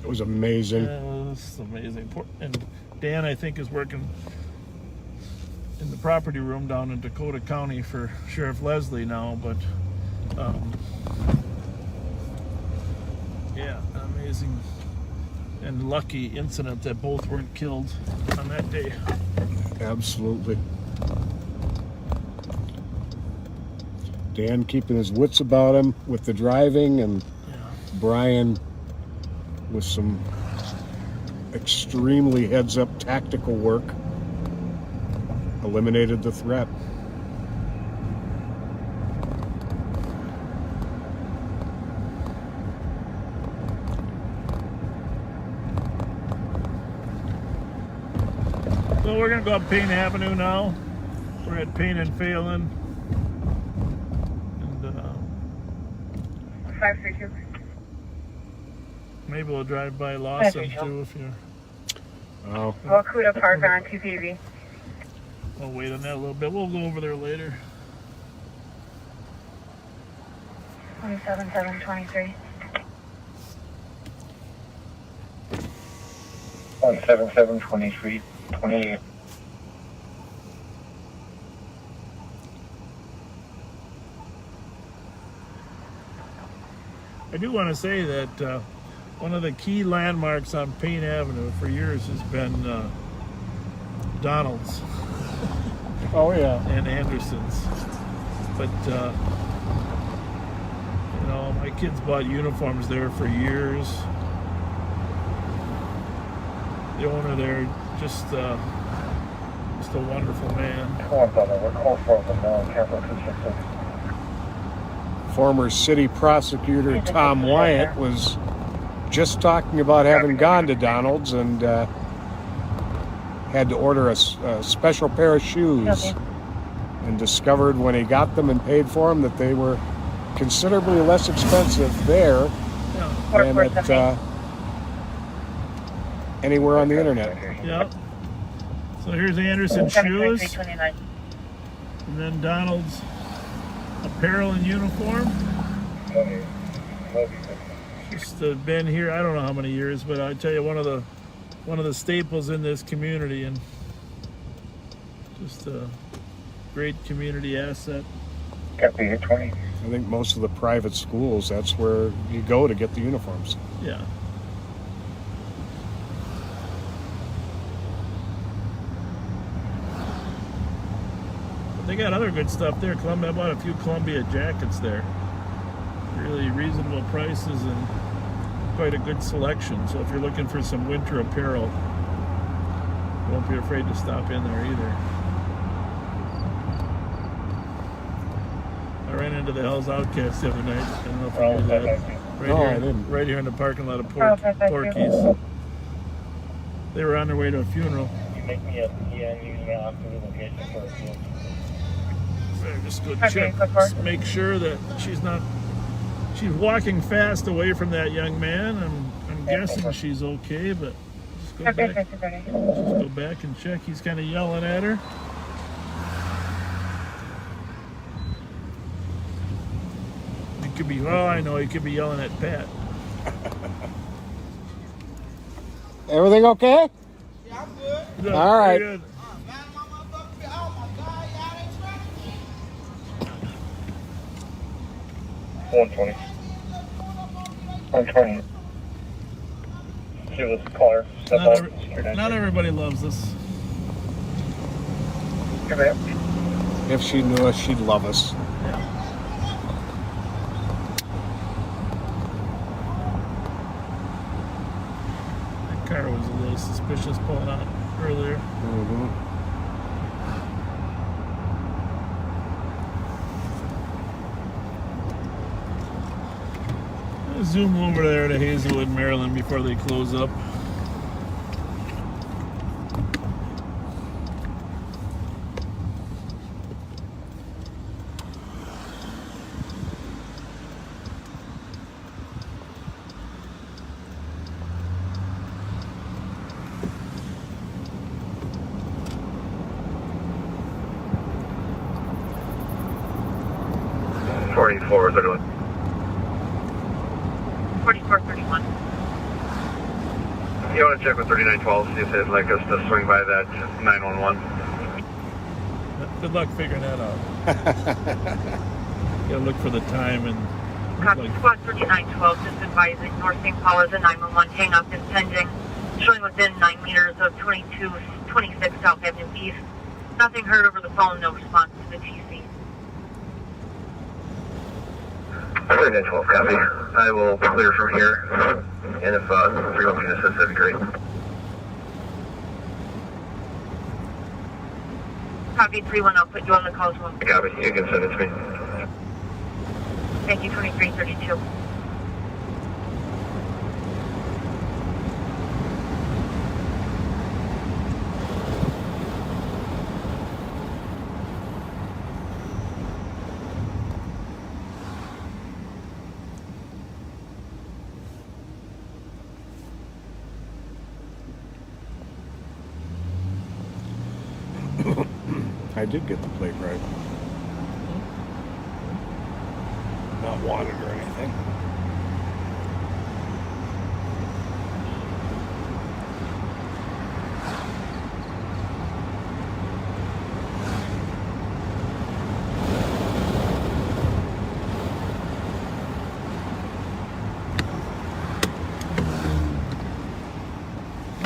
It was amazing. Yeah, it was amazing. And Dan, I think, is working in the property room down in Dakota County for Sheriff Leslie now, but yeah, amazing and lucky incident that both weren't killed on that day. Absolutely. Dan keeping his wits about him with the driving, and Brian with some extremely heads-up tactical work eliminated the threat. So we're gonna go up Payne Avenue now. We're at Payne and Phelan. And 532. maybe we'll drive by Lawson too if you're... Oh. Wakuda Park on 2PV. We'll wait on that a little bit. We'll go over there later. 17723. 17723. 28. I do want to say that one of the key landmarks on Payne Avenue for years has been Donald's. Oh yeah. And Anderson's. But you know, my kids bought uniforms there for years. The owner there, just a wonderful man. Former city prosecutor Tom Wyatt was just talking about having gone to Donald's and had to order a special pair of shoes, and discovered when he got them and paid for them that they were considerably less expensive there than at anywhere on the internet. Yep. So here's Anderson's shoes, and then Donald's apparel and uniform. Just been here, I don't know how many years, but I tell you, one of the staples in this community, and just a great community asset. Copy 20. I think most of the private schools, that's where you go to get the uniforms. Yeah. They got other good stuff there. Columbia, I bought a few Columbia jackets there. Really reasonable prices and quite a good selection. So if you're looking for some winter apparel, don't be afraid to stop in there either. I ran into the Hell's Outcasts the other night. I don't know if you knew that. I didn't. Right here in the parking lot of Porky's. They were on their way to a funeral. You make me a user off the location for a few. Just go check, just make sure that she's walking fast away from that young man. I'm guessing she's okay, but just go back and check. He's kind of yelling at her. could be. Oh, I know. He could be yelling at Pat. Everything okay? Yeah, I'm good. Good, All right. very good. Oh my God, y'all ain't trying to 120. 120. Give us a caller. Step out. Not everybody loves us. Come here. If she knew us, she'd love us. That car was a little suspicious pulling out earlier. I'll zoom over there to Hazelwood, Maryland before they close up. Forty-four. 4431. You want to check with 3912, see if they'd like us to swing by that 911. Good luck figuring that out. You gotta look for the time and. Copy, squad 3912, just advising North St. Paul is a 911 hang-up is pending, showing within 9 meters of 26 South Avenue East. Nothing heard over the phone, no response to the TC. 3912, copy. I will clear from here, and if 311 can assist, that'd be great. Copy 31, I'll put you on the call as well. Copy, you can send it to me. Thank you, 2332. I did get the plate right. Not wanted or anything.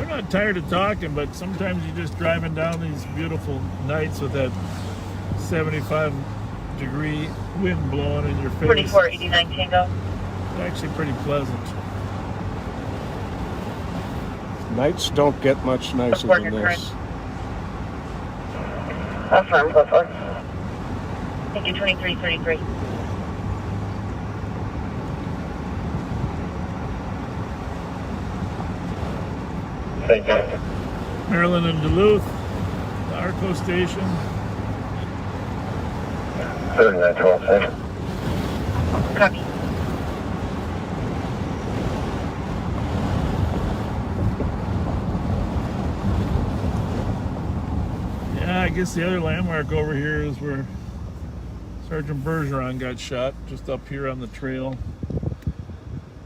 I'm not tired of talking, but sometimes you're just driving down these beautiful nights with that 75-degree wind blowing in your face. 2489 Tango. It's actually pretty pleasant. Nights don't get much nicer than this. Affirm, go for it. Thank you, 2333. Thank you. Maryland and Duluth, the Arco station. 3912, sir. Copy. Yeah, I guess the other landmark over here is where Sergeant Bergeron got shot, just up here on the trail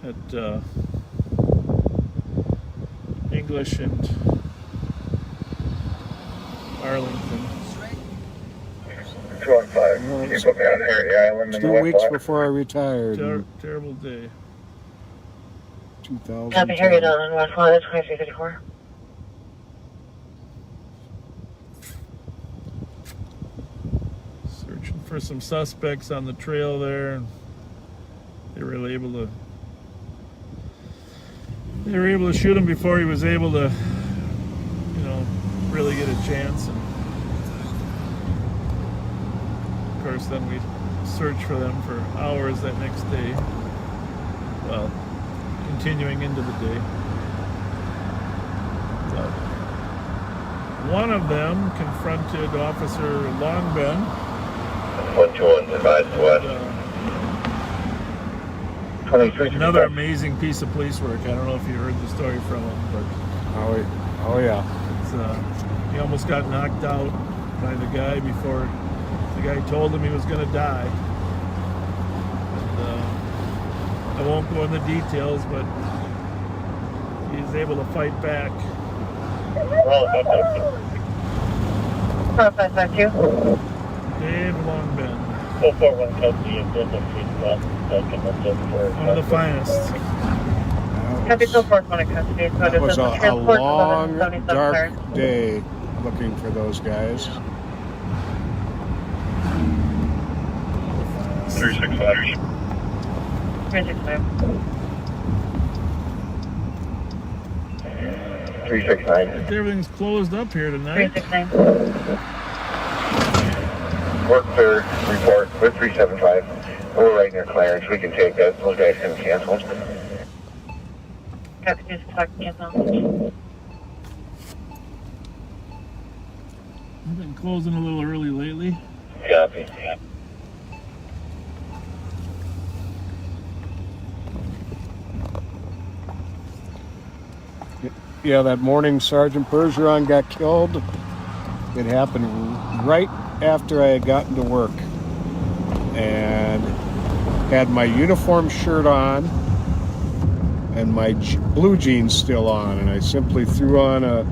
at English and Arlington. 215. You put me on Harry Island. 2 weeks before I retired. Terrible day. 2000. Copy, Harry Island, West Florida, 2334. Searching for some suspects on the trail there. They were able to shoot him before he was able to, really get a chance. And of course, then we searched for them for hours that next day. Well, continuing into the day. But one of them confronted Officer Longben. 121, advised west. Another amazing piece of police work. I don't know if you heard the story from him, but oh yeah. It's, he almost got knocked out by the guy before the guy told him he was going to die. And, I won't go into details, but he's able to fight back. 552. Dave Longbend. 441 custody of business feedback. One of the finest. Copy, so 441 custody. That was a long, dark day looking for those guys. 365. 365. 369. Everything's closed up here tonight. 369. Work clear report with 375. We're right near Clarence. We can take that. Those guys can cancel. Copy, 265, cancel. I've been closing a little early lately. Copy. Yeah, that morning Sergeant Bergeron got killed. It happened right after I had gotten to work and had my uniform shirt on and my blue jeans still on, and I simply threw on a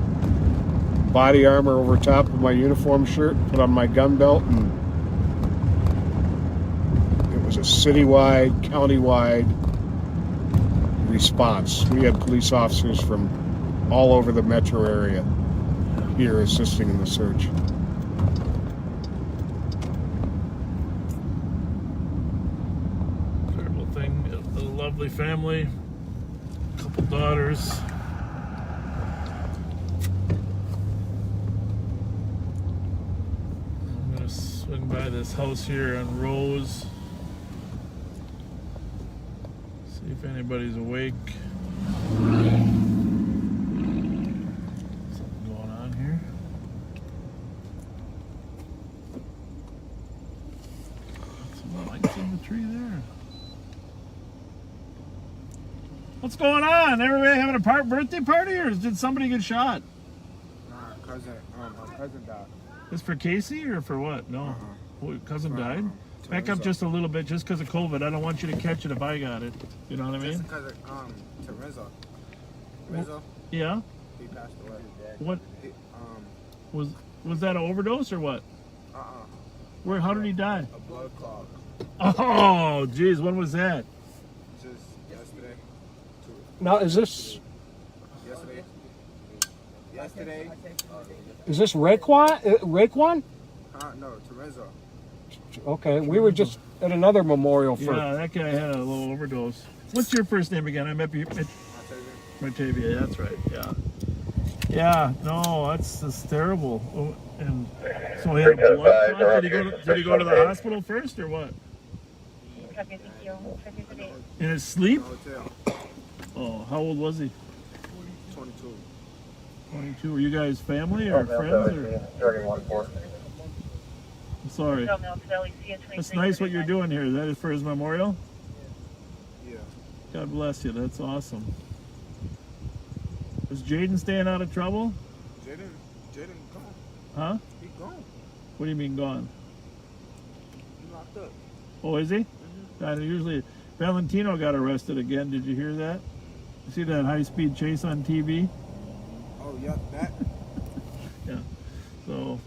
body armor over top of my uniform shirt, put on my gun belt, and it was a citywide, countywide response. We had police officers from all over the metro area here assisting in the search. Terrible thing. A lovely family, a couple daughters. I'm gonna swing by this house here on Rose. See if anybody's awake. Tree there. What's going on? Everybody having a birthday party, or did somebody get shot? Nah, my cousin died. This for Casey or for what? No. Cousin died? Back up just a little bit, just because of COVID. I don't want you to catch it if I got it. You know what I mean? Just because Rizzo. Rizzo? Yeah? He passed away. What? Was that an overdose or what? Where? How did he die? A blood clot. Oh, geez, when was that? Just yesterday. Now, is this... Yesterday. Is this Raekwon? No, Teresa. Okay, we were just at another memorial for... Yeah, that guy had a little overdose. What's your first name again? I met you... Matavia, that's right, yeah. Yeah, no, that's terrible. Oh, and so he had a blood clot. Did he go to the hospital first or what? In his sleep? Oh, how old was he? 22. 22. Were you guys family or friends? Or? I'm sorry. That's nice what you're doing here. Is that for his memorial? Yeah. God bless you. That's awesome. Is Jaden staying out of trouble? Jaden gone. Huh? He gone. What do you mean gone? He locked up. Oh, is he? Usually, Valentino got arrested again. Did you hear that? You see that high-speed chase on TV? Oh, yeah, that. Yeah. So,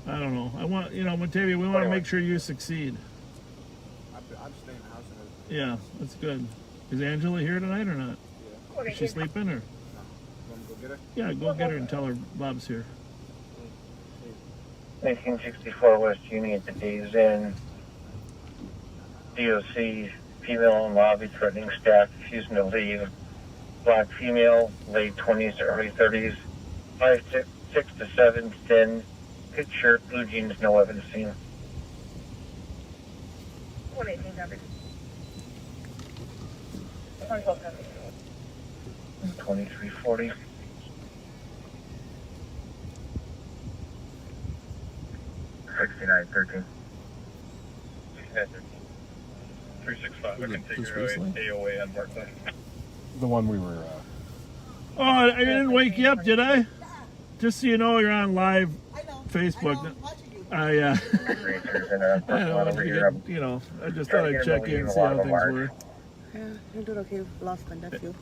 I don't know. I want, Matavia, we want to make sure you succeed. I'm staying in the house. Yeah, that's good. Is Angela here tonight or not? Yeah. Is she sleeping or? No. You want me to go get her? Yeah, go get her and tell her Bob's here. 1964 West Union at the Days Inn. DOC, female in lobby threatening staff, refusing to leave. Black female, late 20s to early 30s. 5'6" to 7, thin, good shirt, blue jeans, no evidence seen. 118 coverage. 2340. $69.13. 365. I can take your AOA on Mark then. The one we were... Oh, I didn't wake you up, did I? Just so you know, you're on live Facebook. I don't want to I just thought I'd check in, see how things were. Yeah, you're doing okay. Lost my nephew.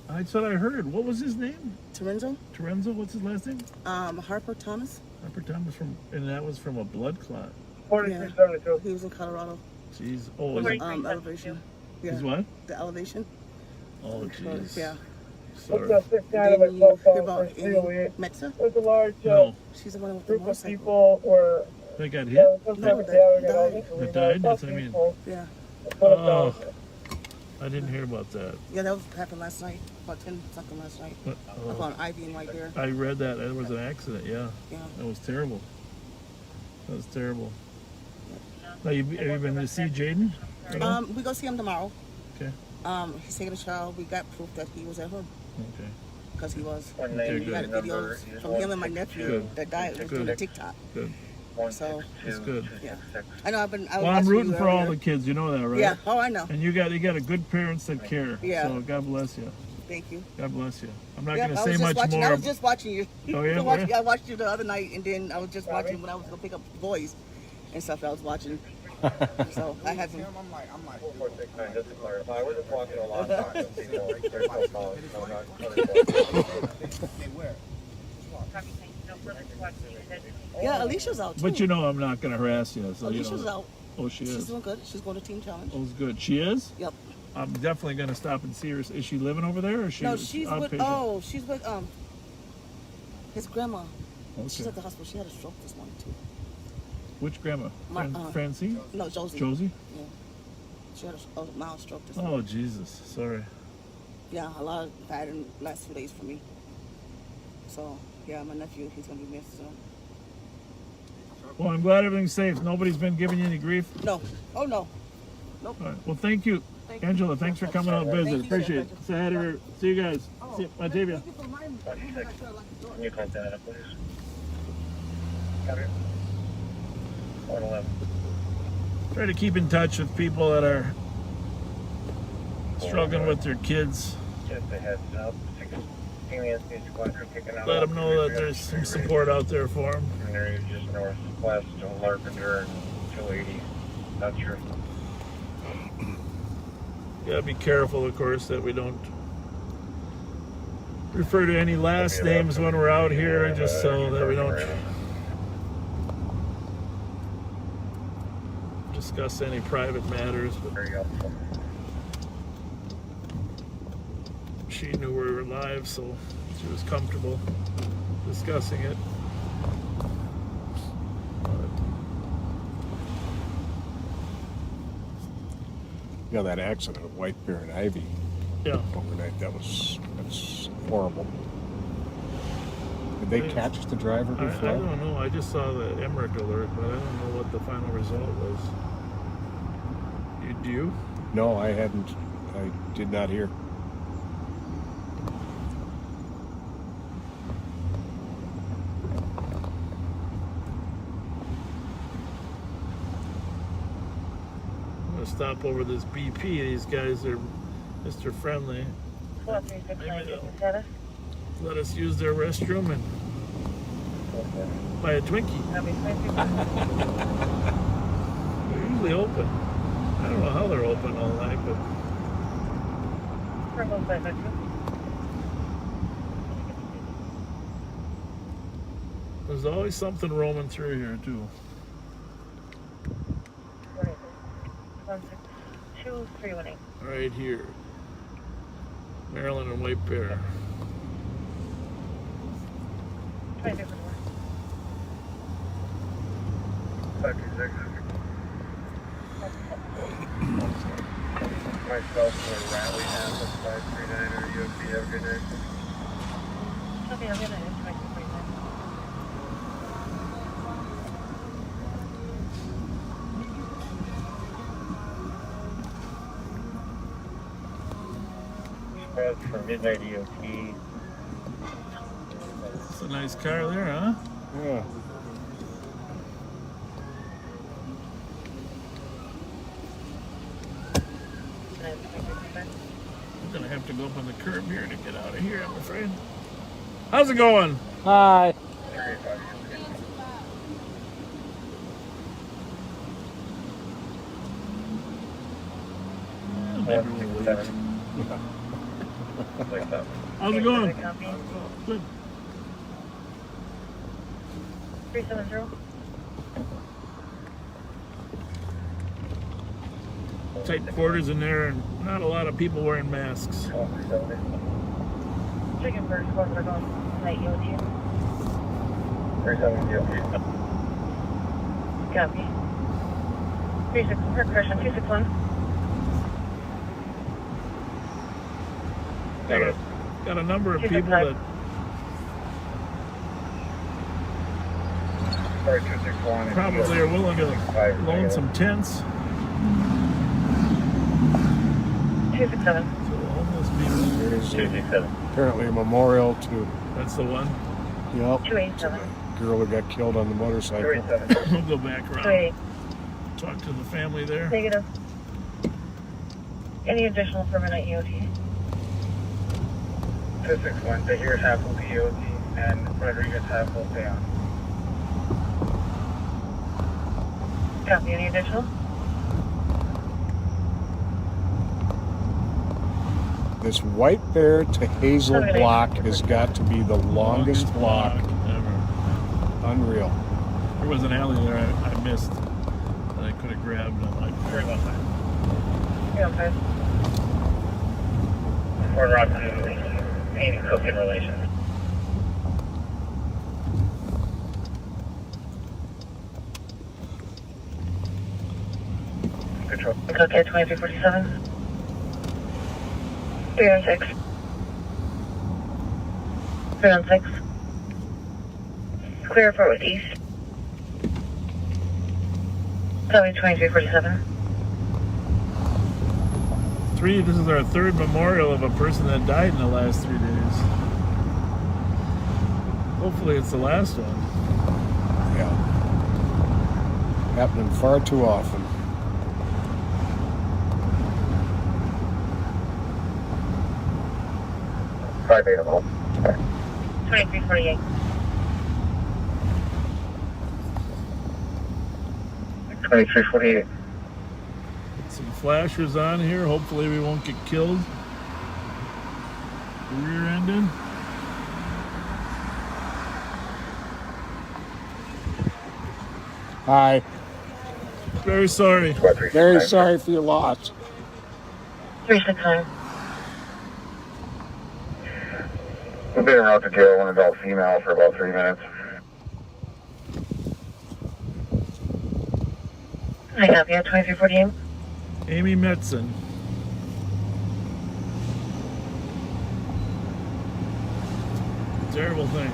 I thought I heard. What was his name? Terenzo? Terenzo? What's his last name? Harper Thomas. Harper Thomas and that was from a blood clot. 4372. He was in Colorado. Jeez. Oh, is it? Elevation. Yeah. He's what? The elevation. Oh, jeez. Yeah. Sorry. Did you hear about Amy Metza? There's a large No. She's the one with the group of motorcycle. people were They got hit? No, that That died? That's what I mean. Yeah. Oh. I didn't hear about that. Yeah, that happened last night. About 10 something last night. Up on Ivy and right there. I read that. It was an accident, yeah. Yeah. That was terrible. That was terrible. Now, have you been to see Jaden? We go see him tomorrow. Okay. He's taking a shower. We got proof that he was at home. Okay. Because he was. Okay, We got good. videos from him and my nephew Good. that died was doing a TikTok. Good. So It's good. yeah, I know. Well, I'm rooting for all the kids. You know that, right? Yeah. Oh, I know. And you got a good parents that care. Yeah. So God bless you. Thank you. God bless you. I'm not Yeah, going to I say was just much watching, more. I was just watching you. Oh, yeah? I watched you the other night, and then I was just watching when I was going to pick up the boys and stuff. I was watching. So I had some. I'm like. 4469, just to clarify, I wasn't walking a long time. There's no call. No, not. Yeah, Alicia's out too. But you know I'm not going to harass you. So Alicia's out. Oh, she is? She's doing good. She's going to Team Challenge. Oh, it's good. She is? Yep. I'm definitely going to stop and see her. Is she living over there or is she No, she's with. outpatient? Oh, she's with his grandma. Okay. She's at the hospital. She had a stroke this morning too. Which grandma? Francine? No, Josie. Josie? Yeah. She had a mild stroke this morning. Oh, Jesus. Sorry. Yeah, a lot of bad in the last 2 days for me. So, yeah, my nephew, he's going to be missed soon. Well, I'm glad everything's safe. Nobody's been giving you any grief? No. Oh, no. Nope. All right. Well, thank you. Angela, thanks for coming out and visit. Appreciate it. Say hi to her. See you guys. See you. Octavia. Can you call that up, please? Copy. 111. Try to keep in touch with people that are struggling with their kids. Just a heads up. 16 squadron kicking out. Let them know that there's some support out there for them. And they're just northwest of Larpenter and 280. Not sure. Gotta be careful, of course, that we don't refer to any last names when we're out here, just so that we don't discuss any private matters. But she knew we were live, so she was comfortable discussing it. Yeah, that accident at White Bear and Ivy. Yeah. Overnight, that's horrible. Did they catch the driver I before? don't know. I just saw the Emmerich alert, but I don't know what the final result was. Do you? No, I hadn't. I did not hear. I'm gonna stop over this BP. These guys are Mr. Friendly. Maybe they'll let us use their restroom and buy a Twinkie. They're usually open. I don't know how they're open all night, but there's always something roaming through here too. 2318. Right here. Maryland and White Bear. Myself or Rally has a 539 or UFB. Have a good night. Okay, I'm gonna For midnight EOT. It's a nice car there, huh? Yeah. I'm gonna have to go up on the curb here to get out of here, I'm afraid. How's it going? Hi. Maybe we'll How's it going? Good. 370. Tight quarters in there, and not a lot of people wearing masks. Chicken bird, squad are going. Night EOT. 370. Copy. 36, correction, 261. Got a number of people that probably are willing to loan some tents. 267. Apparently a memorial to. That's the one. Yep. 287. Girl who got killed on the motorcycle. We'll go back around. Talk to the family there. Negative. Any additional permanent EOT? 261. The here half will be EOT and Rodriguez half will stay on. Copy. Any additional? This White Bear to Hazel block has got to be the longest block ever. Unreal. There was an alley there I missed that I could have grabbed. I'm like, sorry about that. Yeah, okay. Fort Rock to Pain and Cooking Relations. Control. Okay, 2347. 306. 316. Clear for with east. Copy 2347. This is our third memorial of a person that died in the last 3 days. Hopefully it's the last one. Yeah. Happening far too often. Five eight of all. 2348. Some flashers on here. Hopefully we won't get killed. Rear-ended. Hi. Very sorry. Very sorry for your loss. 369. We've been around to jail, one adult female, for about 3 minutes. I have you at 2348. Amy Metzen. Terrible thing.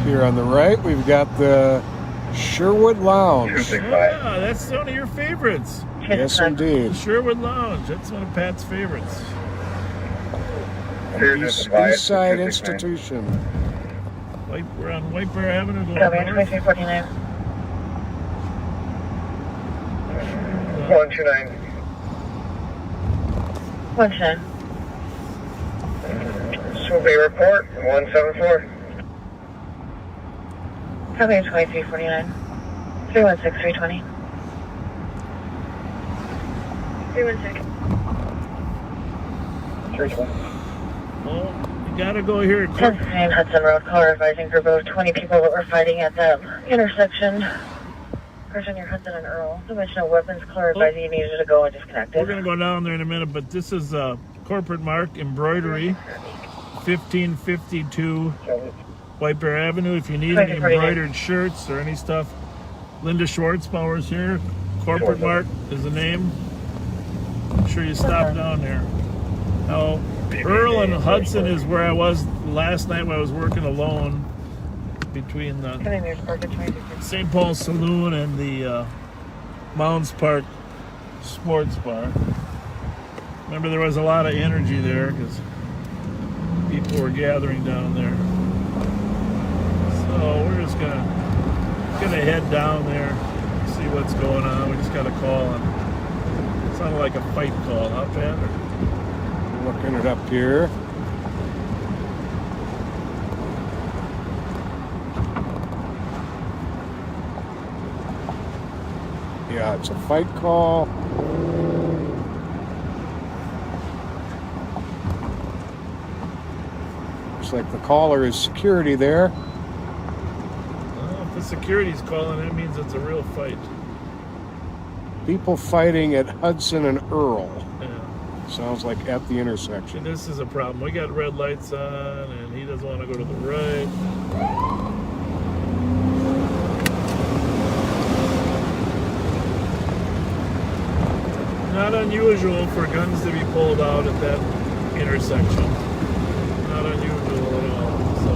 Here on the right, we've got the Sherwood Lounge. Yeah, that's one of your favorites. Yes, indeed. The Sherwood Lounge. That's one of Pat's favorites. East Side Institution. We're on White Bear Avenue. Copy 2349. 129. 19. Survey report 174. Copy 2349. 316 320. 316. 320. Well, you gotta go here. 1016 Hudson Road. Caller advising group of 20 people that were fighting at that intersection. Person near Hudson and Earl. Dimensional weapons. Caller advising you needed to go and disconnected. We're gonna go down there in a minute, but this is Corporate Mark Embroidery, 1552 White Bear Avenue. If you need any embroidered shirts or any stuff, Linda Schwartzbauer's here. Corporate Mark is the name. I'm sure you stop down there. Now, Earl and Hudson is where I was last night when I was working alone between the St. Paul Saloon and the Mounds Park Sports Bar. Remember, there was a lot of energy there because people were gathering down there. So we're just gonna head down there, see what's going on. We just got a call, and it sounded like a fight call, huh, Pat? Looking it up here. Yeah, it's a fight call. Looks like the caller is security there. Well, if the security's calling, that means it's a real fight. People fighting at Hudson and Earl. Yeah. Sounds like at the intersection. This is a problem. We got red lights on, and he doesn't want to go to the right. Not unusual for guns to be pulled out at that intersection. Not unusual at all. So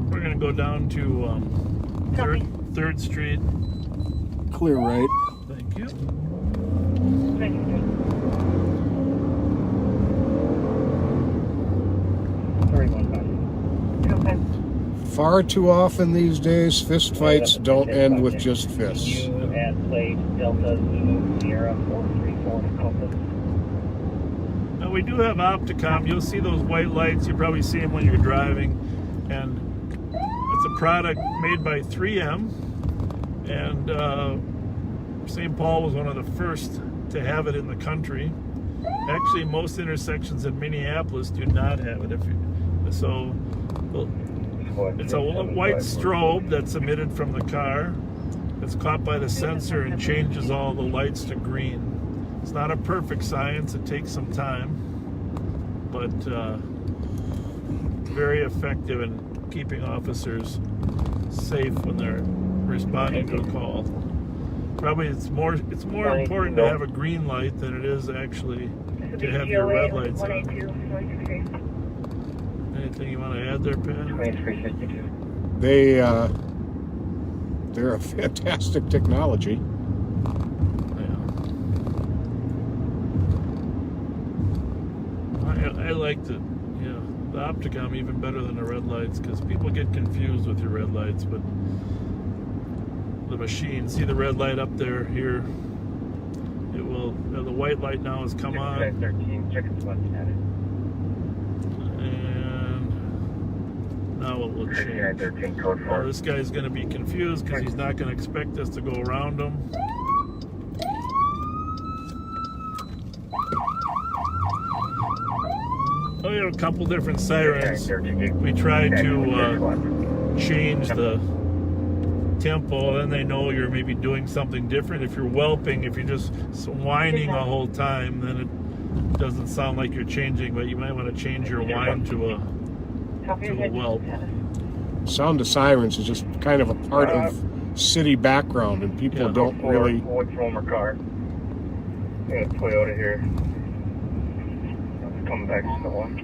we're gonna go down to 3rd Street. Clear right. Thank you. Far too often these days, fist fights don't end with just fists. Now we do have Opticom. You'll see those white lights. You probably see them when you're driving. And it's a product made by 3M. And St. Paul was one of the first to have it in the country. Actually, most intersections in Minneapolis do not have it. It's a white strobe that's emitted from the car. It's caught by the sensor and changes all the lights to green. It's not a perfect science. It takes some time, but very effective in keeping officers safe when they're responding to a call. Probably it's more important to have a green light than it is actually to have your red lights on. Anything you want to add there, Pat? They're a fantastic technology. I like the Opticom even better than the red lights because people get confused with your red lights, but the machine, see the red light up there here, it will, the white light now has come on. And now it will change. Oh, this guy's going to be confused because he's not going to expect us to go around him. Oh, we have a couple different sirens. We try to change the tempo, then they know you're maybe doing something different. If you're whelping, if you're just whining the whole time, then it doesn't sound like you're changing, but you might want to change your whine to a whelp. Sound of sirens is just kind of a part of city background, and people don't really. Former car. We got a Toyota here. It's coming back to the one.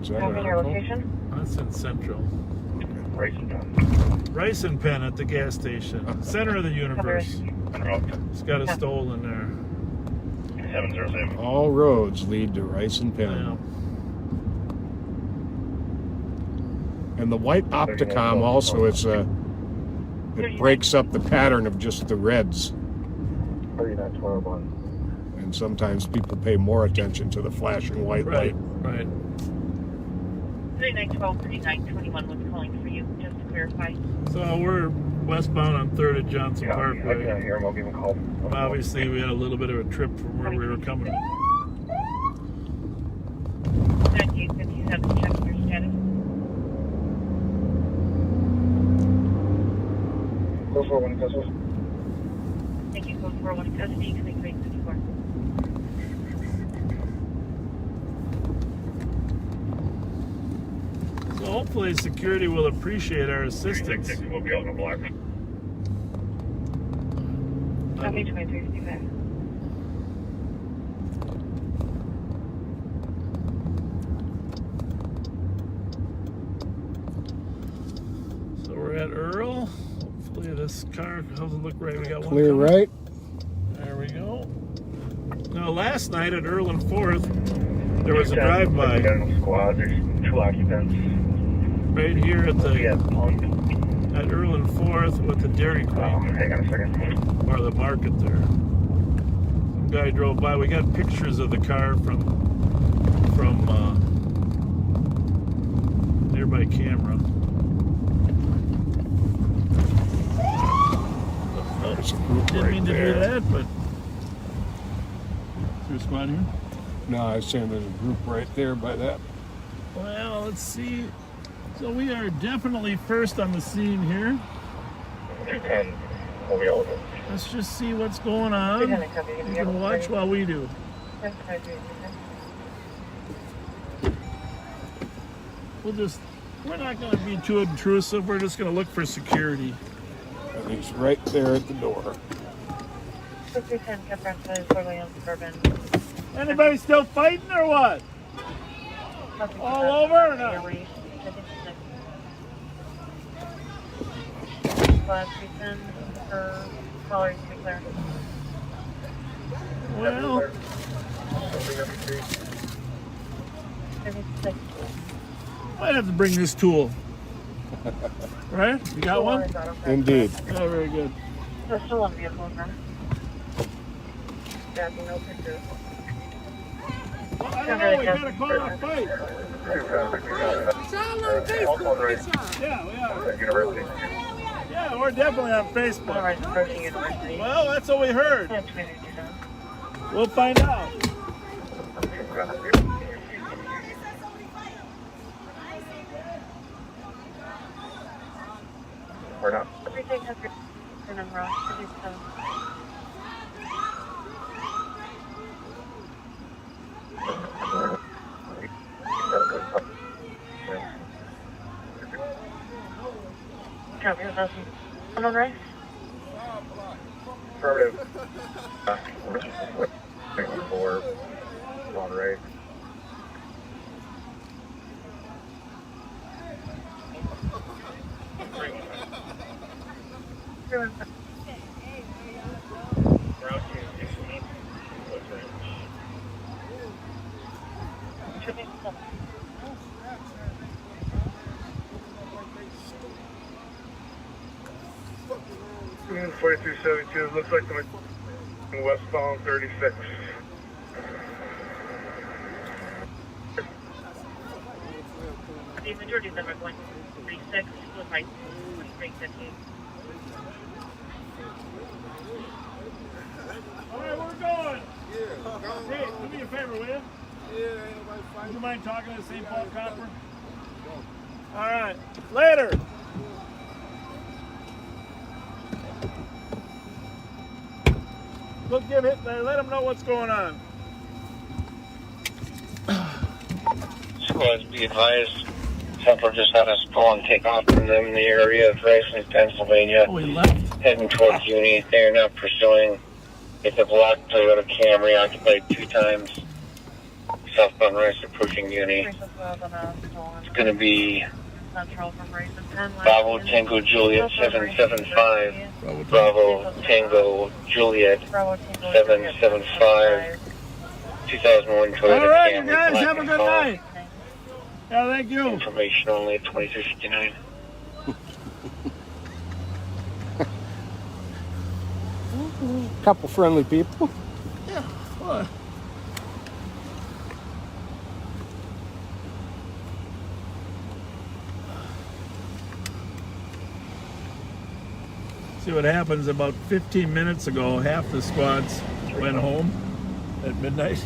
Is that Your location? That's in Central. Rice and Pen at the gas station. Center of the universe. It's got a stole in there. 707. All roads lead to Rice and Pen. Yeah. And the white Opticom also, it breaks up the pattern of just the reds. And sometimes people pay more attention to the flashing white light. Right. 3912, 3921 was calling for you, just to clarify. So we're westbound on 3rd at Johnson Parkway. I can hear him. I'll give him a call. Obviously, we had a little bit of a trip from where we were coming. 9857, check your status. Code 401 in custody. Thank you, code 401 in custody, coming to 854. So hopefully security will appreciate our assistance. We'll be out in the block. Copy 2365. So we're at Earl. Hopefully this car doesn't look right. We got one Clear coming. right. There we go. Now last night at Earl and 4th, there was a drive-by. We got no squad. There's 2 occupants. Right here at Earl and 4th with the Dairy Queen. Hang on a second. Or the market there. Some guy drove by. We got pictures of the car from nearby camera. There's a group Didn't right mean to there. do that, but. Is there a squad here? No, I was saying there's a group right there by that. Well, let's see. So we are definitely first on the scene here. Let's just see what's going on. You can watch while we do. We're not going to be too intrusive. We're just going to look for security. And he's right there at the door. Anybody still fighting or what? All over or not? Well, might have to bring this tool. Right? You got one? Indeed. Oh, very good. There's still one vehicle in there. Yeah, no pictures. Well, I don't know, we gotta call it a fight. Yeah, we are. Yeah, we're definitely on Facebook. Well, that's what we heard. We'll find out. Or not. Everything has your number on. Copy, that's on right? Affirmative. 4 on right. Union 4272, looks like the westbound 36. The majority of them are going 36 with like 2350. All right, where we going? Hey, do me a favor, will you? Would you mind talking to the St. Paul Copper? All right, later. We'll give it, let them know what's going on. Squads, be advised, Central just had us pull and take off from them in the area of Riceland, Pennsylvania. Oh, he left. Heading towards Uni. They are not pursuing. It's a black Toyota Camry occupied 2 times. Southbound Rice approaching Uni. It's going to be Bravo Tango Juliet 775. Bravo Tango Juliet 775. 2001 Toyota Camry. All right, you guys, black have a and good tall. night. Yeah, thank you. Information only at 2359. Couple friendly people. Yeah, what? See what happens. About 15 minutes ago, half the squads went home at midnight.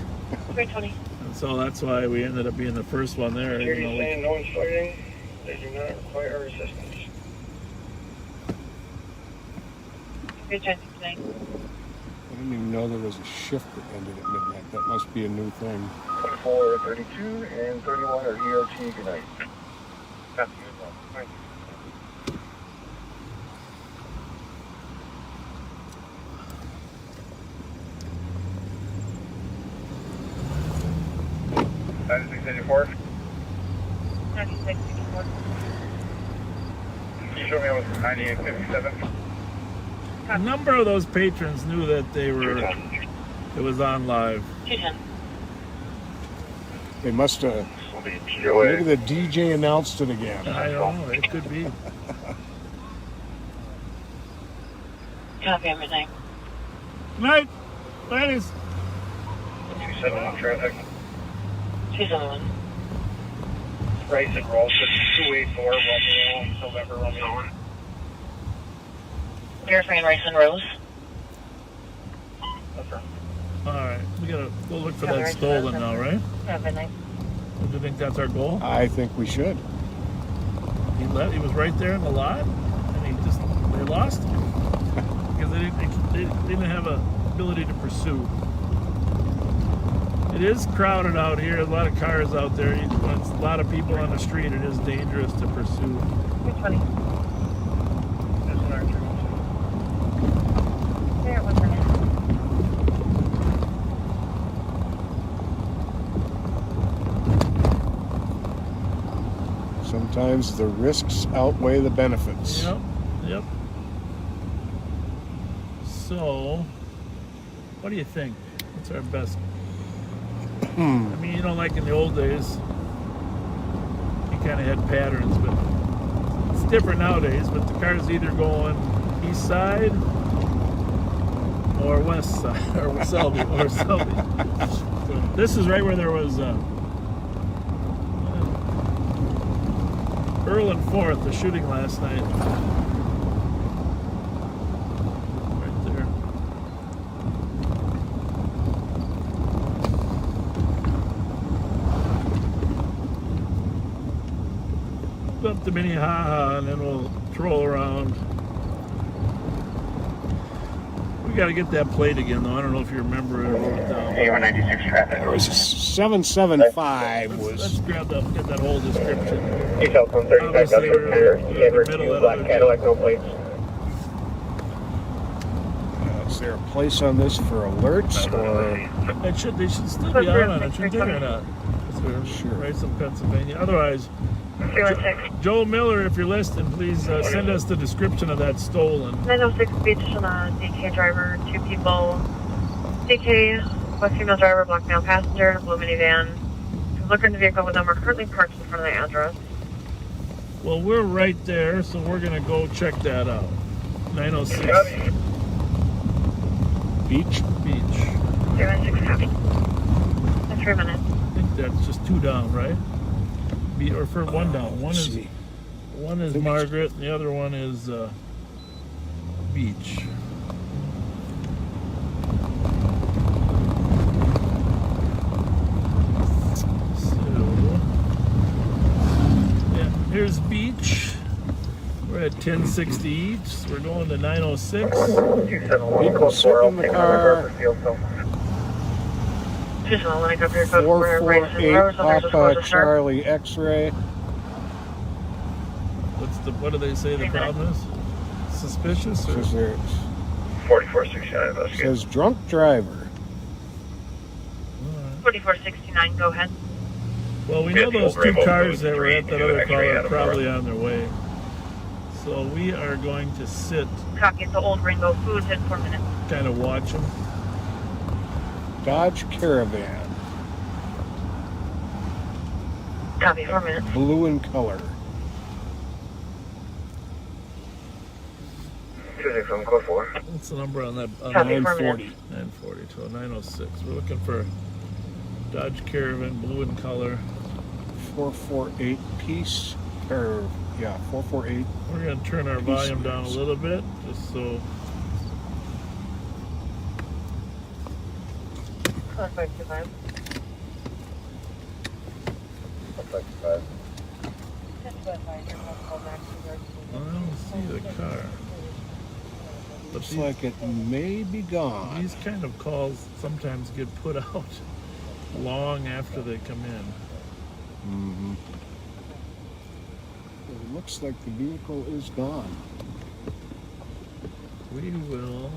320. And so that's why we ended up being the first one there. Security Even though saying no one's fighting. They do not require our assistance. I didn't even know there was a shift that ended at midnight. That must be a new thing. 24, 32, and 31 are EOT. Good night. Copy as well. Thank you. That is 684. 9664. Can you show me how it was 9857? a number of those patrons knew that they were. It was on live. 210. They must have. Maybe the DJ announced it again. I don't know. It could be. Copy, everything. Good night, ladies. 271 traffic. 271. Rice and Rolls, 284 Romeo, November Romeo. Verifying Rice and Rose. right, we gotta go look for that stolen now, right? Have a nice. Do you think that's our goal? I think we should. He was right there in the lot, and they lost him because they didn't have a ability to pursue. It is crowded out here. A lot of cars out there. When it's a lot of people on the street, it is dangerous to pursue. Which one? That's an archer. There, 1 minute. Sometimes the risks outweigh the benefits. Yep. So, what do you think? What's our best? I mean, you know, like in the old days, you kind of had patterns, but it's different nowadays. But the car's either going east side or west side, or Selby. So this is right where there was Earl and 4th, the shooting last night. Right there. Up to Minnehaha, and then we'll troll around. We got to get that plate again, though. I don't know if you remember it or wrote it down. A196 traffic. There was a 775 Let's get that whole description. Detail 135, Obviously, Dr. we're in the middle of Black it. Cadillac, no plates. Is there a place on this for alerts, or They should still be out on it, shouldn't they, or not? Sure. Right, some Pennsylvania. Otherwise, Joel Miller, if you're listening, please send us the description of that stolen. 906 Beach and a DK driver, 2 people. DK, a female driver, black male passenger, blue minivan. Look in the vehicle with them. We're currently parked in front of the address. Well, we're right there, so we're going to go check that out. 906 Beach? 06 copy. In 3 minutes. I think that's just 2 down, right? Or for 1 down. One is Margaret, and the other one is Beach. Here's Beach. We're at 1060 each. We're going to 906. People sit in the car. 448 Papa Charlie X-ray. What do they say the problem is? Suspicious? Or? Says there, 4469 says drunk driver. 4469, go ahead. Well, we know those 2 cars that were at that other car are probably on their way. So we are going to sit. Copy, it's the old Rainbow Foods in 4 minutes. Kind of watch them. Dodge Caravan. Copy, 4 minutes. Blue in color. 267 code 4. What's the number on that? On Copy, 940. 940 to 906. We're looking for Dodge Caravan, blue in color. 448 piece curve. Yeah, 448. We're going to turn our volume down a little bit, just so. 525. 525. I don't see the car. Looks like it may be gone. These kind of calls sometimes get put out long after they come in. Mm-hmm. It looks like the vehicle is gone. We will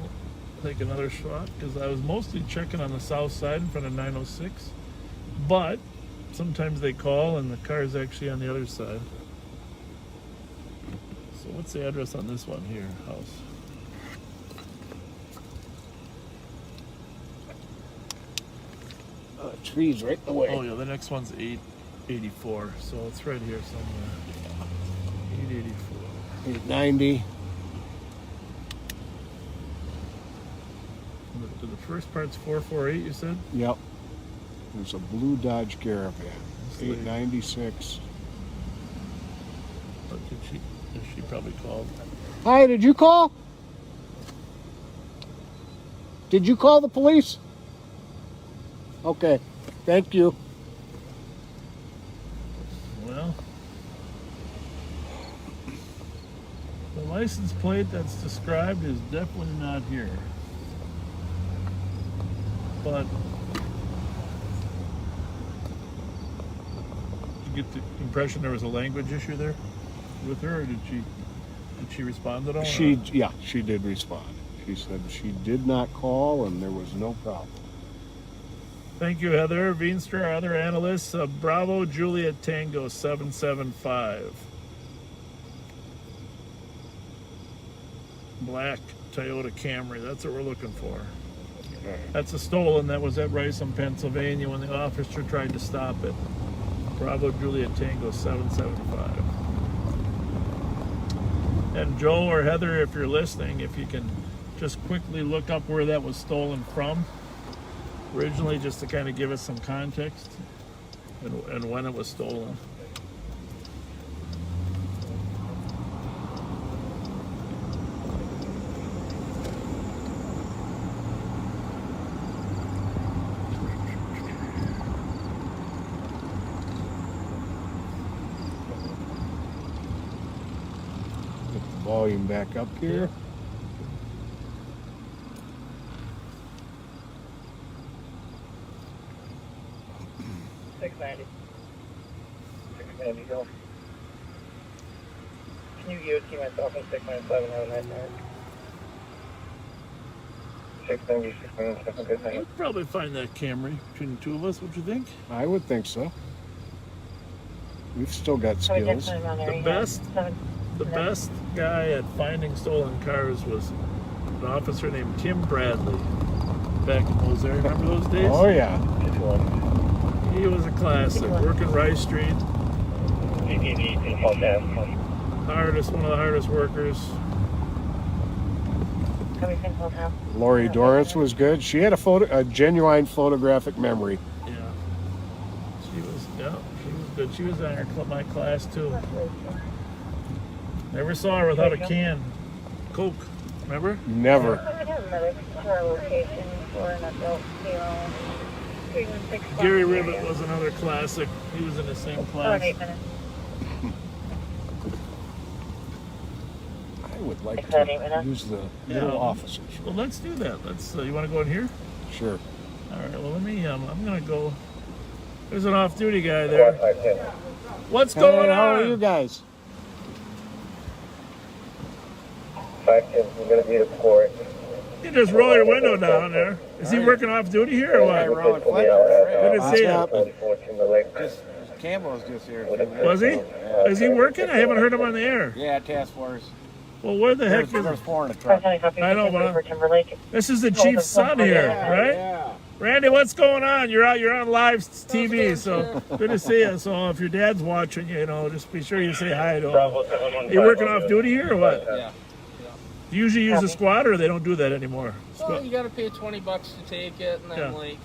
take another shot because I was mostly checking on the south side in front of 906, but sometimes they call and the car is actually on the other side. So what's the address on this one here, house? Trees right in the way. Oh yeah, the next one's 884, so it's right here somewhere. 884. 890. The first part's 448, you said? Yep. There's a blue Dodge Caravan. 896. What did she probably called? Hi, did you call? Did you call the police? Okay. Thank you. Well, the license plate that's described is definitely not here. But did you get the impression there was a language issue there with her, or did she respond at all? She did respond. She said she did not call and there was no problem. Thank you, Heather. Veenstra, our other analysts. Bravo Juliet Tango 775. Black Toyota Camry. That's what we're looking for. That's a stolen that was at Riceham, Pennsylvania when the officer tried to stop it. Bravo Juliet Tango 775. And Joe or Heather, if you're listening, if you can just quickly look up where that was stolen from. Originally, just to kind of give us some context and when it was stolen. Get the volume back up here. 690. 690, go. Can you EOT myself in 697 out of 99? 690, 697, good night. We'd probably find that Camry between the two of us, what you think? I would think so. We've still got skills. The best guy at finding stolen cars was an officer named Tim Bradley back in those areas. Remember those days? Oh, yeah. He was a classic. Working Rice Street. One of the hardest workers. Lori Dorrance was good. She had a genuine photographic memory. Yeah. She was good. She was in my class too. Never saw her without a can. Coke. Remember? Never. Gary Ribbett was another classic. He was in the same class. I would like to use the little officers. Well, let's do that. Let's. You want to go in here? Sure. All right. Well, let me. I'm gonna go. There's an off-duty guy there. What's going on? How are you guys? 510, we're going to be at court. You just roll your window down there. Is he working off duty here or what? Good to see you. Campbell's just here. Was he? Is he working? I haven't heard him on the air. Yeah, task force. Well, where the heck is There's four in the truck. I know, but this is the chief's son here, right? Yeah. Randy, what's going on? You're on live TV, so good to see you. So if your dad's watching, just be sure you say hi to him. Are you working off duty here or what? Yeah. Do you usually use a squad or they don't do that anymore? Well, you got to pay $20 to take it, and then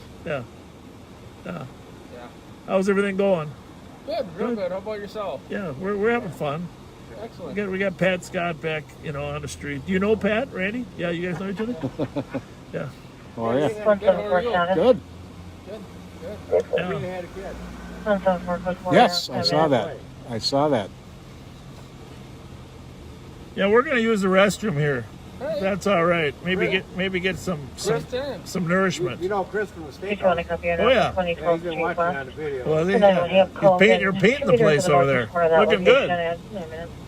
Yeah. How's everything going? Good, real good. How about yourself? Yeah, we're having fun. Excellent. We got Pat Scott back, on the street. Do you know Pat, Randy? Yeah, you guys know each other? Yeah. Oh, yeah. Good. Yeah. Yes, I saw that. Yeah, we're gonna use the restroom here. Hey. That's all right. Maybe get some nourishment. You know, Chris from the state. Oh yeah. He's been watching on the video. Well, you're painting the place over there. Looking good.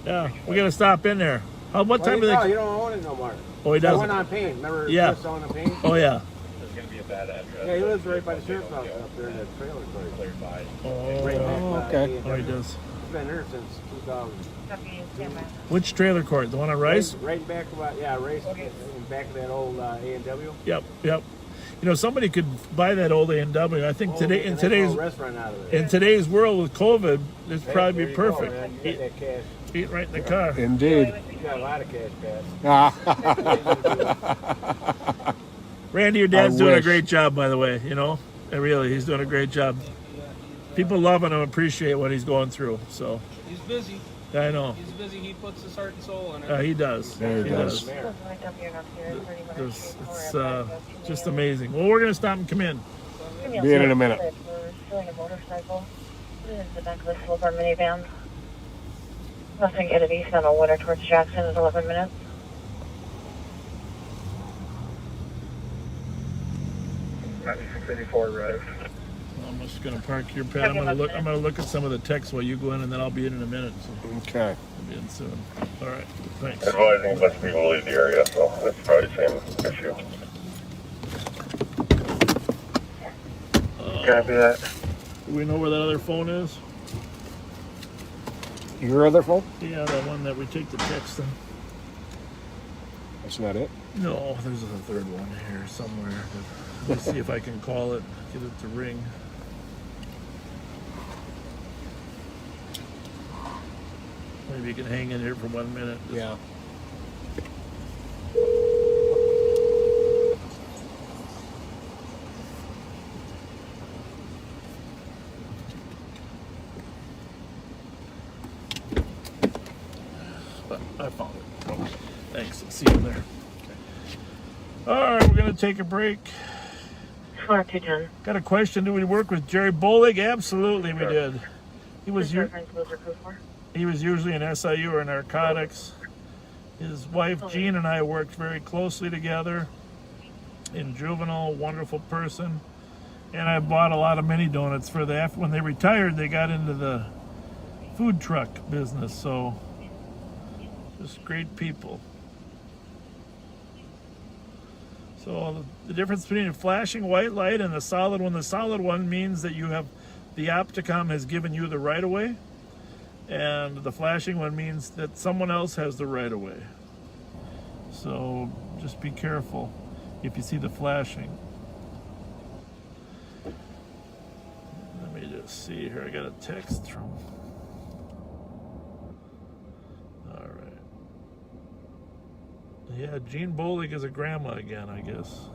Yeah, we gotta stop in there. What time do they? You don't own it no more. Oh, he doesn't. The one on Payne. Remember Chris on the Payne? Oh yeah. There's going to be a bad address. Yeah, he lives right by the sheriff's office up there in the trailer court. Clear by. Okay. Oh, he does. He's been there since 2000. Which trailer court? The one on Rice? Right back about Rice, in back of that old A&W. Yep. Somebody could buy that old A&W. I think in today's world with COVID, this would probably be perfect. Get that cash. Eat right in the car. Indeed. You got a lot of cash, Pat. Randy, your dad's doing a great job, by the way. Really, he's doing a great job. People love him and appreciate what he's going through. So He's busy. I know. He's busy. He puts his heart and soul in it. He does. He does. It's just amazing. Well, we're going to stop and come in. Be in a minute. Stealing a motorcycle. This is the back of the silver minivan. Nothing headed east on a winter towards Jackson is 11 minutes. Arrived. I'm just gonna park your pad. I'm gonna look at some of the text while you go in, and then I'll be in a minute. So Okay. I'll be in soon. All right. Thanks. Advising less people leave the area, so that's probably the same issue. Copy that. Do we know where that other phone is? Your other phone? Yeah, that one that we take the text on. That's not it? No, there's a third one here somewhere. Let's see if I can call it, get it to ring. Maybe you can hang in here for 1 minute. Yeah. I found it. Thanks. See you there. All right, we're going to take a break. 4210. Got a question. Do we work with Jerry Bolig? Absolutely, we did. He was usually in SIU or narcotics. His wife Jean and I worked very closely together in juvenile. Wonderful person. And I bought a lot of mini donuts for the. When they retired, they got into the food truck business. So just great people. So the difference between a flashing white light and the solid one means that you have, the Opticom has given you the right of way, and the flashing one means that someone else has the right of way. So just be careful if you see the flashing. Let me just see here. I got a text from. Yeah, Jean Bolig is a grandma again, I guess.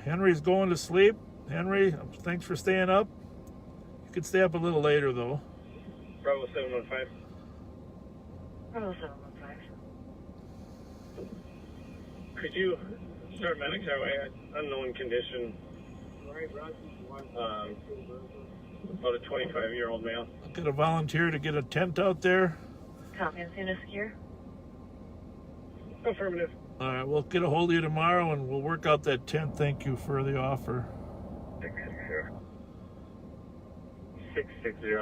Henry's going to sleep. Henry, thanks for staying up. You could stay up a little later, though. Bravo 715. Bravo 715. Could you start medics our way? Unknown condition. About a 25-year-old male. Got a volunteer to get a tent out there. Copy, and soon as secure. Affirmative. All right, we'll get a hold of you tomorrow and we'll work out that tent. Thank you for the offer. 660.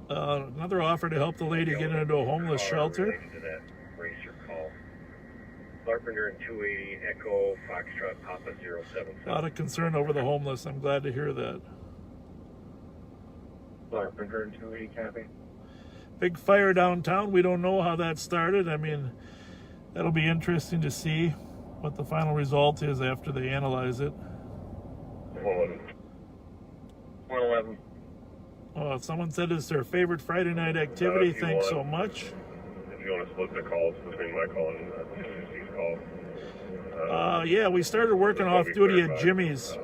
Another offer to help the lady get into a homeless shelter. To that racer call. Carpenter and 280 Echo Foxtrot Papa 077. A lot of concern over the homeless. I'm glad to hear that. Carpenter and 280 copy. Big fire downtown. We don't know how that started. I mean, that'll be interesting to see what the final result is after they analyze it. 111. Oh, someone said it's their favorite Friday night activity. Thanks so much. If you want to split the calls between my call and Steve call. Yeah, we started working off duty at Jimmy's.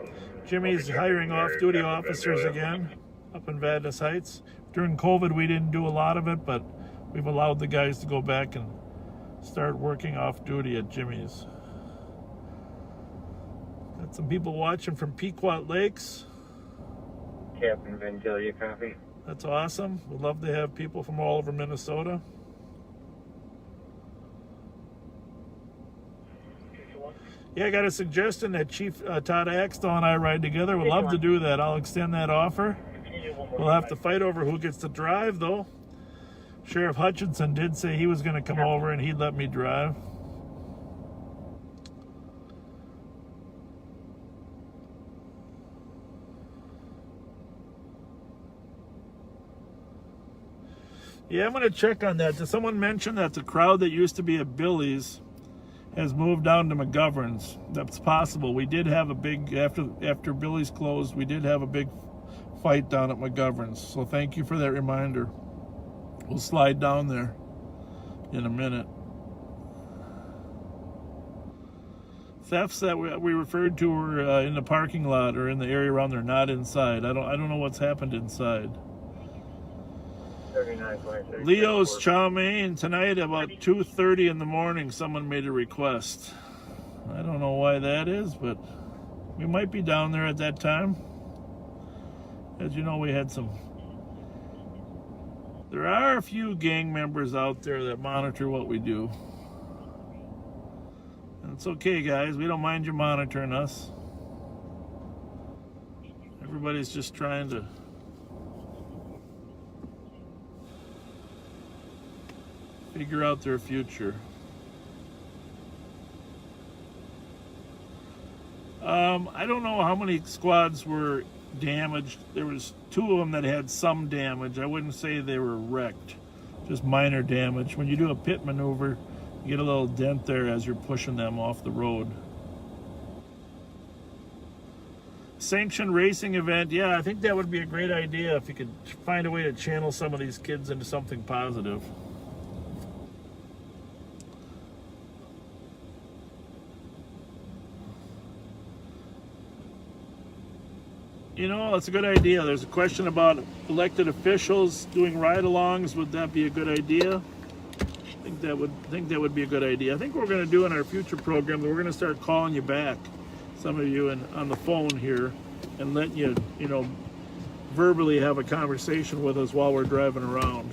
Jimmy's hiring off duty officers again up in Vadnais Heights. During COVID, we didn't do a lot of it, but we've allowed the guys to go back and start working off duty at Jimmy's. Got some people watching from Pequot Lakes. Captain Vangelia copy. That's awesome. We'd love to have people from all over Minnesota. Yeah, I got a suggestion that Chief Todd Axtell and I ride together. We'd love to do that. I'll extend that offer. We'll have to fight over who gets to drive, though. Sheriff Hutchinson did say he was going to come over and he'd let me drive. Yeah, I'm going to check on that. Did someone mention that the crowd that used to be at Billy's has moved down to McGovern's? That's possible. We did have a big, after Billy's closed, we did have a big fight down at McGovern's. So thank you for that reminder. We'll slide down there in a minute. Thefts that we referred to were in the parking lot or in the area around there, not inside. I don't know what's happened inside. Leo's Chow Mein tonight about 2:30 in the morning. Someone made a request. I don't know why that is, but We might be down there at that time. As you know, we had some... There are a few gang members out there that monitor what we do. And it's okay, guys. We don't mind you monitoring us. Everybody's just trying to figure out their future. I don't know how many squads were damaged. There was 2 of them that had some damage. I wouldn't say they were wrecked, just minor damage. When you do a pit maneuver, you get a little dent there as you're pushing them off the road. Sanctioned racing event, yeah, I think that would be a great idea if you could find a way to channel some of these kids into something positive. You know, that's a good idea. There's a question about elected officials doing ride-alongs. Would that be a good idea? I think that would be a good idea. I think what we're going to do in our future program, we're going to start calling you back, some of you, on the phone here, and letting you, you know, verbally have a conversation with us while we're driving around.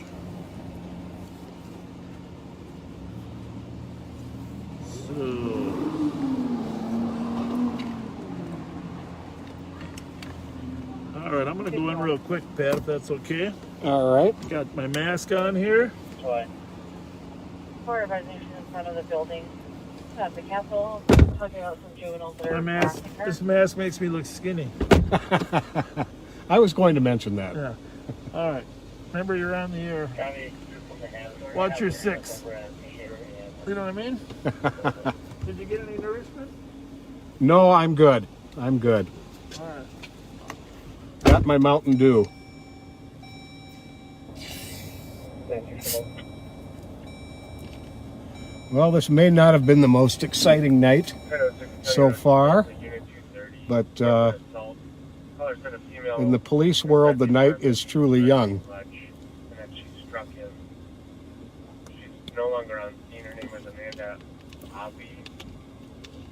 So... All right, I'm going to go in real quick, Pat, if that's okay. All right. Got my mask on here. Why? Fire organization in front of the building at the Capitol, talking about some juveniles that are This mask makes me look skinny. I was going to mention that. Yeah. All right. Remember, you're on the air. Watch your 6. You know what I mean? Did you get any nourishment? No, I'm good. I'm good. All right. Got my Mountain Dew. Well, this may not have been the most exciting night so far, but in the police world, the night is truly young. She's no longer on scene. Her name was Amanda Avi.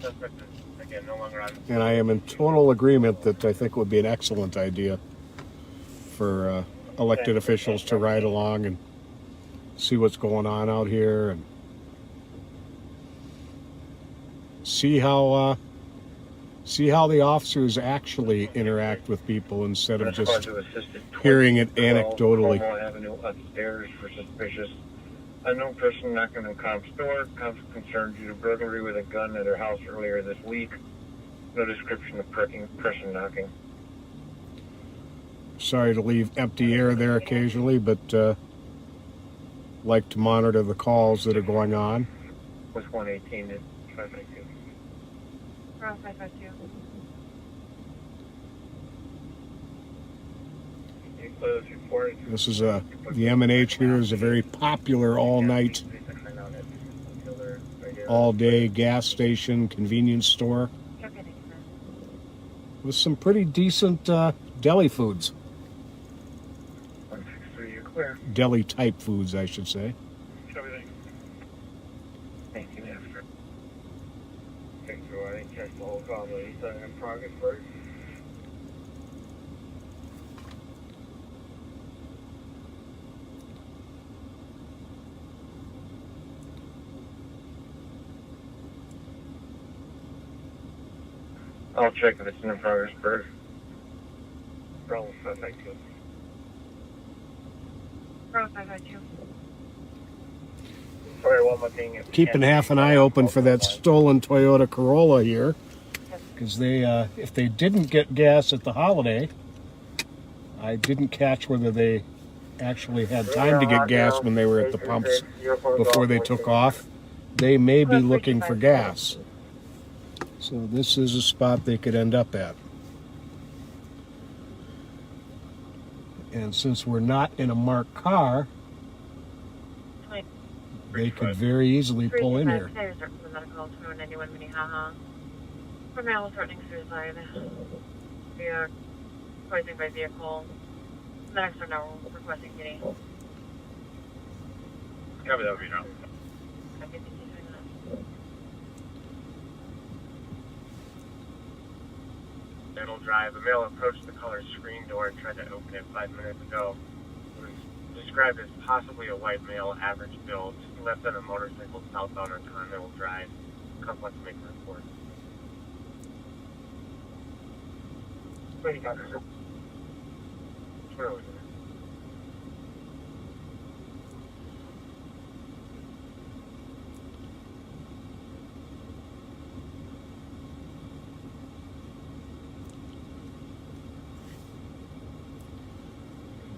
Suspect is, again, no longer on scene. And I am in total agreement that I think it would be an excellent idea for elected officials to ride along and see what's going on out here and see how the officers actually interact with people instead of just hearing it anecdotally. Avenue upstairs for suspicious unknown person knocking on Comp's door. Comp's concerned due to burglary with a gun at her house earlier this week. No description of person knocking. Sorry to leave empty air there occasionally, but like to monitor the calls that are going on. Was 118 to 552. Around 552. This is the M&H here is a very popular all-night, all-day gas station, convenience store with some pretty decent deli foods. 163, you're clear. Deli-type foods, I should say. Thank you, after. Thanks for running. Check the whole call. He's in progress first. I'll check if it's in progress first. Problem 552. Around 552. Sorry, one more thing. Keeping half an eye open for that stolen Toyota Corolla here, because they, if they didn't get gas at the Holiday, I didn't catch whether they actually had time to get gas when they were at the pumps before they took off. They may be looking for gas. So this is a spot they could end up at. And since we're not in a marked car, they could very easily pull in here. For male threatening suicide via poisoning by vehicle. The next one now requesting kitty. Copy, that would be now. Okay, 15 minutes. 1 Middle Drive. A male approached the caller's screen door and tried to open it 5 minutes ago. It was described as possibly a white male, average build. He left on a motorcycle southbound on Continental Drive. Complex make a report. Where you got this? Where was it?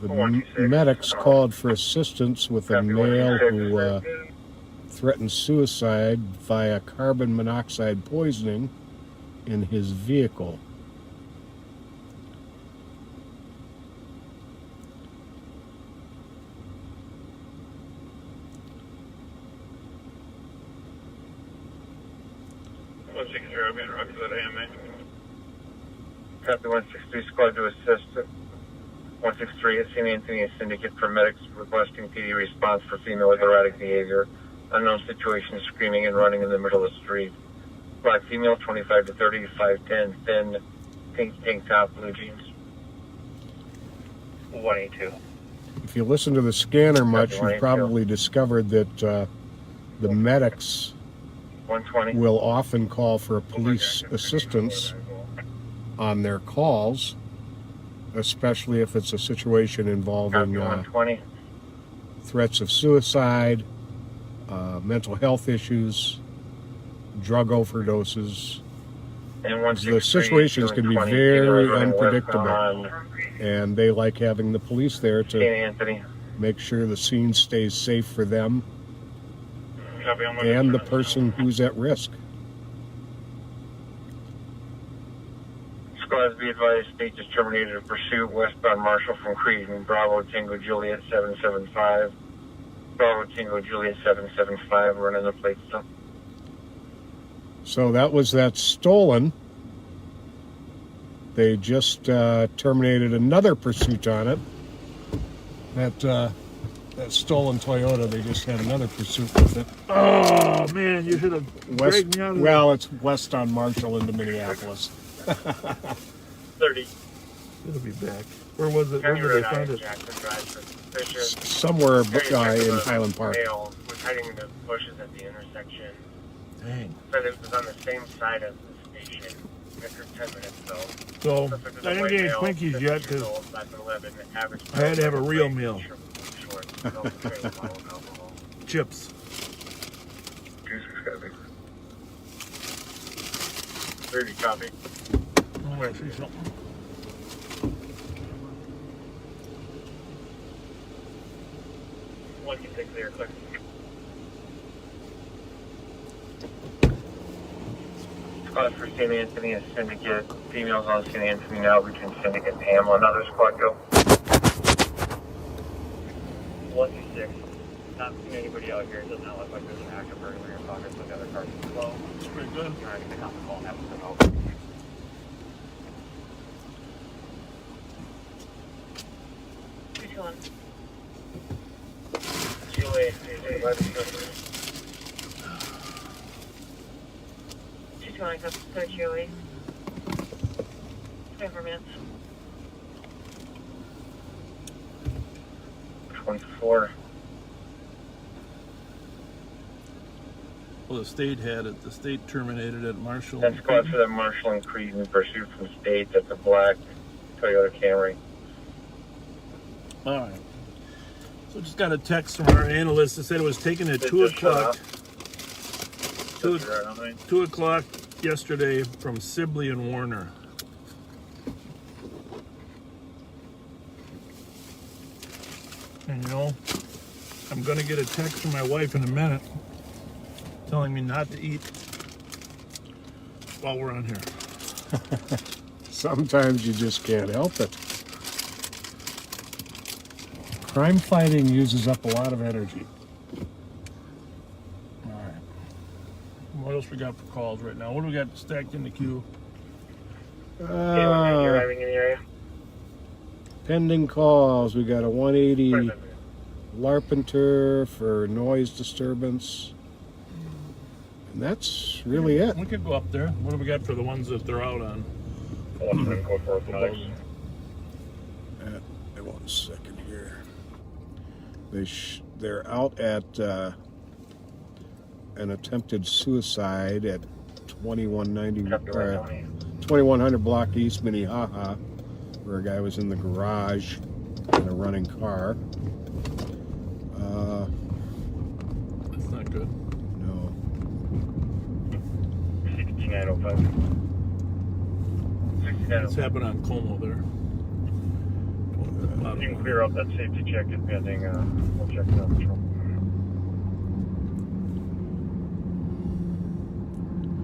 The medics called for assistance with a male who threatened suicide via carbon monoxide poisoning in his vehicle. Copy 163 squad to assist. 163 at St. Anthony, a syndicate for medics requesting PD response for female with erratic behavior. Unknown situation, screaming and running in the middle of the street. Black female, 25 to 30, 5'10", thin, pink tank top, blue jeans. 182. If you listen to the scanner much, you've probably discovered that the medics 120. will often call for police assistance on their calls, especially if it's a situation involving threats of suicide, mental health issues, drug overdoses. The situations can be very unpredictable, and they like having the police there to make sure the scene stays safe for them and the person who's at risk. Squads be advised, state just terminated a pursuit westbound Marshall from Creedon. Bravo Tango Juliet 775. Bravo Tango Juliet 775, running the plate stuff. So that was that stolen. They just terminated another pursuit on it. That stolen Toyota, they just had another pursuit with it. Oh man, you should have dragged me out of there. Well, it's west on Marshall into Minneapolis. 30. It'll be back. Where was it? Where did they find it? Somewhere in Highland Park. Male was hiding in the bushes at the intersection. Dang. Said it was on the same side of the station. After 10 minutes though. So I didn't get any Twinkies yet because I had to have a real meal. Chips. Juice is gotta be. 30 copy. Oh, I see something. Clear, clear. Squad for St. Anthony, a syndicate. Females on St. Anthony now between syndicate and Hamlin. Another squad go. 126. Not seeing anybody out here. It does not look like there's an active burglary in progress with the other cars as well. It's pretty good. You're not going to pick up the call and have to send over. Juliet, 24 minutes. 24. Well, the state had it. The state terminated at Marshall. 10 squad for the Marshall and Creedon pursuit from state. That's a black Toyota Camry. All right. So just got a text from our analyst that said it was taken at 2 o'clock. 2 o'clock yesterday from Sibley and Warner. And you know, I'm gonna get a text from my wife in a minute telling me not to eat while we're on here. Sometimes you just can't help it. Crime fighting uses up a lot of energy. All right. What else we got for calls right now? What do we got stacked in the queue? Arriving in the area. Pending calls. We got a 180 Larpenter for noise disturbance. And that's really it. We could go up there. What do we got for the ones that they're out on? code for orthotics. One second here. They're out at an attempted suicide at 2100 block East Minnehaha, where a guy was in the garage in a running car. That's not good. No. 6905. What's happened on Como there? You can clear up that safety check if pending. We'll check it out.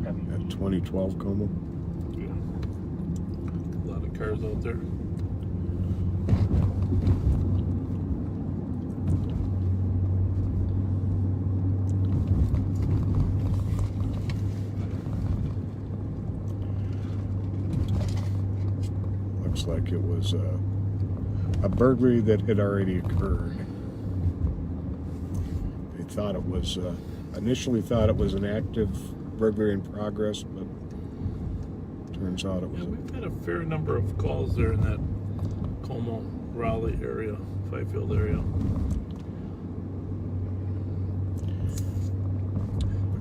At 2012 Como. Yeah. A lot of cars out there. Looks like it was a burglary that had already occurred. They thought it was, initially thought it was an active burglary in progress, but turns out it was. Yeah, we've had a fair number of calls there in that Como, Raleigh area, Fifield area.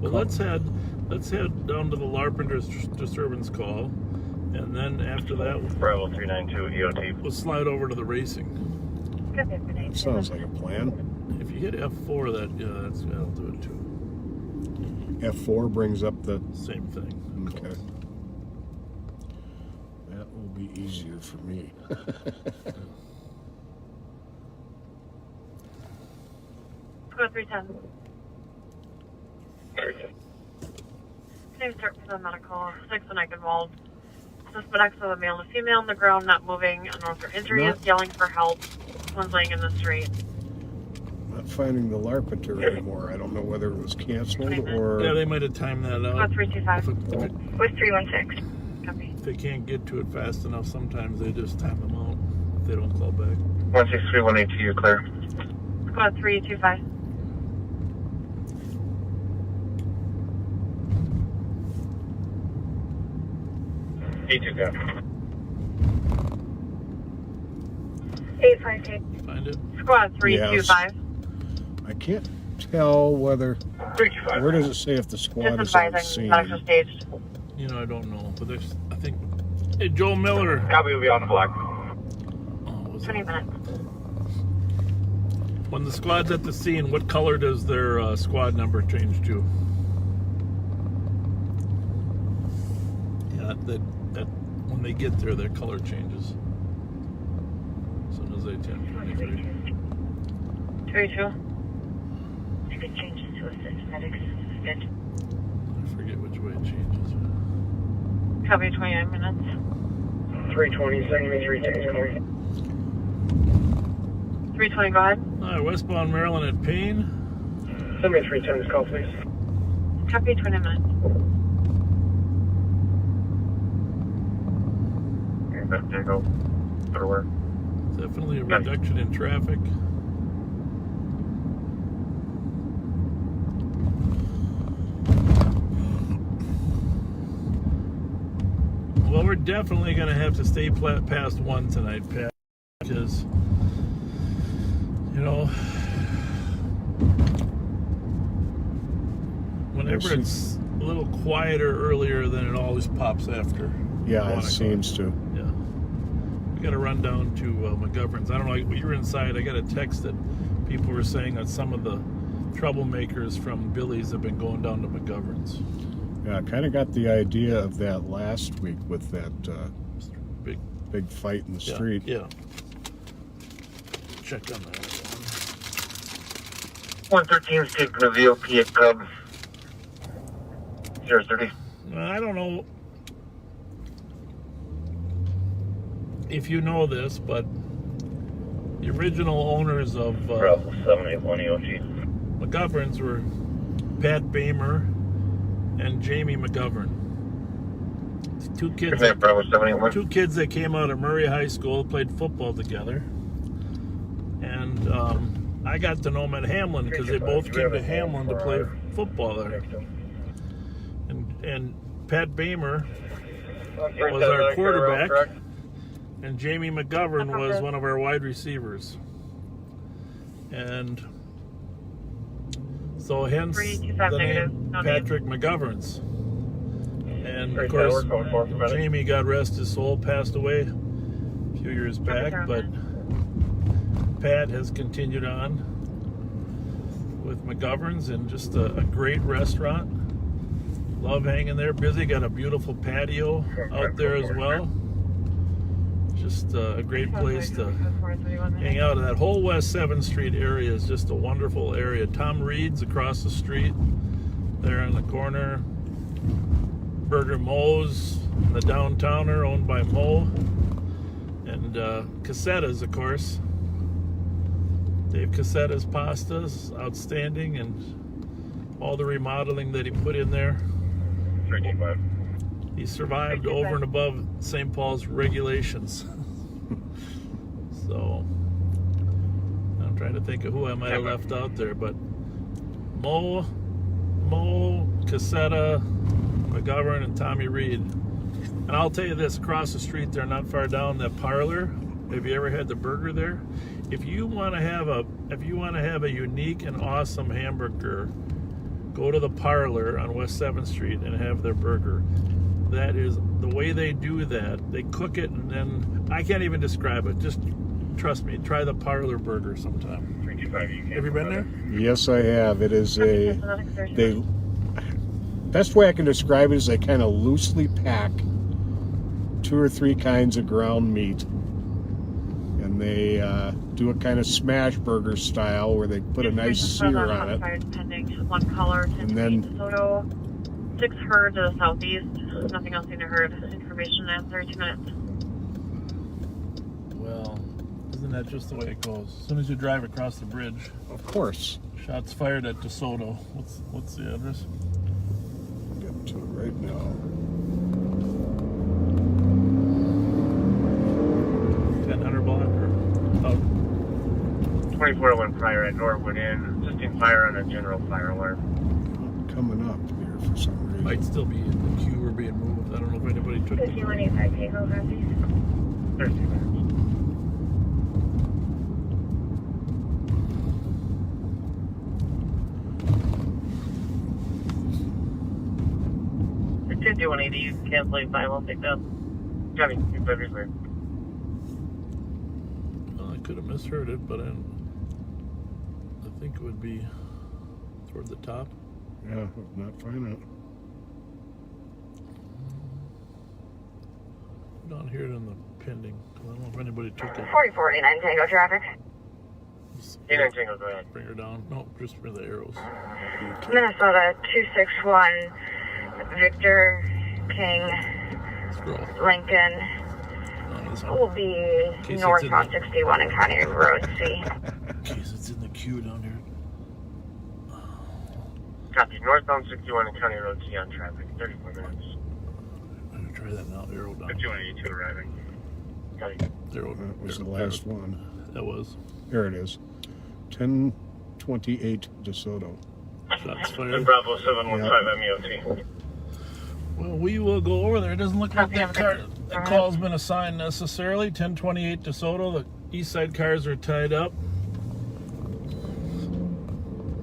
Well, let's head down to the Larpenter's disturbance call. And then after that, Bravo 392 EOT. We'll slide over to the racing. That sounds like a plan. If you hit F4, that'll do it too. F4 brings up the same thing. Okay. That will be easier for me. Go 310. Same start for the medical. 6 and Eichenwald. Suspect of a male and a female on the ground, not moving. Unknown for injuries, yelling for help. One's laying in the street. Not finding the Larpenter anymore. I don't know whether it was canceled or. Yeah, they might have timed that out. 325. With 316. Copy. If they can't get to it fast enough, sometimes they just time them out if they don't call back. 16318 to you, clear. Squad 325. E2 go. 858. Find it? Squad 325. I can't tell whether. 325. Where does it say if the squad is on scene? Medical stage. You know, I don't know, but there's, I think. Hey, Joe Miller. Copy, will be on the block. 20 minutes. When the squad's at the scene, what color does their squad number change to? Yeah, that when they get there, their color changes. As soon as they turn 23. 32. If it changes to assist medics, good. I forget which way it changes. Copy 29 minutes. 320, send me 310 call. 320, go ahead. Westbound Maryland at Payne. Send me 310 call, please. Copy 20 minutes. There you go. Everywhere. Definitely a reduction in traffic. Well, we're definitely going to have to stay past 1 tonight, Pat, because, you know, whenever it's a little quieter earlier, then it always pops after. Yeah, it seems to. Yeah. We got to run down to McGovern's. I don't know, when you were inside, I got a text that people were saying that some of the troublemakers from Billy's have been going down to McGovern's. Yeah, I kind of got the idea of that last week with that big fight in the street. Yeah. Check on that. 113 is taking the VOP at Club 030. I don't know if you know this, but the original owners of Bravo 781 EOG. McGovern's were Pat Bamer and Jamie McGovern. Two kids that came out of Murray High School, played football together. And I got to know them at Hamlin because they both came to Hamlin to play football there. And Pat Bamer was our quarterback, and Jamie McGovern was one of our wide receivers. And so hence the name Patrick McGoverns. And of course, Jamie, God rest his soul, passed away a few years back, but Pat has continued on with McGovern's, and just a great restaurant. Love hanging there. Busy, got a beautiful patio out there as well. Just a great place to hang out. That whole West 7th Street area is just a wonderful area. Tom Reed's across the street there in the corner. Burger Mo's, the downtowner owned by Mo. And Cassetta's, of course. Dave Cassetta's pastas, outstanding, and all the remodeling that he put in there. 325. He survived over and above St. Paul's regulations. So, I'm trying to think of who I might have left out there, but Mo, Cassetta, McGovern, and Tommy Reed. And I'll tell you this, across the street there, not far down, that parlor, have you ever had the burger there? If you want to have a unique and awesome hamburger, go to the parlor on West 7th Street and have their burger. That is the way they do that. They cook it, and then I can't even describe it. Just trust me, try the parlor burger sometime. 325. Have you been there? Yes, I have. It is best way I can describe it is they kind of loosely pack 2 or 3 kinds of ground meat, and they do a kind of smash burger style where they put a nice sear on it. One caller, And then DeSoto, 6 herd to the southeast. Nothing else in the herd. Information in 32 minutes. Well, isn't that just the way it goes? As soon as you drive across the bridge. Of course. Shots fired at DeSoto. What's the address? I'll get to it right now. 1000 block or out? 2401 prior at Norwood Inn. Assisting fire on a general fire alarm. Coming up here for some reason. Might still be in the queue or being moved. I don't know if anybody took it. 5185 Tango, Ramsey. 30 minutes. The 5180, you can cancel your time, I'll pick up. Johnny, you better clear. Well, I could have misheard it, but I think it would be toward the top. Yeah, not finding it. Down here in the pending. I don't know if anybody took it. 4489 Tango traffic. 89 Tango, go ahead. Bring her down. No, just for the arrows. Minnesota 261 Victor King Lincoln will be northbound 61 in County Road C. In case it's in the queue down here. Copy. Northbound 61 and County Road C on traffic. 34 minutes. I'm going to try that now. Arrow down. 5182 arriving. Copy. That was the last one. That was. There it is. 1028 DeSoto. Shots fired. And Bravo 715 MEOT. Well, we will go over there. It doesn't look like that call's been assigned necessarily. 1028 DeSoto. The east side cars are tied up.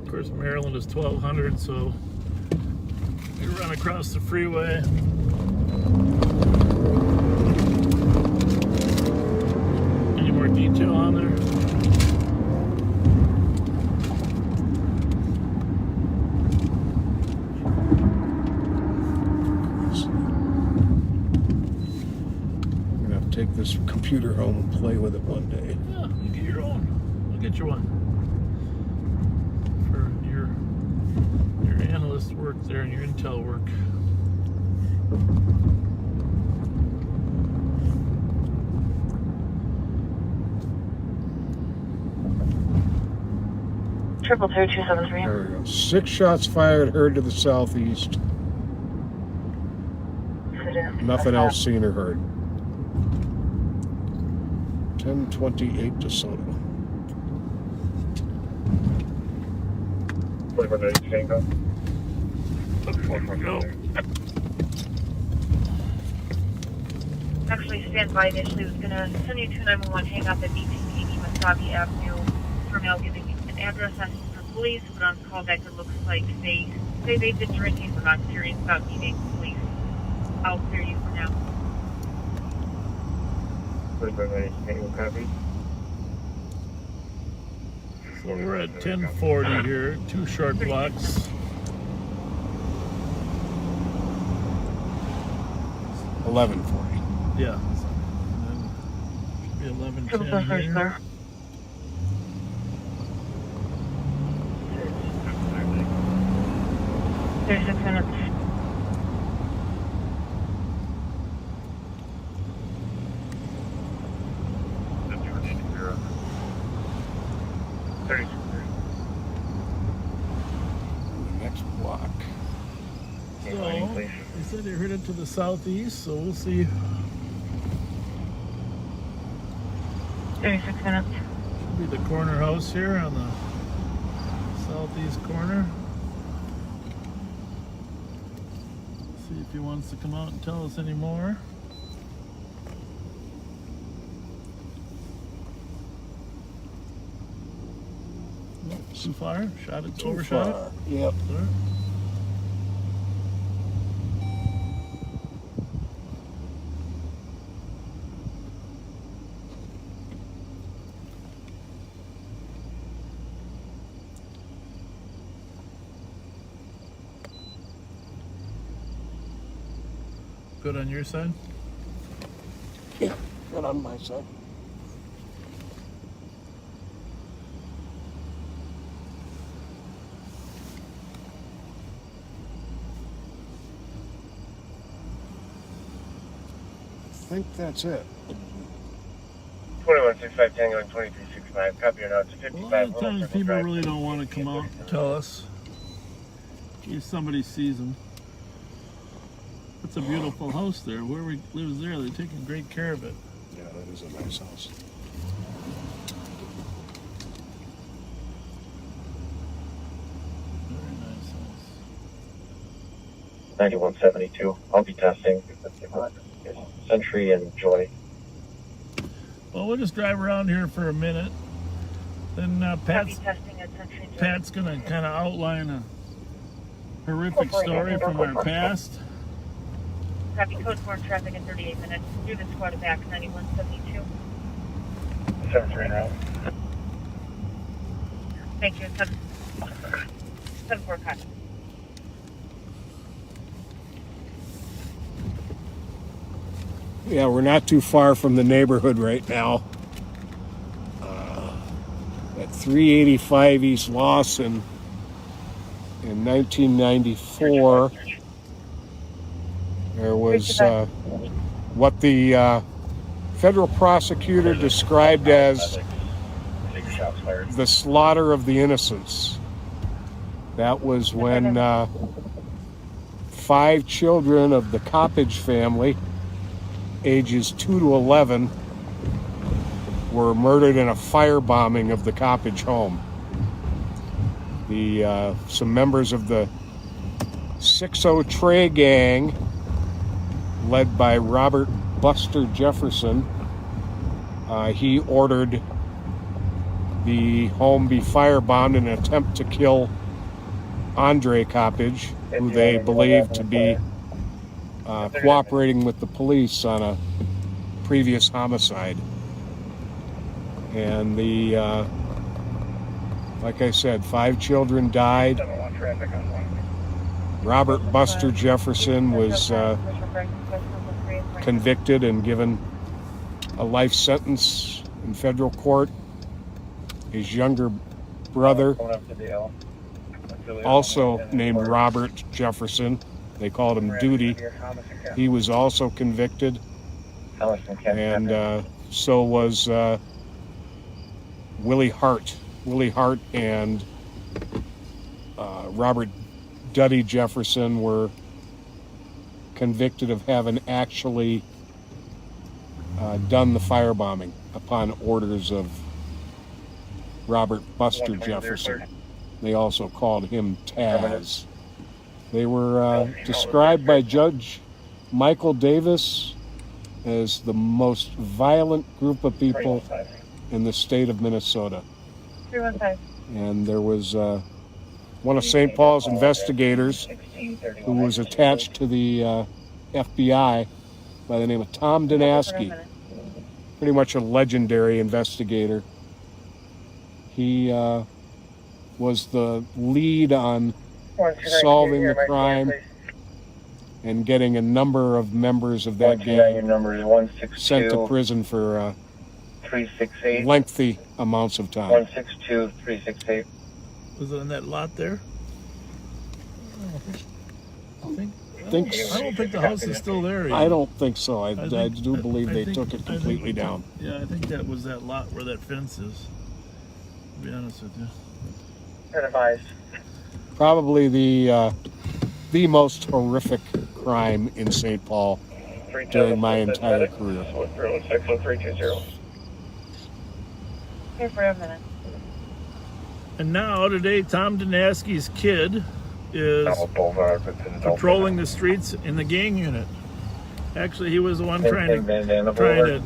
Of course, Maryland is 1200, so we run across the freeway. Any more detail on there? I'm gonna have to take this computer home and play with it one day. Yeah, you get your own. I'll get you one. Your analyst work there and your intel work. Triple 2273. There we go. 6 shots fired, heard to the southeast. Nothing else seen or heard. 1028 DeSoto. 4490 Tango. Go. Actually, stand by. Initially, was going to send you to 911, hang up at 1880 Wasabi Avenue. For now, giving you an address asking for police, but on callback, it looks like they say they've been drinking. We're not serious about needing police. I'll clear you for now. Copy. So we're at 1040 here, 2 short blocks. 11:40. Yeah. Should be 11:10 here. 36 minutes. Next block. So, they said they're headed to the southeast, so we'll see. 36 minutes. Should be the corner house here on the southeast corner. See if he wants to come out and tell us any more. Nope, too far. Shot it. Overshot it. Yep. There. Good on your side? Yeah, good on my side. I think that's it. 2165 Tango and 2365. Copy your notes. A lot of times people really don't want to come out and tell us. In case somebody sees them. It's a beautiful house there. Whoever lives there, they're taking great care of it. Yeah, that is a nice house. Very nice house. 9172. I'll be testing. Century and Joy. Well, we'll just drive around here for a minute. Then Pat's going to kind of outline a horrific story from our past. Copy code 4 traffic in 38 minutes. Do the squad back 9172. 73 now. Thank you. 74 copy. Yeah, we're not too far from the neighborhood right now. At 385 East Lawson in 1994, there was what the federal prosecutor described as the slaughter of the innocents. That was when 5 children of the Coppage family, ages 2 to 11, were murdered in a firebombing of the Coppage home. Some members of the Cisco Trey gang, led by Robert Buster Jefferson, he ordered the home be firebombed in an attempt to kill Andre Coppage, who they believed to be cooperating with the police on a previous homicide. And like I said, 5 children died. Robert Buster Jefferson was convicted and given a life sentence in federal court. His younger brother, also named Robert Jefferson, they called him Duty, he was also convicted, and so was Willie Hart. Willie Hart and Robert Duddy Jefferson were convicted of having actually done the firebombing upon orders of Robert Buster Jefferson. They also called him Taz. They were described by Judge Michael Davis as the most violent group of people in the state of Minnesota. 315. And there was one of St. Paul's investigators who was attached to the FBI by the name of Tom Danaski. Pretty much a legendary investigator. He was the lead on solving the crime and getting a number of members of that gang sent to prison for 368. lengthy amounts of time. 162-368. Was it in that lot there? I don't think the house is still there yet. I don't think so. I do believe they took it completely down. Yeah, I think that was that lot where that fence is, to be honest with you. Advised. Probably the most horrific crime in St. Paul during my entire career. 61320. Here for a minute. And now today, Tom Danaski's kid is patrolling the streets in the gang unit. Actually, he was the one trying to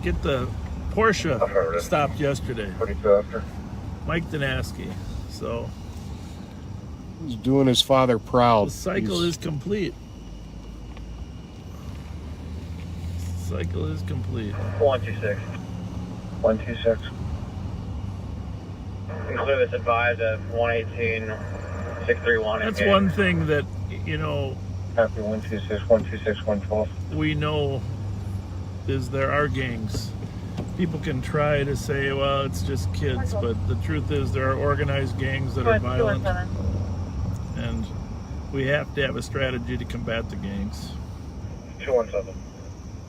get the Porsche stopped yesterday. Mike Danaski. So he's doing his father proud. The cycle is complete. Cycle is complete. 126. 126. Include this advised at 118-631. That's one thing that, you know, Copy 126, 126, 112. we know is there are gangs. People can try to say, well, it's just kids, but the truth is there are organized gangs that are violent. And we have to have a strategy to combat the gangs. 217.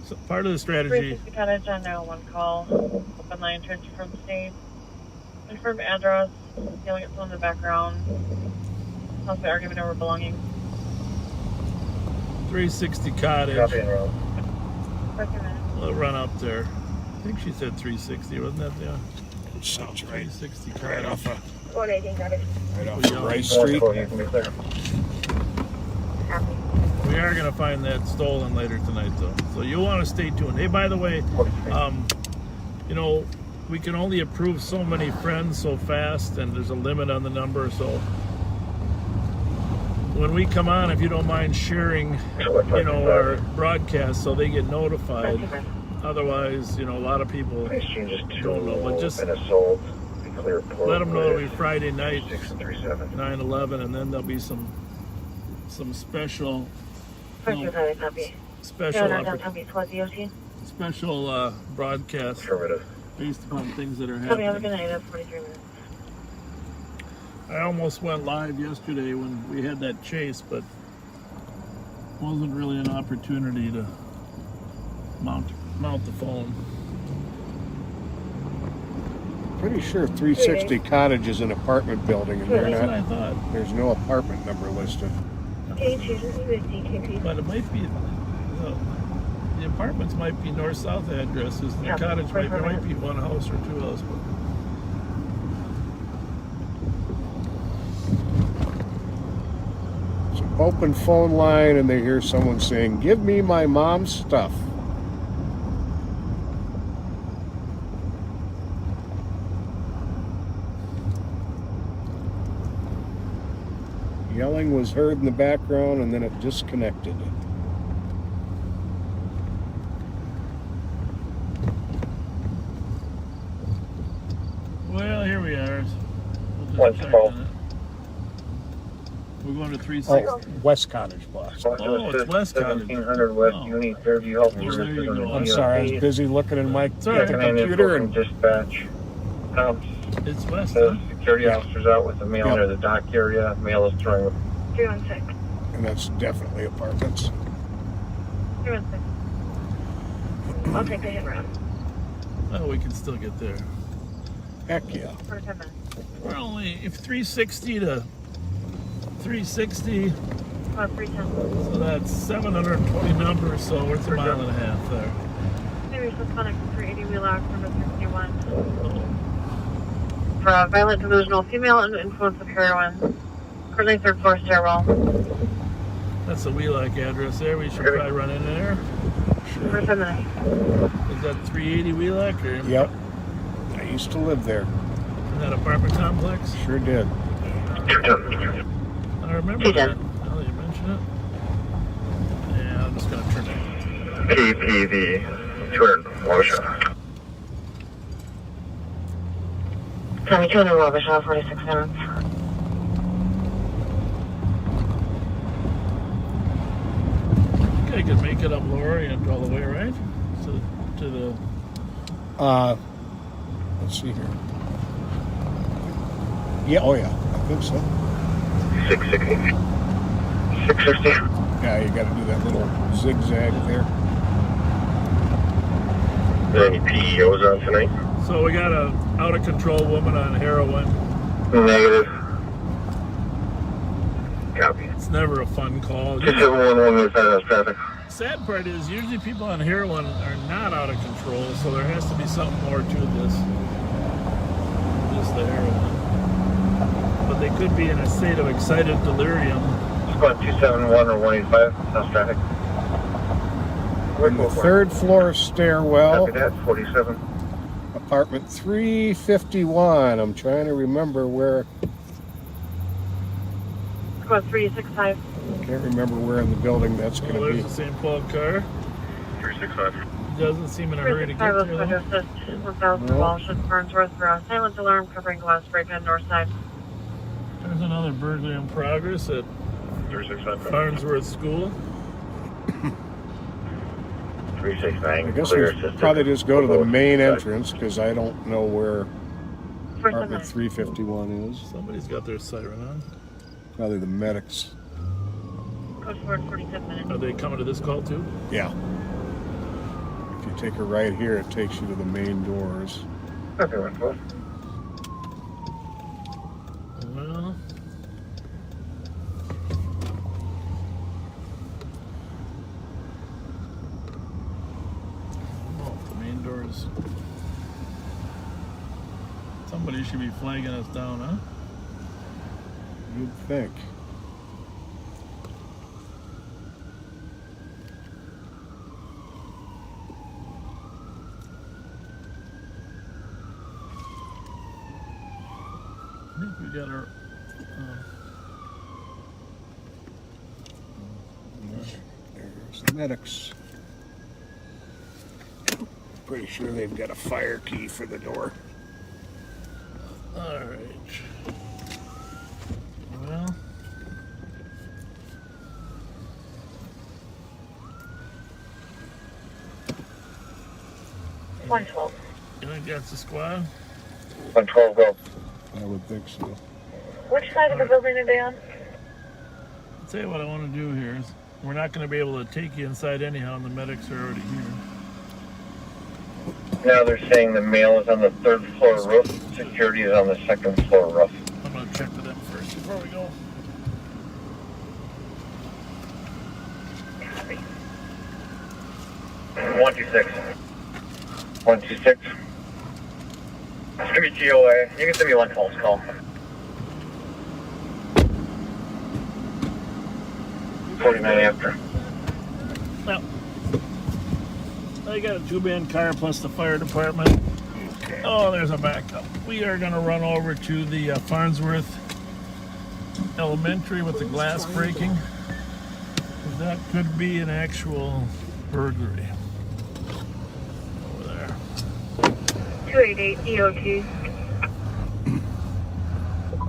So part of the strategy... 360 Cottage on 911 call. Open line transfer from state. Confirm address. Yelling at someone in the background. Possibly argument over belongings. 360 Cottage. Copy and roll. We'll run up there. I think she said 360, wasn't that? Yeah. Sounds right. 360 Cottage. Right off of 118 Cottage. Right off of Rice Street. You can be clear. We are going to find that stolen later tonight, though. So you'll want to stay tuned. Hey, by the way, you know, we can only approve so many friends so fast, and there's a limit on the number. So when we come on, if you don't mind sharing, you know, our broadcast so they get notified. Otherwise, you know, a lot of people don't know. But just let them know it'll be Friday night, 9/11, and then there'll be some special broadcast based upon things that are happening. I almost went live yesterday when we had that chase, but wasn't really an opportunity to mount the phone. Pretty sure 360 Cottage is an apartment building, and That's what I thought. there's no apartment number listed. But it might be, the apartments might be north-south addresses. The cottage might be one house or two houses. It's an open phone line, and they hear someone saying, "Give me my mom's stuff." Yelling was heard in the background, and then it disconnected. Well, here we are. We're going to 360. West Cottage block. Oh, it's West Cottage. 1700 West Uni, Fairview Health Well, there you go. I'm sorry, I was busy looking at my Sorry. computer and dispatch. It's West, Says security officers out with the mail near the dock area. Mail is throwing. 316. and that's definitely apartments. 316. I'll take the hit round. Oh, we can still get there. Heck yeah. For 10 minutes. We're only, if 360 to 360, so that's 720 numbers, so it's a mile and a half there. Maybe suspended 380 Wheelock, number 61. For a violent delusional female under influence of heroin. Currently third floor stairwell. That's the Wheelock address there. We should probably run in there. Should. For 10 minutes. Is that 380 Wheelock or? Yep. I used to live there. In that apartment complex? Sure did. I remember that. Now that you mention it. Yeah, I'm just gonna turn it. PPV 200 Waukesha. Tommy 200 Waukesha, 46 minutes. I could make it up Lorient all the way, right? To the. Let's see here. Yeah. Oh yeah. I think so. 660. 660. Yeah, you got to do that little zigzag there. Any PEOs on tonight? So we got a out of control woman on heroin. Negative. Copy. It's never a fun call. 2711 is traffic. Sad part is usually people on heroin are not out of control, so there has to be something more to this. Just the heroin. But they could be in a state of excited delirium. Squad 271 or 185, south traffic. On the third floor stairwell. Copy that, 47. Apartment 351. I'm trying to remember where. Squad 365. Can't remember where in the building that's going to There's be. the St. Paul car. 365. Doesn't seem in a hurry to get there. 365 1000 Walsh and Farnsworth for a silent alarm covering glass break on north side. There's another burglary in progress at 365. Farnsworth School. 369. I guess we probably just go to the main entrance because I don't know where apartment 351 is. Somebody's got their siren on. Probably the medics. Code forward 47 minutes. Are they coming to this call too? Yeah. If you take a right here, it takes you to the main doors. Okay, 112. Well, the main doors. Somebody should be flagging us down, huh? You'd think. I think we got our. There's the medics. Pretty sure they've got a fire key for the door. All right. Well. $112. You think that's the squad? 112, go. I would think so. Which side of the building are they on? I'll tell you what I want to do here is we're not going to be able to take you inside anyhow, and the medics are already here. Now they're saying the mail is on the third floor roof. Security is on the second floor roof. I'm going to check with them first before we go. Copy. 126. 126. It's going to be GOA. You can send me one false call. 49 after. Well, I got a two-man car plus the fire department. Oh, there's a backup. We are going to run over to the Farnsworth Elementary with the glass breaking. That could be an actual burglary. Over there. 288 EOT.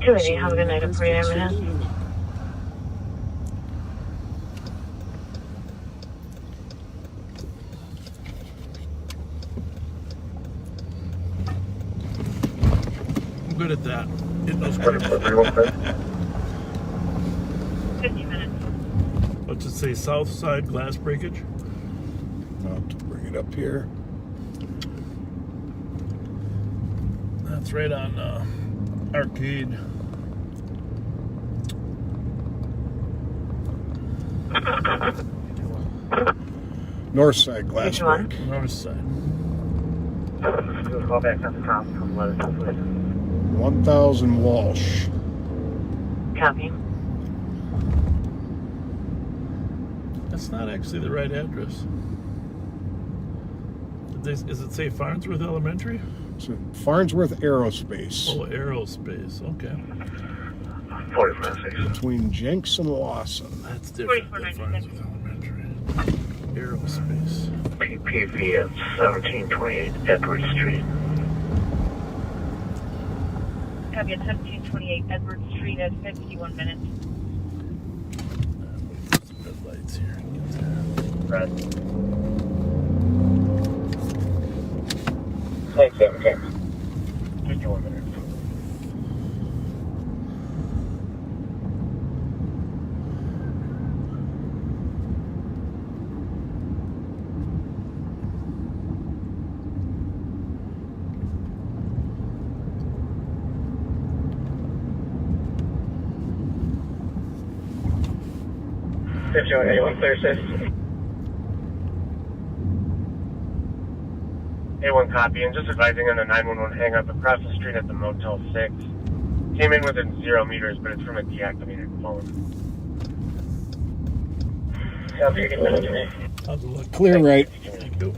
280, have a good night at 49 minutes. I'm good at that. Hitting those quick. 50 minutes. What's it say? South side glass breakage? About to bring it up here. That's right on Arcade. North side glass break. North side. Call back on the top from 1000 Walsh. Copy. That's not actually the right address. Is it say Farnsworth Elementary? It's Farnsworth Aerospace. Oh, Aerospace. Okay. 4496. Between Jenks and Lawson. That's different than Farnsworth Elementary. Aerospace. PPV at 1728 Edward Street. Copy at 1728 Edward Street at 51 minutes. Some red lights here. Red. Thanks, okay. 51 minutes. A1 copy, and just advising on a 911 hang-up across the street at the Motel 6. Came in within 0 meters, but it's from a deactivated phone. How's it look? Clear right. Thank you.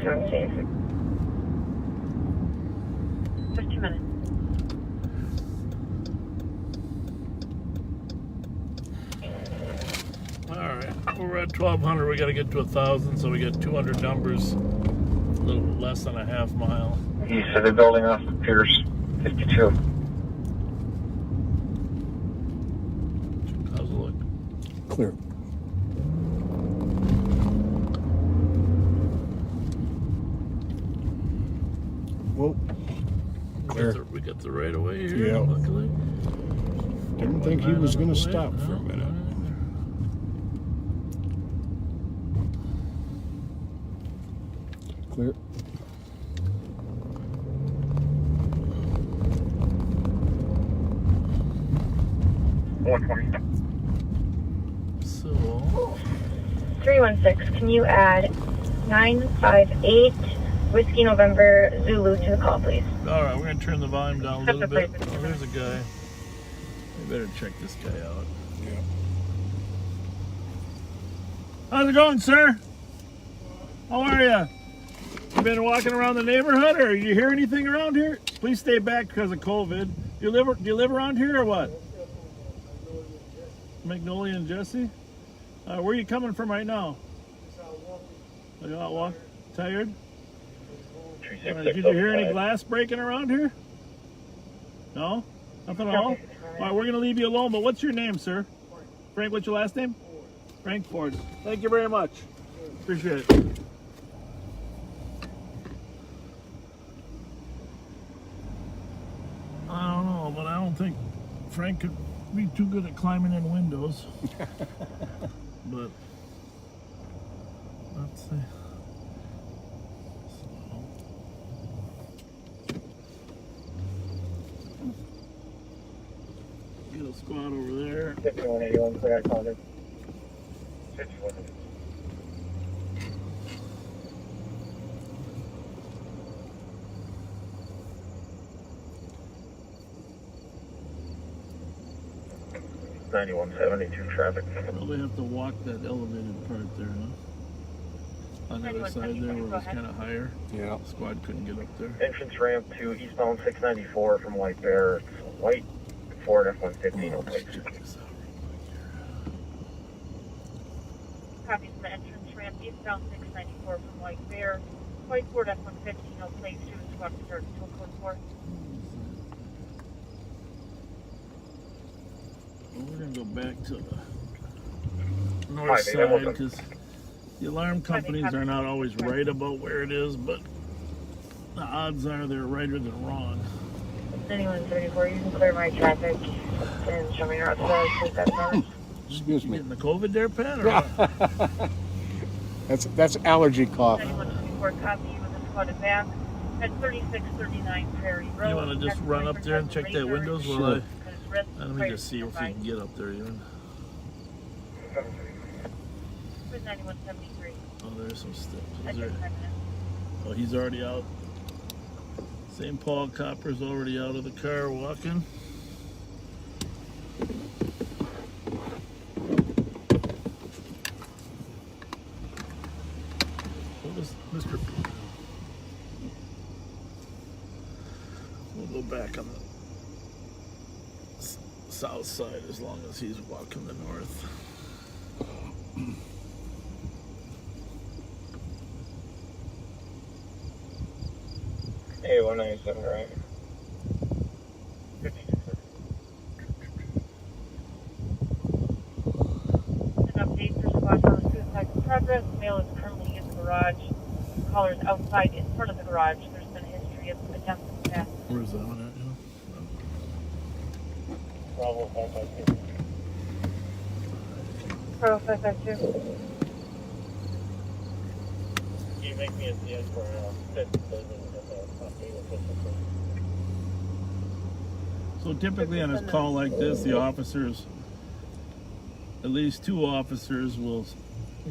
On scene. 15 minutes. Alright, we're at 1200. We got to get to 1,000, so we got 200 numbers. A little less than a half mile. East of the building off of Pierce 52. How's it look? Clear. Whoa. Clear. We got the right of way here, Yeah. luckily. Didn't think he was going to stop for a minute. Clear. So 316, can you add 958 Whiskey November Zulu to the call, please? alright, we're gonna turn the volume down a little bit. Oh, there's a guy. We better check this guy out. Yeah. How's it going, sir? How are you? You been walking around the neighborhood, or you hear anything around here? Please stay back because of COVID. Do you live around here or what? Magnolia and Jesse? Where are you coming from right now? Are you out walking? Tired? Did you hear any glass breaking around here? No? Nothing at all? All right, we're going to leave you alone, but what's your name, sir? Frank, what's your last name? Frank Ford. Thank you very much. Appreciate it. I don't know, but I don't think Frank could be too good at climbing in windows. But let's see. Get a squad over there. 5181, clear, I called it. 51. 9172 traffic. Probably have to walk that elevated part there, huh? On the other side there where it was kind of higher. Yeah. The squad couldn't get up there. Entrance ramp to eastbound 694 from White Bear. White Ford F-150, no plates. Copy from the entrance ramp eastbound 694 from White Bear. White Ford F-150, no plates, shooting squad reserved to code 4. Well, we're going to go back to the north side because the alarm companies are not always right about where it is, but the odds are they're righter than wrong. 9134, you can clear my traffic and show me your outside. Please, that's north. Excuse me. Getting the COVID there, Pat? Or what? That's allergy cough. 9124, copy with a squad back at 3639 Prairie Road. You want to just run up there and check that windows while Sure. let me just see if we can get up there even. Cruise 9173. Oh, there's some steps. That's Is there? your 5 minutes. Oh, he's already out. St. Paul Copper's already out of the car walking. What was Mr. We'll go back on the south side as long as he's walking the north. Hey, 197, right? An update for squad on the suicide in progress. Male is currently in the garage. Caller's outside in front of the garage. There's been a history of attempts in the past. Where's that one at? Bravo 552. Bravo 552. Can you make me a CS for So typically on a call like this, the officers, at least 2 officers, will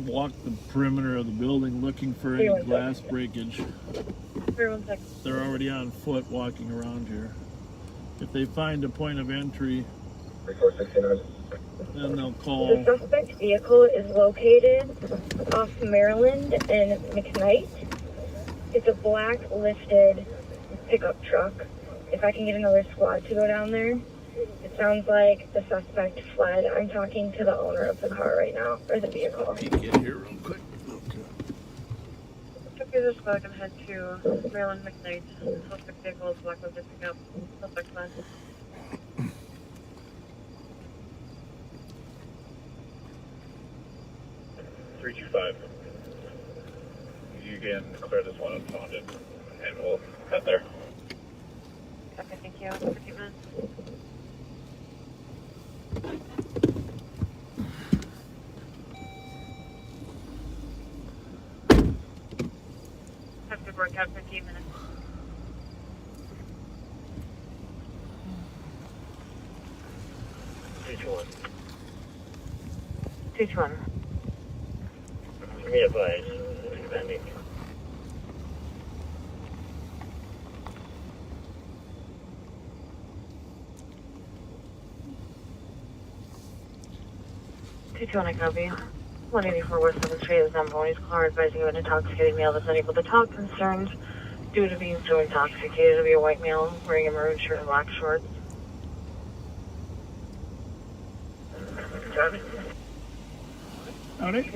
walk the perimeter of the building looking for any glass breakage. They're already on foot walking around here. If they find a point of entry, then they'll call. The suspect vehicle is located off Maryland and McKnight. It's a black lifted pickup truck. If I can get another squad to go down there. It sounds like the suspect fled. I'm talking to the owner of the car right now, or the vehicle. Get here real quick. Okay, this squad can head to Maryland McKnight. Suspect vehicle is black lifted pickup. Suspect fled. 325. You can clear this one unfounded, and we'll head there. Okay, thank you. 15 minutes. Have to work out 15 minutes. Teach one. Be advised, expanding. I copy. 184 West 7th Street is Zamboni's car advising of an intoxicated male that's unable to talk, concerned due to being so intoxicated to be a white male wearing a maroon shirt and black shorts. Howdy.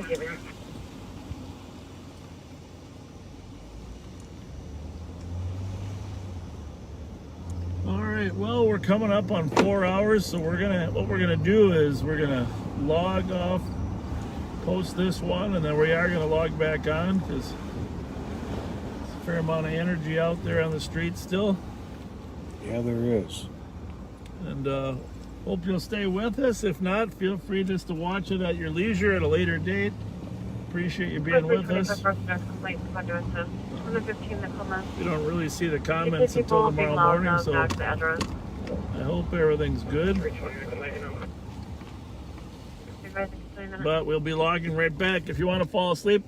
All right, well, we're coming up on 4 hours, so what we're gonna do is we're gonna log off, post this one, and then we are gonna log back on because there's a fair amount of energy out there on the street still. Yeah, there is. And hope you'll stay with us. If not, feel free just to watch it at your leisure at a later date. Appreciate you being with us. We don't really see the comments until tomorrow morning, so I hope everything's good. But we'll be logging right back. If you want to fall asleep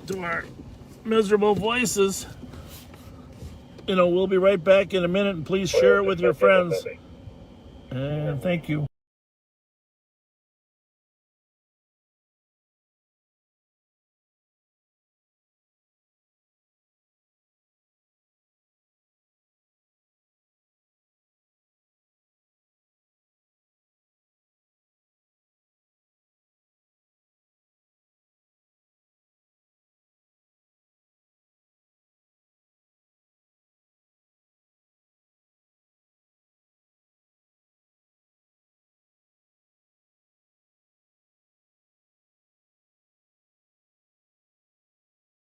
to our miserable voices, we'll be right back in a minute, and please share it with your friends. And thank you.